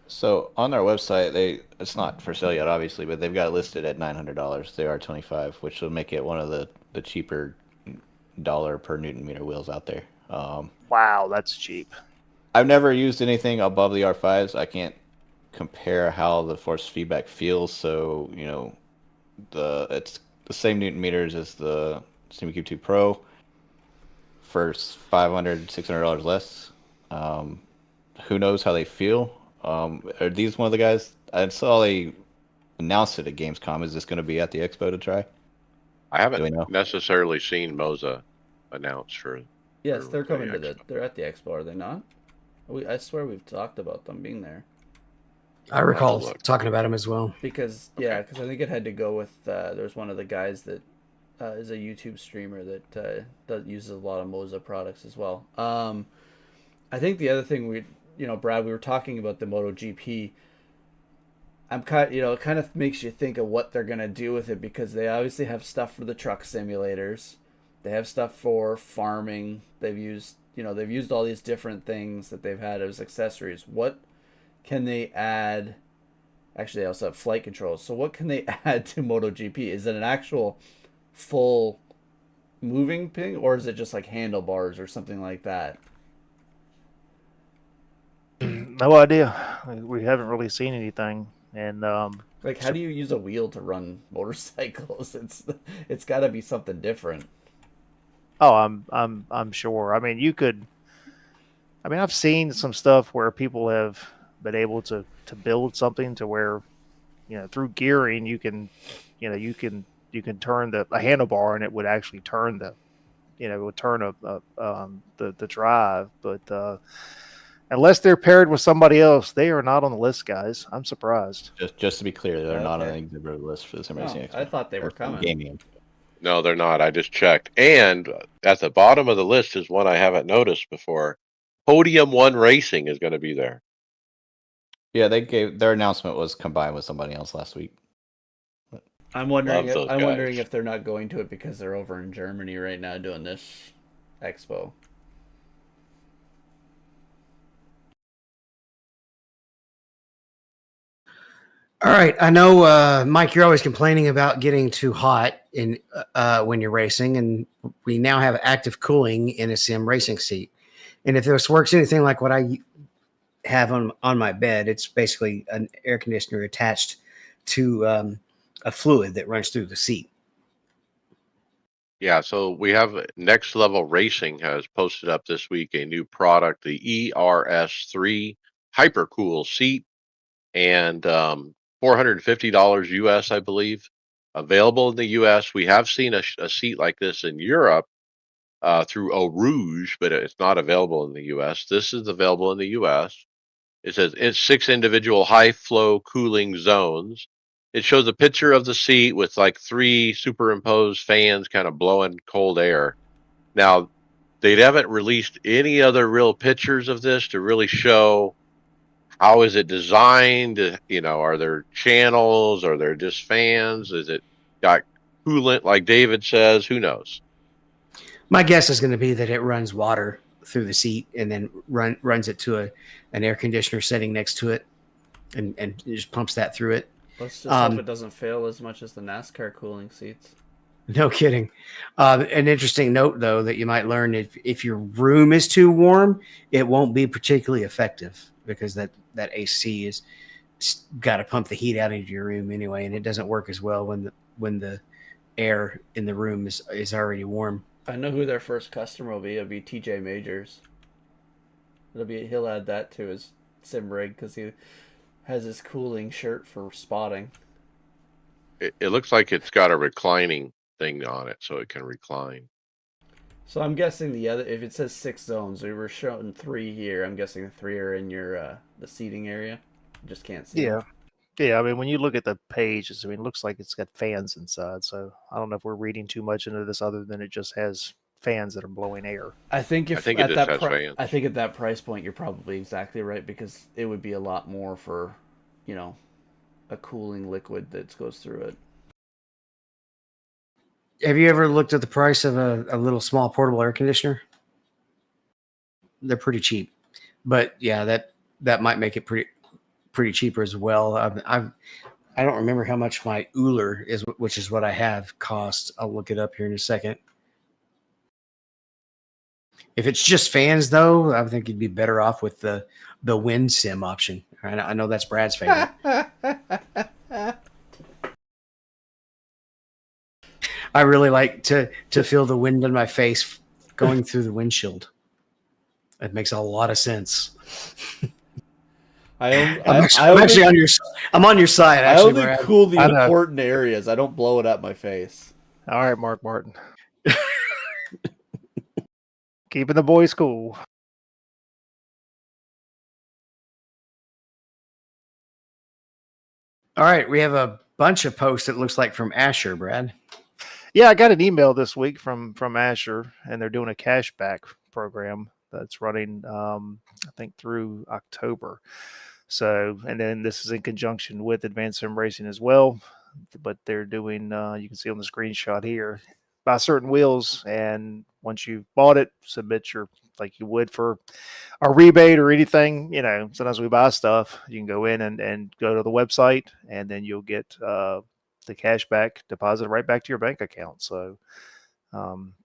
So on their website, it's not for sale yet, obviously, but they've got it listed at $900. They are 25, which will make it one of the cheaper dollar per Newton meter wheels out there. Wow, that's cheap. I've never used anything above the R5s. I can't compare how the force feedback feels. So it's the same newton meters as the SteamCube 2 Pro for $500-$600 less. Who knows how they feel? Are these one of the guys? I saw they announced it at Gamescom. Is this going to be at the expo to try? I Do we haven't know? necessarily seen Moza announced Yes, for they're the coming to expo. they're at the expo, are they not? I swear we've talked about them being there. I I'll have to recall look. talking about him as well. Because Okay. because I think it had to go with there's one of the guys that is a YouTube streamer that uses a lot of Moza products as well. I think the other thing Brad, we were talking about the MotoGP. I'm kind, it kind of makes you think of what they're gonna do with it because they obviously have stuff for the truck simulators, they have stuff for farming. They've used all these different things that they've had as accessories. What can they add? Actually, they also have flight controls. So what can they add to MotoGP? Is it an actual full moving thing, or is it just like handlebars or something like that? No idea. We haven't really seen anything, and Like, how do you use a wheel to run motorcycles? It's got to be something different. oh, I'm sure. I mean, you could. I mean, I've seen some stuff where people have been able to build something to where through gearing you can turn a handlebar and it would actually turn it would turn the drive, but unless they're paired with somebody else, they are not on the list, guys. I'm surprised. Just to be clear, they're not on the Okay. exhibitor list for the Sim No, Racing Expo. I thought they were Or coming. Gaming. No, they're not. I just checked. And at the bottom of the list is one I haven't noticed before. Podium One Racing is going to be there. Yeah, their announcement was combined with somebody else last week. I'm wondering. Love those I'm wondering guys. if they're not going to it because they're over in Germany right now doing this expo. All right, I know, Mike, you're always complaining about getting too hot in when you're racing, and we now have active cooling in a sim racing seat. And if this works anything like what I have on my bed, it's basically an air conditioner attached to a fluid that runs through the seat. Yeah, so we have Next Level Racing has posted up this week a new product, the ERS3 Hypercool seat, and $450 US, I believe. Available in the US. We have seen a seat like this in Europe through Eau Rouge, but it's not available in the US. This is available in the US. It says it's 6 individual high flow cooling zones. It shows a picture of the seat with like 3 superimposed fans kind of blowing cold air. Now, they haven't released any other real pictures of this to really show how is it designed. Are there channels? Are there just fans? Is it got coolant like David says? Who knows? My guess is going to be that it runs water through the seat and then runs it to an air conditioner setting next to it, and just pumps that through it. Let's just hope it doesn't fail as much as the NASCAR cooling seats. No kidding. An interesting note, though, that you might learn: if your room is too warm, it won't be particularly effective because that AC is got to pump the heat out into your room anyway, and it doesn't work as well when the air in the room is already warm. I know who their first customer will be. It'll be TJ Majors. He'll add that to his sim rig because he has his cooling shirt for spotting. It looks like it's got a reclining thing on it, so it can recline. So I'm guessing if it says 6 zones, we were showing 3 here. I'm guessing the 3 are in your the seating area. You just can't see. Yeah. Yeah, I mean, when you look at the page, it looks like it's got fans inside. So I don't know if we're reading too much into this, other than it just has fans that are blowing air. I think I think it just has fans. I think at that price point, you're probably exactly right because it would be a lot more for, a cooling liquid that goes through it. Have you ever looked at the price of a little small portable air conditioner? They're pretty cheap, but yeah, that might make it pretty cheaper as well. I don't remember how much my Uller is, which is what I have, cost. I'll look it up here in a second. If it's just fans, though, I think you'd be better off with the wind sim option. I know that's Brad's favorite. I really like to feel the wind in my face going through the windshield. It makes a lot of sense. I'm actually on your. I'm on your side. I Actually, only Brad. cool the I know. important areas. I don't blow it up my face. All right, Mark Martin. Keeping the boys cool. All right, we have a bunch of posts. It looks like from Asher, Brad. Yeah, I got an email this week from Asher, and they're doing a cashback program that's running, I think, through October. So, and then this is in conjunction with Advanced Sim Racing as well. But they're doing, you can see on the screenshot here, buy certain wheels, and once you've bought it, submit your like you would for a rebate or anything. You know, sometimes we buy stuff. You can go in and go to the website, and then you'll get the cash back deposited right back to your bank account. So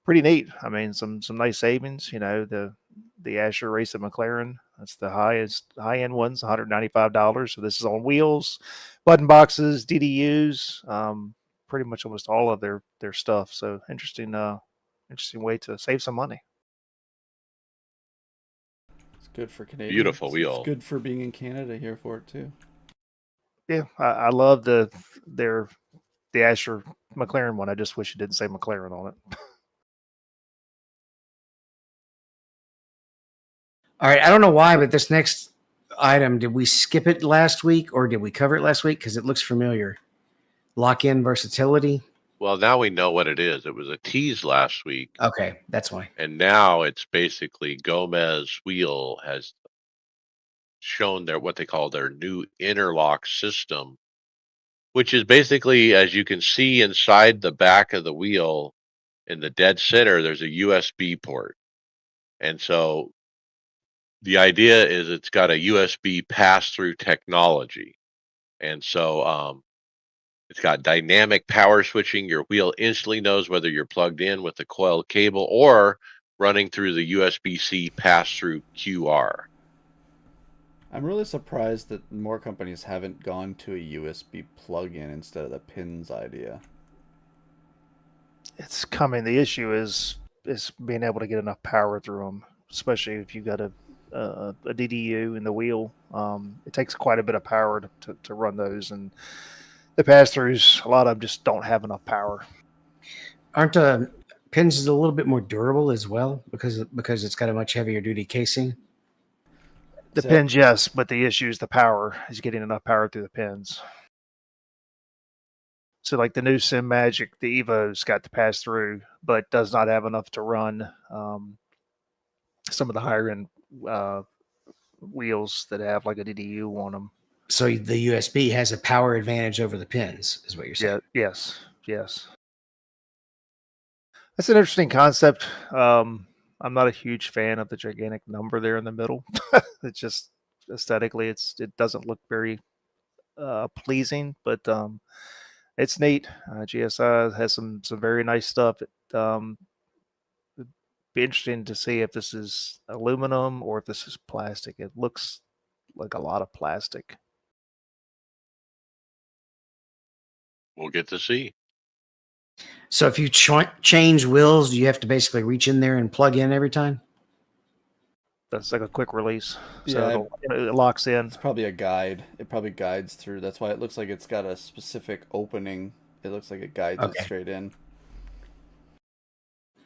pretty neat. I mean, some nice savings. You know, the Asher Race at McLaren. That's the high end ones, $195. So this is on wheels, button boxes, DDUs, pretty much almost all of their stuff. So interesting way to save some money. It's good for Canadians. Beautiful It's wheel. good for being in Canada here for it too. Yeah, I love the Asher McLaren one. I just wish it didn't say McLaren on it. All right, I don't know why, but this next item, did we skip it last week or did we cover it last week? Because it looks familiar. Lock-in versatility. Well, now we know what it is. It was a tease last week, Okay, that's why. and now it's basically Gomez Wheel has shown their what they call their new interlock system, which is basically, as you can see inside the back of the wheel in the dead center, there's a USB port. And so the idea is it's got a USB pass-through technology. And so it's got dynamic power switching. Your wheel instantly knows whether you're plugged in with the coiled cable or running through the USB-C pass-through QR. I'm really surprised that more companies haven't gone to a USB plug-in instead of the pins idea. It's coming. The issue is being able to get enough power through them, especially if you got a DDU in the wheel. It takes quite a bit of power to run those, and the pass-throughs, a lot of them just don't have enough power. Aren't pins a little bit more durable as well because it's got a much heavier duty casing? The So- pins, yes, but the issue is the power, is getting enough power through the pins. So like the new Sim Magic, the Evo's got to pass through, but does not have enough to run some of the higher end wheels that have like a DDU on them. So the USB has a power advantage over the pins, is what you're saying? Yeah, yes. That's an interesting concept. I'm not a huge fan of the gigantic number there in the middle. It's just aesthetically, it doesn't look very pleasing, but it's neat. GSI has some very nice stuff. It'd be interesting to see if this is aluminum or if this is plastic. It looks like a lot of plastic. We'll get to see. So if you change wheels, you have to basically reach in there and plug in every time? That's like a quick release, Yeah, so it locks in. It's probably a guide. It probably guides through. That's why it looks like it's got a specific opening. It looks like it guides it Okay. straight in.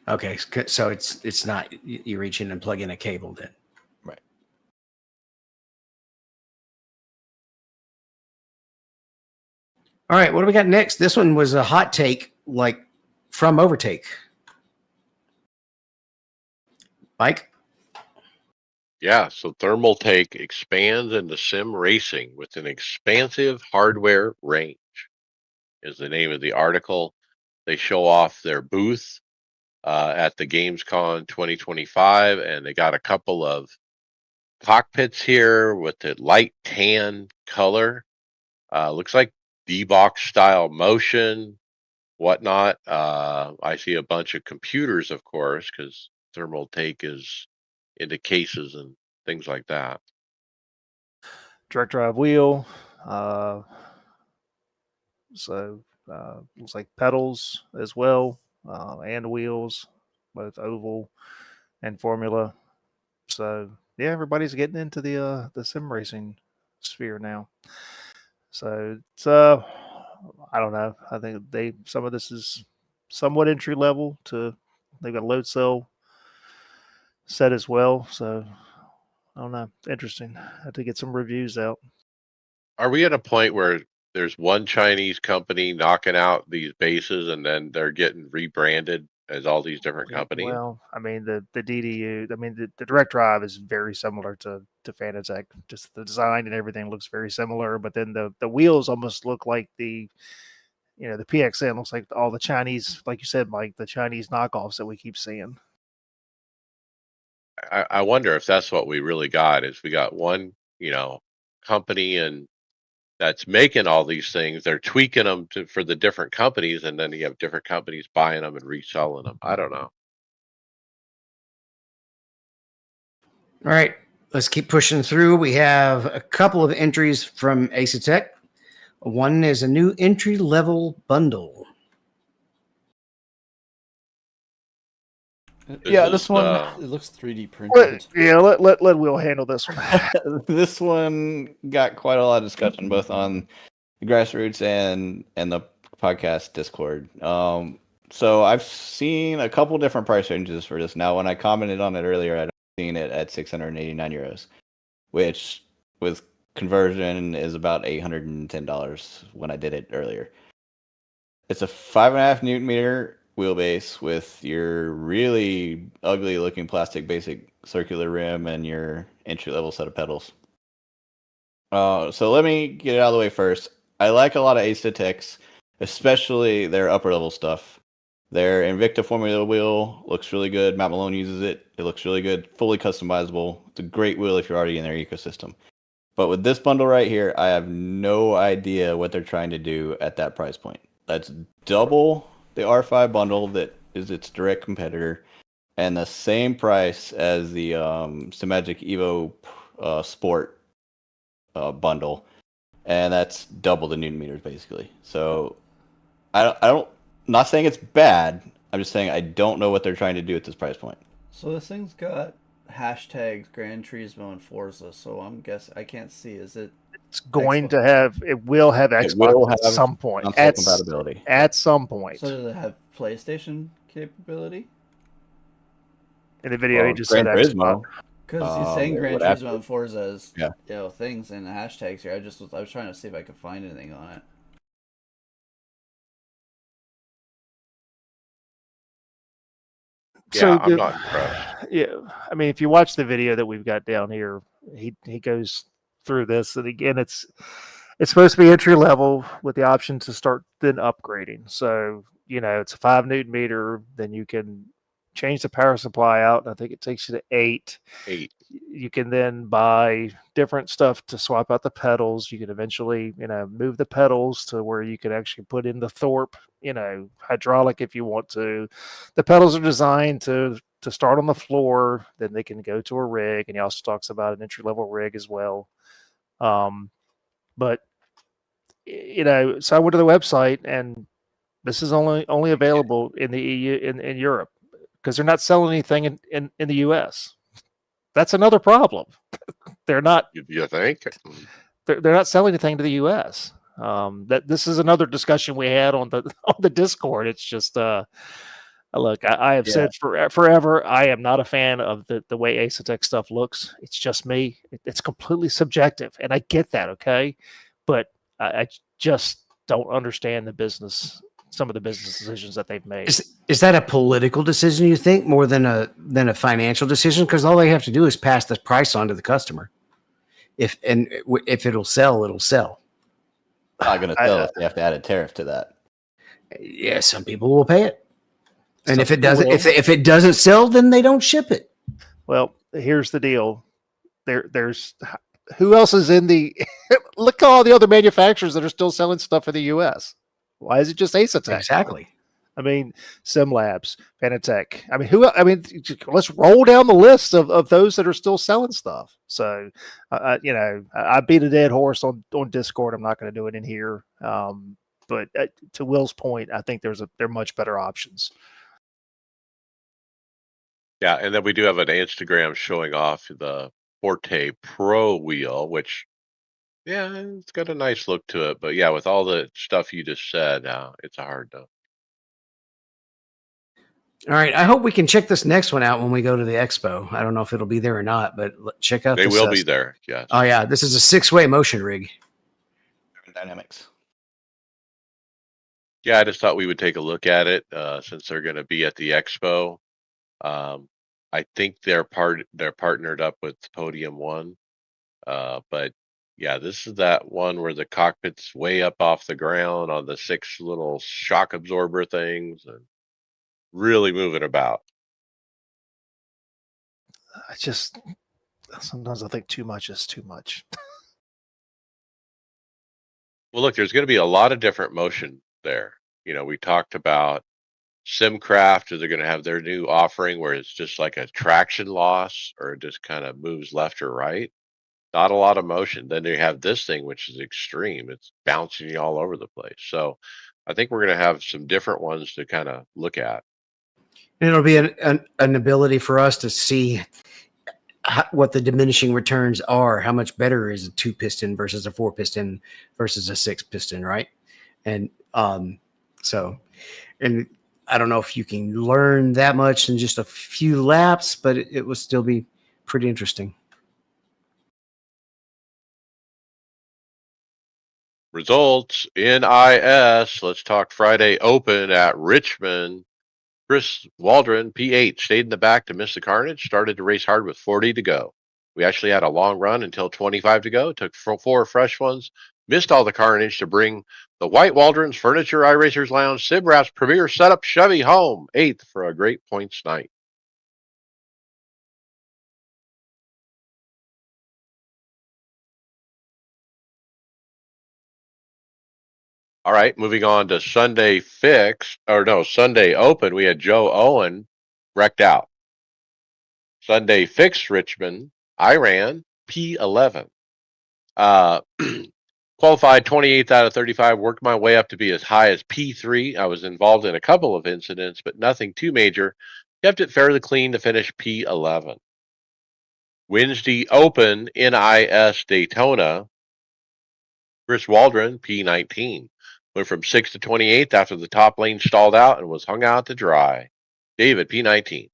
Okay, so it's not you reach in and plug in a cable then. Right. All right, what do we got next? This one was a hot take, like from Overtake. Mike? Yeah, so Thermal Take expands into sim racing with an expansive hardware range, is the name of the article. They show off their booth at the Gamescom 2025, and they got a couple of cockpits here with the light tan color. Looks like D-Box style motion, whatnot. I see a bunch of computers, of course, because Thermal Take is into cases and things like that. direct drive wheel. Looks like pedals as well, and wheels, both oval and formula. So yeah, everybody's getting into the sim racing sphere now. So it's I don't know. I think some of this is somewhat entry level to they've got a load cell set as well. So I don't know. Interesting. I have to get some reviews out. Are we at a point where there's one Chinese company knocking out these bases and then they're getting rebranded as all these different companies? Well, I mean the DDU. I mean the direct drive is very similar to Fanatec. Just the design and everything looks very similar. But then the wheels almost look like the PXN looks like all the Chinese, like you said, Mike, the Chinese knockoffs that we keep seeing. I wonder if that's what we really got is we got one, company and that's making all these things. They're tweaking them for the different companies, and then you have different companies buying them and reselling them. I don't know. All right, let's keep pushing through. We have a couple of entries from Asetek. One is a new entry level bundle. This one. It looks 3D printed. Let Will handle this one. This one got quite a lot of discussion both on the grassroots and the podcast Discord. So I've seen a couple different price ranges for this. Now, when I commented on it earlier, I'd seen it at 689 euros, which with conversion is about $810 when I did it earlier. It's a 5.5 Newton meter wheelbase with your really ugly looking plastic basic circular rim and your entry level set of pedals. So let me get it out of the way first. I like a lot of Asetek's, especially their upper level stuff. Their Invicta Formula wheel looks really good. Matt Malone uses it. It looks really good. Fully customizable. It's a great wheel if you're already in their ecosystem. But with this bundle right here, I have no idea what they're trying to do at that price point. That's double the R5 bundle that is its direct competitor, and the same price as the Simagic Evo Sport bundle, and that's double the Newton meters basically. So I don't not saying it's bad. I'm just saying I don't know what they're trying to do at this price point. So this thing's got hashtags Gran Turismo and Forza. So I'm guessing I can't see. Is it? It's going to have. It will have Xbox at some point. Compatibility at some point. So does it have PlayStation capability? In the video, he just Gran said Turismo. Xbox. Because he's saying Gran would Turismo and Forza as Yeah. things and the hashtags here. I was trying to see if I could find anything on it. Yeah, I'm not impressed. Yeah, I mean, if you watch the video that we've got down here, he goes through this, and again, it's supposed to be entry level with the option to start then upgrading. So it's a 5 Newton meter. Then you can change the power supply out, and I think it takes you to 8. You can then buy different stuff to swap out the pedals. You can eventually, move the pedals to where you can actually put in the Thorpe, hydraulic if you want to. The pedals are designed to start on the floor. Then they can go to a rig, and he also talks about an entry level rig as well. But so I went to the website, and this is only available in the EU in Europe because they're not selling anything in the US. That's another problem. They're not. You think? They're not selling anything to the U.S. That this is another discussion we had on the Discord. It's just look. I have said forever. I am not a fan of the way Asetek stuff looks. It's just me. It's completely subjective, and I get that. Okay, but I just don't understand some of the business decisions that they've made. Is that a political decision, you think, more than a financial decision? Because all they have to do is pass the price on to the customer. If it'll sell, it'll sell. Not going to sell if they have to add a tariff to that. Yeah, some people will pay it, and if it doesn't, if it doesn't sell, then they don't ship it. Well, here's the deal. There's who else is in the? Look at all the other manufacturers that are still selling stuff in the U.S. Why is it just Asetek? Exactly. I mean, SimLabs, Fanatec. I mean, who? I mean, let's roll down the list of those that are still selling stuff. So, I beat a dead horse on Discord. I'm not going to do it in here. But to Will's point, I think there are much better options. Yeah, and then we do have an Instagram showing off the Forte Pro wheel, which, yeah, it's got a nice look to it. But yeah, with all the stuff you just said, it's hard to. All right. I hope we can check this next one out when we go to the expo. I don't know if it'll be there or not, but check out They this. will be there. Yes. Oh, yeah. This is a 6-way motion rig. Dynamics. Yeah, I just thought we would take a look at it since they're going to be at the expo. I think they're partnered up with Podium One, but yeah, this is that one where the cockpit's way up off the ground on the 6 little shock absorber things and really moving about. Sometimes I think too much is too much. Well, look, there's going to be a lot of different motion there. We talked about Simcraft. They're going to have their new offering where it's just like a traction loss or it just kind of moves left or right. Not a lot of motion. Then you have this thing, which is extreme. It's bouncing you all over the place. So I think we're going to have some different ones to kind of look at. And it'll be an ability for us to see what the diminishing returns are. How much better is a 2-piston versus a 4-piston versus a 6-piston, right? And so I don't know if you can learn that much in just a few laps, but it will still be pretty interesting. Results in IS. Let's talk Friday Open at Richmond. Chris Waldron, P8, stayed in the back to miss the carnage, started to race hard with 40 to go. We actually had a long run until 25 to go, took 4 fresh ones, missed all the carnage to bring the White Waldron's Furniture iRacers Lounge Simrap's Premier Setup Chevy home, 8th for a great points night. All right, moving on to Sunday Open. We had Joe Owen wrecked out. Sunday Fixed Richmond, I ran P11. Qualified 28th out of 35, worked my way up to be as high as P3. I was involved in a couple of incidents, but nothing too major. Kept it fairly clean to finish P11. Wednesday Open NIS Daytona, Chris Waldron, P19. Went from 6th to 28th after the top lane stalled out and was hung out to dry. David, P19.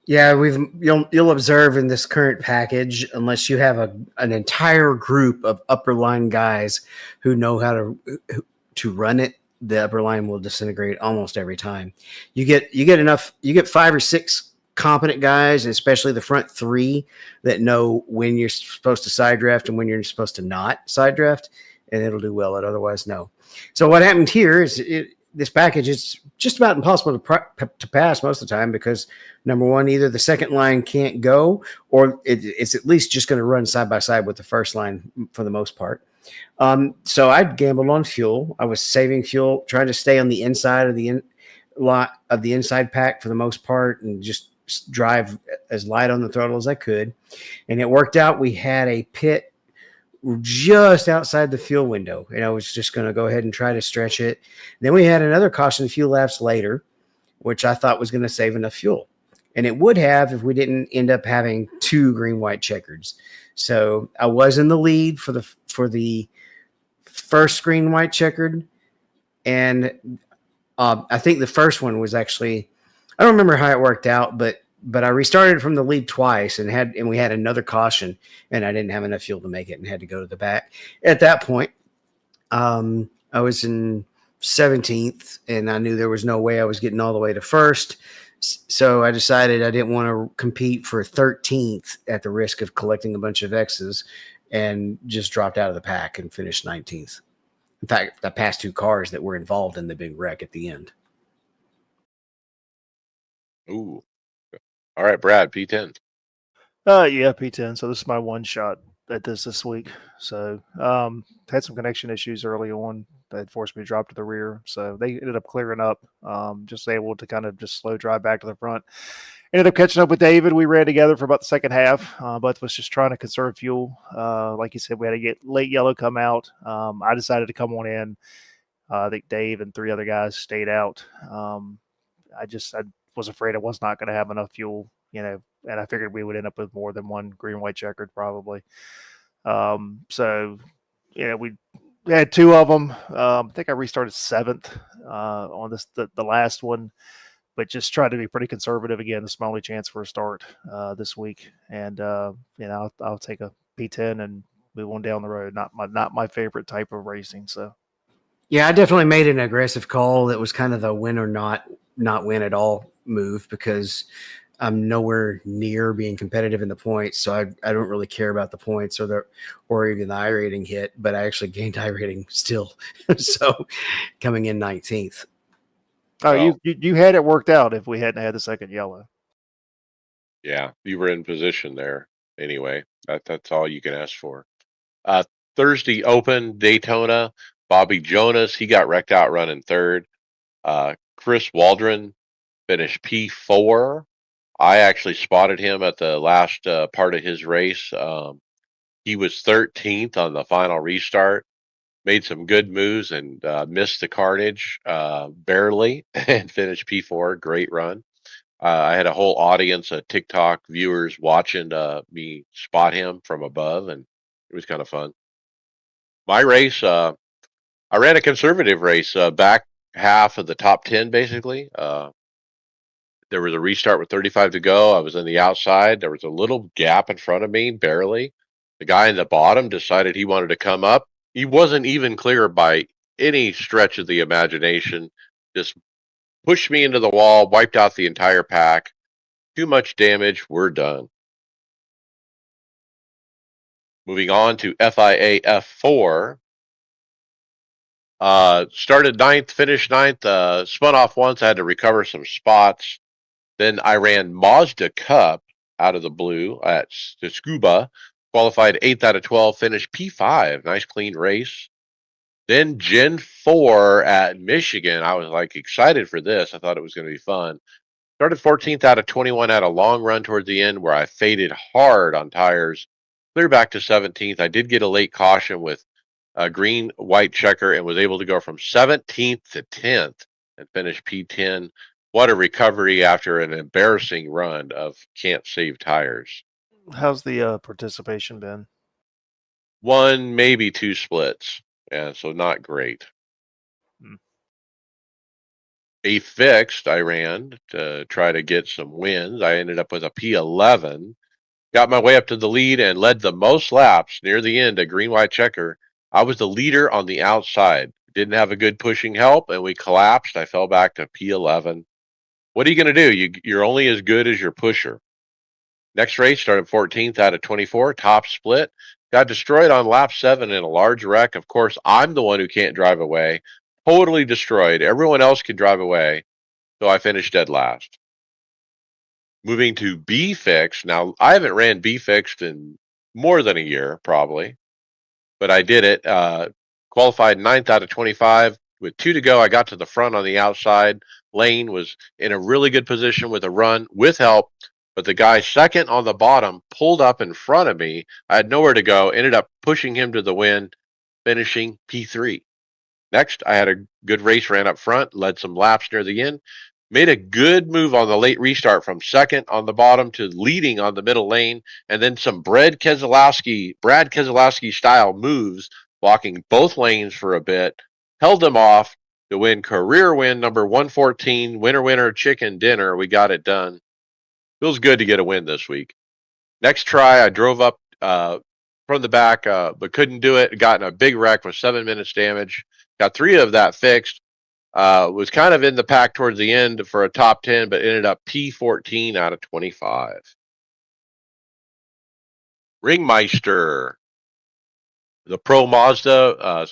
Yeah, you'll observe in this current package, unless you have an entire group of upper line guys who know how to run it, the upper line will disintegrate almost every time. You get 5 or 6 competent guys, especially the front 3, that know when you're supposed to side draft and when you're supposed to not side draft, and it'll do well. Otherwise, no. So what happened here is this package is just about impossible to pass most of the time because, number one, either the second line can't go or it's at least just going to run side by side with the first line for the most part. So I gambled on fuel. I was saving fuel, trying to stay on the inside of the inside pack for the most part and just drive as light on the throttle as I could. And it worked out. We had a pit just outside the fuel window, and I was just going to go ahead and try to stretch it. Then we had another caution a few laps later, which I thought was going to save enough fuel, and it would have if we didn't end up having 2 green-white checkers. So I was in the lead for the first green-white checkered, and I think the first one was actually, I don't remember how it worked out, but I restarted from the lead twice and we had another caution, and I didn't have enough fuel to make it and had to go to the back. At that point, I was in 17th, and I knew there was no way I was getting all the way to first. So I decided I didn't want to compete for 13th at the risk of collecting a bunch of X's, and just dropped out of the pack and finished 19th. In fact, I passed 2 cars that were involved in the big wreck at the end. Ooh. All right, Brad, P10. Yeah, P10. So this is my one shot at this week. So had some connection issues early on that forced me to drop to the rear. So they ended up clearing up. Just able to kind of just slow drive back to the front. Ended up catching up with David. We ran together for about the second half. Both was just trying to conserve fuel. Like you said, we had to get late yellow come out. I decided to come on in. I think Dave and 3 other guys stayed out. I was afraid I was not going to have enough fuel, and I figured we would end up with more than one green, white checkered probably. So, we had 2 of them. I think I restarted 7th on the last one, but just tried to be pretty conservative again. This is my only chance for a start this week, and I'll take a P10 and move on down the road. Not my favorite type of racing. So. Yeah, I definitely made an aggressive call that was kind of the win or not win at all move, because I'm nowhere near being competitive in the points. So I don't really care about the points or even the iRating hit, but I actually gained iRating still. So coming in 19th. Oh, you had it worked out if we hadn't had the second yellow. Yeah, you were in position there anyway. That's all you can ask for. Thursday Open Daytona, Bobby Jonas, he got wrecked out running third. Chris Waldron finished P4. I actually spotted him at the last part of his race. He was 13th on the final restart. Made some good moves and missed the carnage barely and finished P4. Great run. I had a whole audience of TikTok viewers watching me spot him from above, and it was kind of fun. My race, I ran a conservative race, back half of the top 10, basically. There was a restart with 35 to go. I was on the outside. There was a little gap in front of me, barely. The guy in the bottom decided he wanted to come up. He wasn't even clear by any stretch of the imagination. Just pushed me into the wall, wiped out the entire pack. Too much damage. We're done. Moving on to FIA F4. Started 9th, finished 9th, spun off once. I had to recover some spots. Then I ran Mazda Cup out of the blue at Scuba. Qualified 8th out of 12, finished P5. Nice clean race. Then Gen 4 at Michigan. I was excited for this. I thought it was going to be fun. Started 14th out of 21, had a long run towards the end where I faded hard on tires. Clear back to 17th. I did get a late caution with a green white checker and was able to go from 17th to 10th and finish P10. What a recovery after an embarrassing run of can't save tires. How's the participation been? 1, maybe 2 splits. Yeah, so not great. A fixed I ran to try to get some wins. I ended up with a P11. Got my way up to the lead and led the most laps near the end, a green white checker. I was the leader on the outside. Didn't have a good pushing help, and we collapsed. I fell back to P11. What are you going to do? You're only as good as your pusher. Next race started 14th out of 24, top split. Got destroyed on lap 7 in a large wreck. Of course, I'm the one who can't drive away. Totally destroyed. Everyone else can drive away. So I finished dead last. Moving to B fixed. Now, I haven't ran B fixed in more than a year, probably, but I did it. Qualified 9th out of 25. With 2 to go, I got to the front on the outside. Lane was in a really good position with a run with help, but the guy second on the bottom pulled up in front of me. I had nowhere to go, ended up pushing him to the wind, finishing P3. Next, I had a good race, ran up front, led some laps near the end. Made a good move on the late restart from second on the bottom to leading on the middle lane, and then some Brad Keselowski style moves, blocking both lanes for a bit, held them off to win career win number 114, winner, chicken dinner. We got it done. Feels good to get a win this week. Next try, I drove up from the back, but couldn't do it. Got in a big wreck with 7 minutes damage. Got 3 of that fixed. Was kind of in the pack towards the end for a top 10, but ended up P14 out of 25. Ringmeister, the Pro Mazda,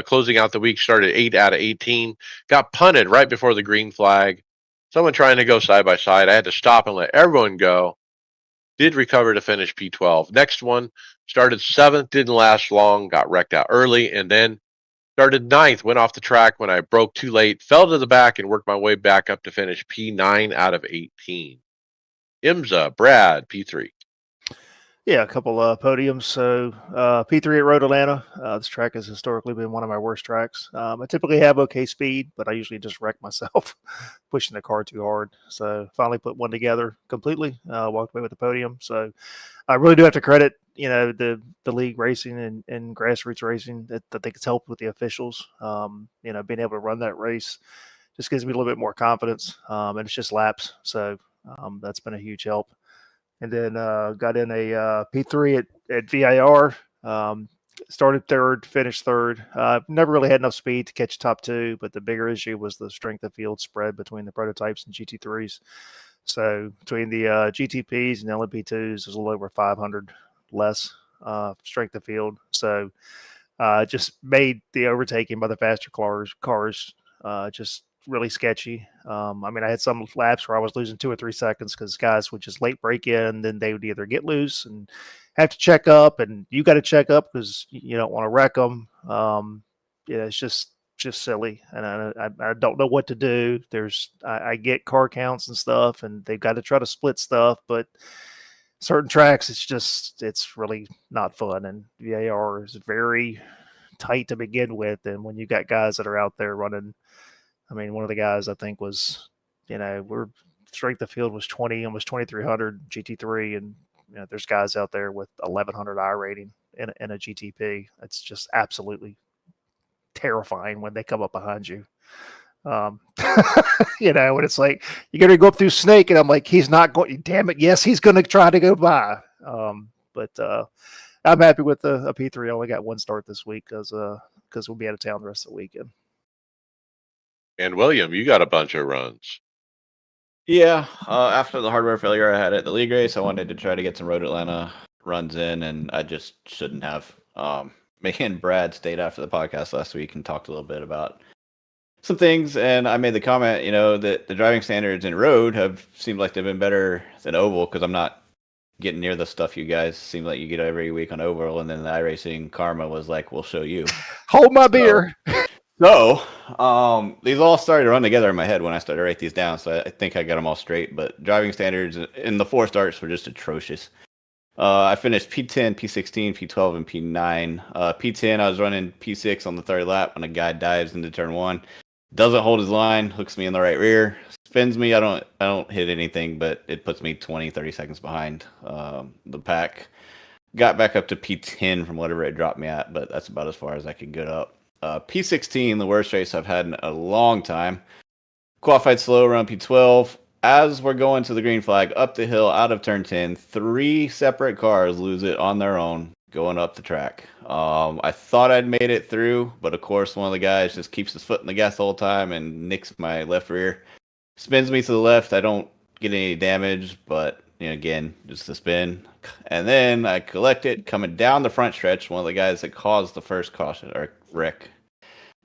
closing out the week, started 8 out of 18. Got punted right before the green flag. Someone trying to go side by side. I had to stop and let everyone go. Did recover to finish P12. Next one Started 7th, didn't last long, got wrecked out early, and then started 9th, went off the track when I broke too late, fell to the back, and worked my way back up to finish P9 out of 18. IMSA, Brad, P3. Yeah, a couple of podiums. So P3 at Road Atlanta. This track has historically been one of my worst tracks. I typically have okay speed, but I usually just wreck myself pushing the car too hard. So finally put one together completely. Walked away with the podium. So I really do have to credit, the league racing and grassroots racing that I think it's helped with the officials. Being able to run that race just gives me a little bit more confidence. And it's just laps. So that's been a huge help. And then got in a P3 at VIR. Started third, finished third. Never really had enough speed to catch top two, but the bigger issue was the strength of field spread between the prototypes and GT3s. So between the GTPs and LMP2s, there's a little over 500 less strength of field. So just made the overtaking by the faster cars just really sketchy. I had some laps where I was losing 2 or 3 seconds because guys would just late break in, then they would either get loose and have to check up, and you got to check up because you don't want to wreck them. It's just silly, and I don't know what to do. I get car counts and stuff, and they've got to try to split stuff, but certain tracks it's really not fun, and VAR is very tight to begin with, and when you got guys that are out there running, one of the guys I think was, we're strength of field was 20, almost 2,300 GT3, and there's guys out there with 1,100 I rating in a GTP. It's just absolutely terrifying when they come up behind you. When it's like you're going to go up through Snake, and I'm like, he's not going. Damn it! Yes, he's going to try to go by. But I'm happy with a P3. I only got one start this week because we'll be out of town the rest of the weekend. And William, you got a bunch of runs. Yeah, after the hardware failure I had at the league race, I wanted to try to get some Road Atlanta runs in, and I just shouldn't have. Me and Brad stayed after the podcast last week and talked a little bit about some things, and I made the comment, that the driving standards in road have seemed like they've been better than oval because I'm not getting near the stuff you guys seem like you get every week on oval, and then the iRacing Karma was like, we'll show you. Hold my beer. So, these all started to run together in my head when I started to write these down, so I think I got them all straight, but driving standards in the 4 starts were just atrocious. I finished P10, P16, P12, and P9. P10, I was running P6 on the 3rd lap when a guy dives into turn 1. Doesn't hold his line, hooks me in the right rear, spins me. I don't hit anything, but it puts me 20, 30 seconds behind the pack. Got back up to P10 from whatever it dropped me at, but that's about as far as I could get up. P16, the worst race I've had in a long time. Qualified slow around P12. As we're going to the green flag, up the hill, out of turn 10, 3 separate cars lose it on their own going up the track. I thought I'd made it through, but of course one of the guys just keeps his foot in the gas the whole time and nicks my left rear. Spins me to the left. I don't get any damage, but again, just a spin. And then I collect it coming down the front stretch. One of the guys that caused the first caution or wreck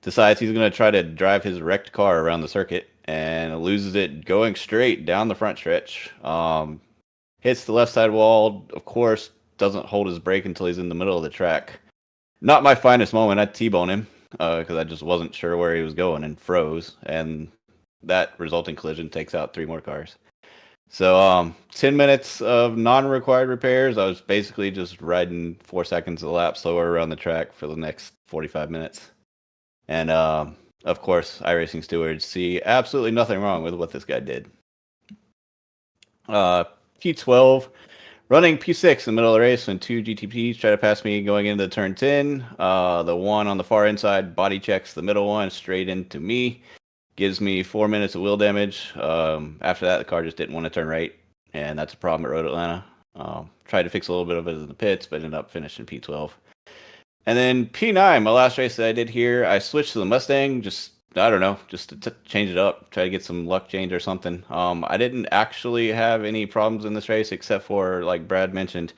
decides he's going to try to drive his wrecked car around the circuit and loses it going straight down the front stretch. Hits the left side wall, of course, doesn't hold his brake until he's in the middle of the track. Not my finest moment. I T-boned him because I just wasn't sure where he was going and froze. And that resulting collision takes out 3 more cars. So 10 minutes of non-required repairs. I was basically just riding 4 seconds a lap slower around the track for the next 45 minutes. And of course, iRacing stewards see absolutely nothing wrong with what this guy did. P12, running P6 in the middle of the race when 2 GTPs try to pass me going into turn 10. The one on the far inside body checks the middle one straight into me. Gives me 4 minutes of wheel damage. After that, the car just didn't want to turn right, and that's a problem at Road Atlanta. Tried to fix a little bit of it in the pits, but ended up finishing P12. And then P9, my last race that I did here, I switched to the Mustang, just to change it up, try to get some luck change or something. I didn't actually have any problems in this race, except for, like Brad mentioned,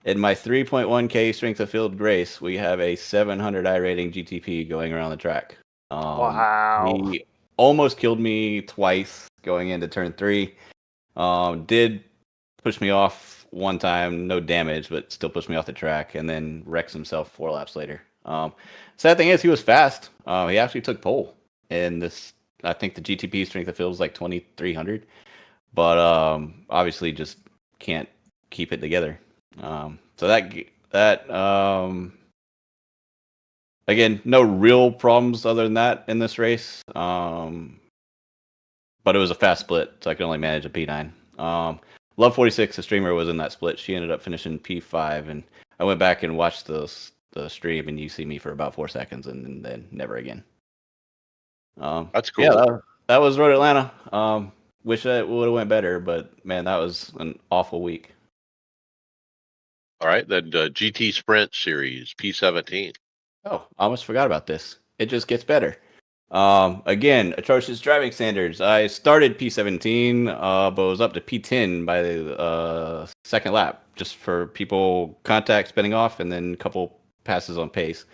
in my 3.1K strength of field race, we have a 700 I rating GTP going around the track. Wow. He almost killed me twice going into turn 3. Did pushed me off one time, no damage, but still pushed me off the track, and then wrecks himself 4 laps later. Sad thing is, he was fast. He actually took pole in this. I think the GTP strength of field was like 2,300, but obviously just can't keep it together. So that again, no real problems other than that in this race. But it was a fast split, so I could only manage a P9. Love 46, the streamer, was in that split. She ended up finishing P5, and I went back and watched the stream, and you see me for about 4 seconds, and then never again. That's cool. Yeah, that was Road Atlanta. Wish it would have went better, but man, that was an awful week. All right, then GT Sprint Series P17. Oh, I almost forgot about this. It just gets better. Again, atrocious driving standards. I started P17, but was up to P10 by the second lap, just for people contact spinning off, and then a couple passes on pace.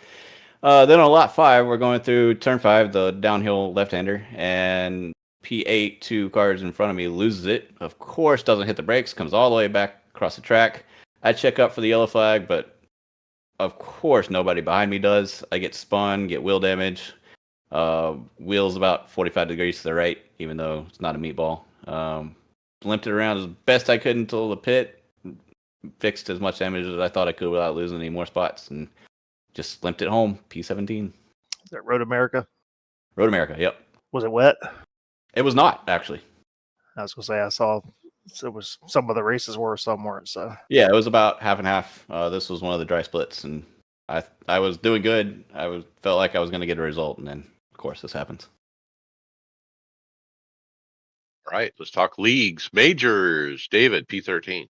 Then on lap 5, we're going through turn 5, the downhill left-hander, and P8, 2 cars in front of me, loses it. Of course, doesn't hit the brakes, comes all the way back across the track. I check up for the yellow flag, but of course nobody behind me does. I get spun, get wheel damage. Wheels about 45 degrees to the right, even though it's not a meatball. Limped it around as best I could until the pit. Fixed as much damage as I thought I could without losing any more spots, and just limped it home. P17. Is that Road America? Road America, yep. Was it wet? It was not, actually. I was gonna say I saw it was some of the races were, some weren't. So Yeah, it was about half and half. This was one of the dry splits, and I was doing good. Felt like I was going to get a result, and then of course this happens. All right, let's talk leagues. Majors, David, P13.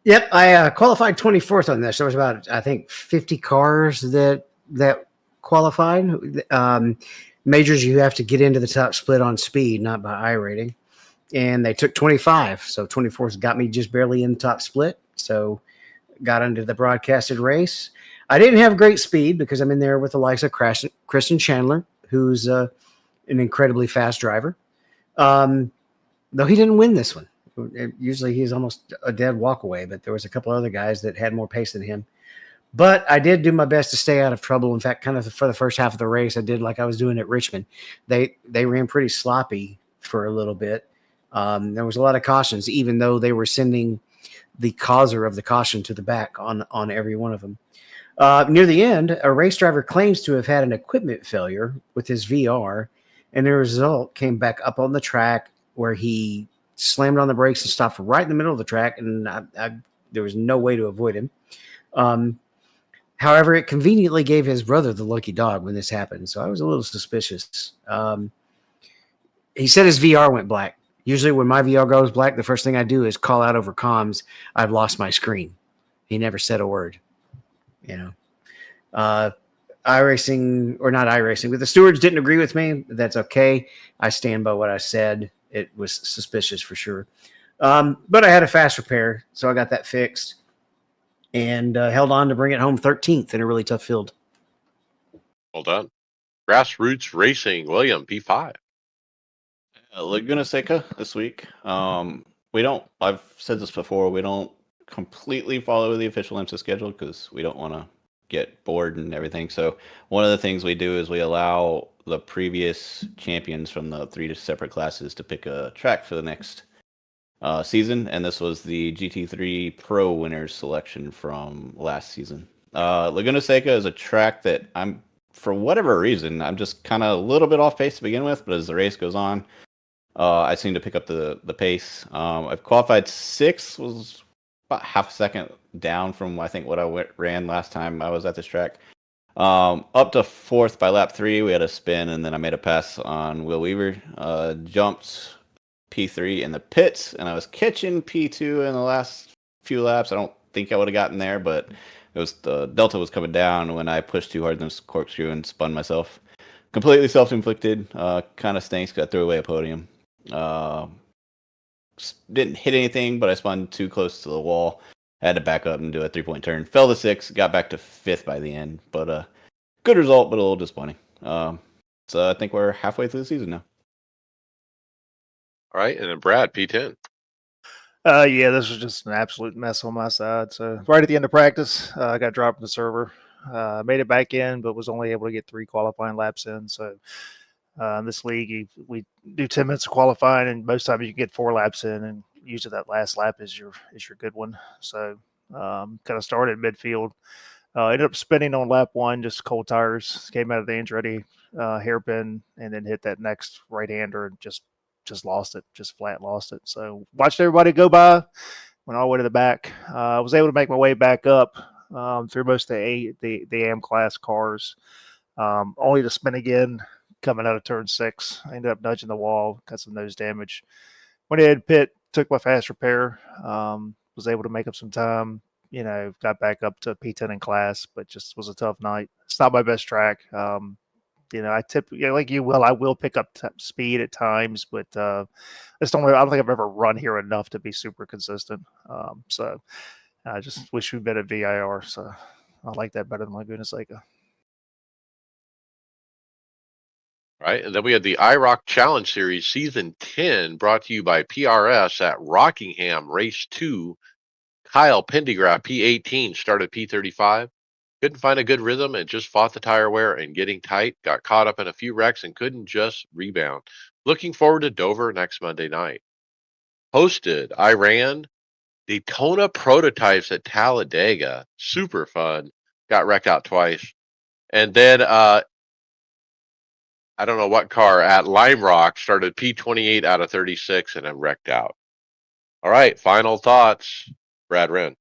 Yep, I qualified 24th on this. There was about, I think, 50 cars that qualified. Majors, you have to get into the top split on speed, not by iRating. And they took 25, so 24th got me just barely in the top split. So got into the broadcasted race. I didn't have great speed because I'm in there with the likes of Kristen Chandler, who's an incredibly fast driver. Though he didn't win this one. Usually he's almost a dead walk away, but there was a couple other guys that had more pace than him. But I did do my best to stay out of trouble. In fact, kind of for the first half of the race, I did like I was doing at Richmond. They ran pretty sloppy for a little bit. There was a lot of cautions, even though they were sending the causer of the caution to the back on every one of them. Near the end, a race driver claims to have had an equipment failure with his VR, and the result came back up on the track where he slammed on the brakes and stopped right in the middle of the track, and there was no way to avoid him. However, it conveniently gave his brother the lucky dog when this happened, so I was a little suspicious. He said his VR went black. Usually when my VR goes black, the first thing I do is call out over comms, I've lost my screen. He never said a word. iRacing, or not iRacing, but the stewards didn't agree with me. That's okay. I stand by what I said. It was suspicious for sure. But I had a fast repair, so I got that fixed and held on to bring it home 13th in a really tough field. Well done. Grassroots Racing, William, P5. Laguna Seca this week. I've said this before, we don't completely follow the official IMSA schedule because we don't want to get bored and everything. So one of the things we do is we allow the previous champions from the 3 separate classes to pick a track for the next season, and this was the GT3 Pro winners selection from last season. Laguna Seca is a track that for whatever reason, I'm just kind of a little bit off pace to begin with, but as the race goes on, I seem to pick up the pace. I've qualified 6th, was about half a second down from I think what I ran last time I was at this track. Up to 4th by lap 3, we had a spin, and then I made a pass on Will Weaver. Jumped P3 in the pits, and I was catching P2 in the last few laps. I don't think I would have gotten there, but it was the Delta was coming down when I pushed too hard in this corkscrew and spun myself. Completely self-inflicted. Kind of stinks because I threw away a podium. Didn't hit anything, but I spun too close to the wall. I had to back up and do a 3-point turn. Fell to 6th, got back to 5th by the end. But good result, but a little disappointing. So I think we're halfway through the season now. All right, and then Brad, P10. Yeah, this was just an absolute mess on my side. So right at the end of practice, I got dropped from the server. Made it back in, but was only able to get 3 qualifying laps in. So in this league, we do 10 minutes of qualifying, and most times you can get 4 laps in, and usually that last lap is your good one. So kind of started midfield. Ended up spinning on lap 1, just cold tires. Came out of the Andretti hairpin, and then hit that next right hander and just lost it, just flat lost it. So watched everybody go by, went all the way to the back. I was able to make my way back up through most of the AM class cars, only to spin again coming out of turn 6. I ended up nudging the wall, got some nose damage. Went ahead, pit, took my fast repair, was able to make up some time. Got back up to P10 in class, but just was a tough night. It's not my best track. I typically, like you will, I will pick up speed at times, but I don't think I've ever run here enough to be super consistent. So I just wish we'd been at VIR. So I like that better than Laguna Seca. Right, and then we had the iRock Challenge Series Season 10 brought to you by PRS at Rockingham Race 2. Kyle Pendergraft, P18, started P35. Couldn't find a good rhythm and just fought the tire wear and getting tight. Got caught up in a few wrecks and couldn't just rebound. Looking forward to Dover next Monday night. Hosted, I ran Daytona prototypes at Talladega. Super fun. Got wrecked out twice. And then I don't know what car at Lime Rock started P28 out of 36 and then wrecked out. All right, final thoughts, Brad Wren.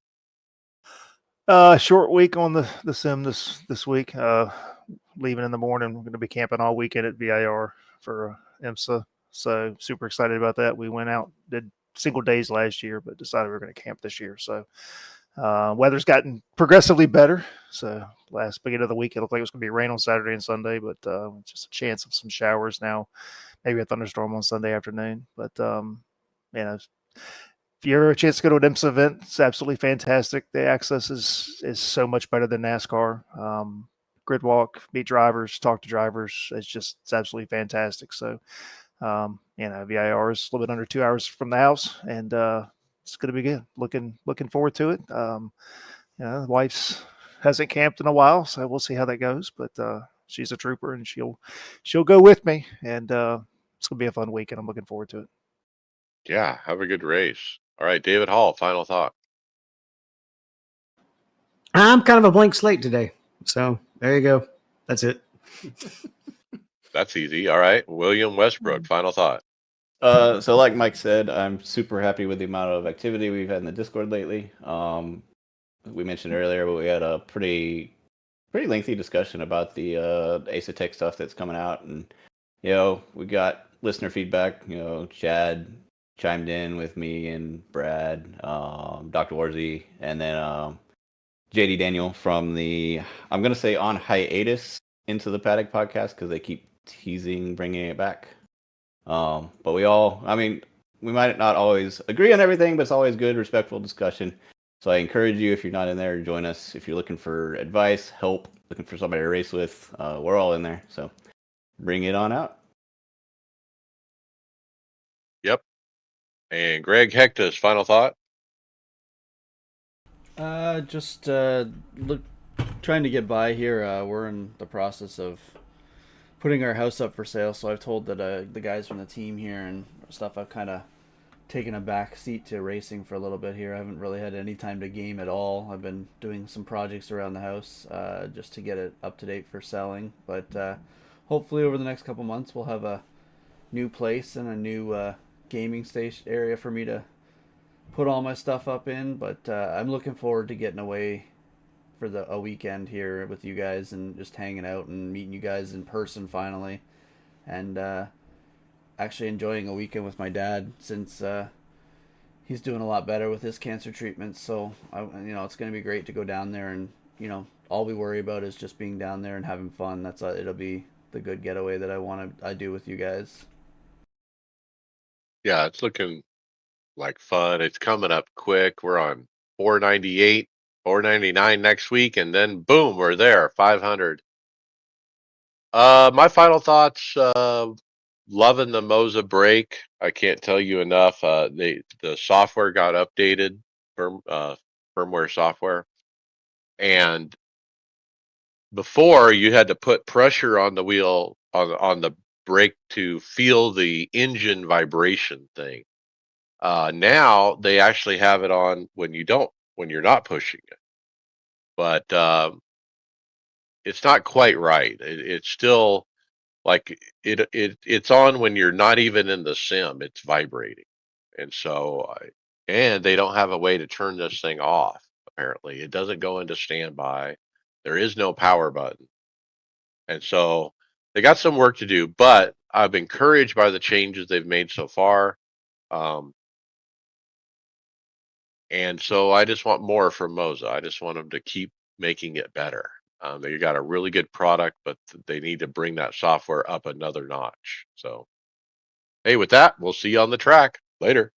Short week on the sim this week. Leaving in the morning. We're going to be camping all weekend at VIR for IMSA. So super excited about that. We went out, did single days last year, but decided we were going to camp this year. So weather's gotten progressively better. So last beginning of the week, it looked like it was going to be rain on Saturday and Sunday, but just a chance of some showers now. Maybe a thunderstorm on Sunday afternoon. But if you ever a chance to go to an IMSA event, it's absolutely fantastic. The access is so much better than NASCAR. Grid walk, meet drivers, talk to drivers. It's absolutely fantastic. So, VIR is a little bit under 2 hours from the house, and it's going to be good. Looking forward to it. The wife's hasn't camped in a while, so we'll see how that goes. But she's a trooper, and she'll go with me, and it's going to be a fun weekend. I'm looking forward to it. Yeah, have a good race. All right, David Hall, final thought. I'm kind of a blank slate today. So there you go. That's it. That's easy. All right, William Westbrook, final thought. So like Mike said, I'm super happy with the amount of activity we've had in the Discord lately. We mentioned earlier, but we had a pretty lengthy discussion about the Ace of Tech stuff that's coming out, and we got listener feedback. Chad chimed in with me and Brad, Dr. Warzy, and then JD Daniel from the, I'm going to say on hiatus, Into the Paddock podcast, because they keep teasing bringing it back. But we might not always agree on everything, but it's always good, respectful discussion. So I encourage you, if you're not in there, to join us. If you're looking for advice, help, looking for somebody to race with, we're all in there. So bring it on out. Yep. And Greg Hectus, final thought. Trying to get by here. We're in the process of putting our house up for sale, so I've told that the guys from the team here and stuff, I've kind of taken a back seat to racing for a little bit here. I haven't really had any time to game at all. I've been doing some projects around the house just to get it up to date for selling, but hopefully over the next couple months we'll have a new place and a new gaming station area for me to put all my stuff up in. But I'm looking forward to getting away for a weekend here with you guys and just hanging out and meeting you guys in person finally, and actually enjoying a weekend with my dad, since he's doing a lot better with his cancer treatment. So it's going to be great to go down there, and all we worry about is just being down there and having fun. It'll be the good getaway that I do with you guys. Yeah, it's looking like fun. It's coming up quick. We're on 498, 499 next week, and then boom, we're there, 500. My final thoughts, loving the Moza break. I can't tell you enough. The software got updated, firmware software, and before you had to put pressure on the wheel on the brake to feel the engine vibration thing. Now they actually have it on when you're not pushing it, but it's not quite right. It's still like it's on when you're not even in the sim. It's vibrating, and and they don't have a way to turn this thing off. Apparently, it doesn't go into standby. There is no power button, and so they got some work to do. But I'm encouraged by the changes they've made so far. Um, And so I just want more from Moza. I just want them to keep making it better. They got a really good product, but they need to bring that software up another notch. So, hey, with that, we'll see you on the track later.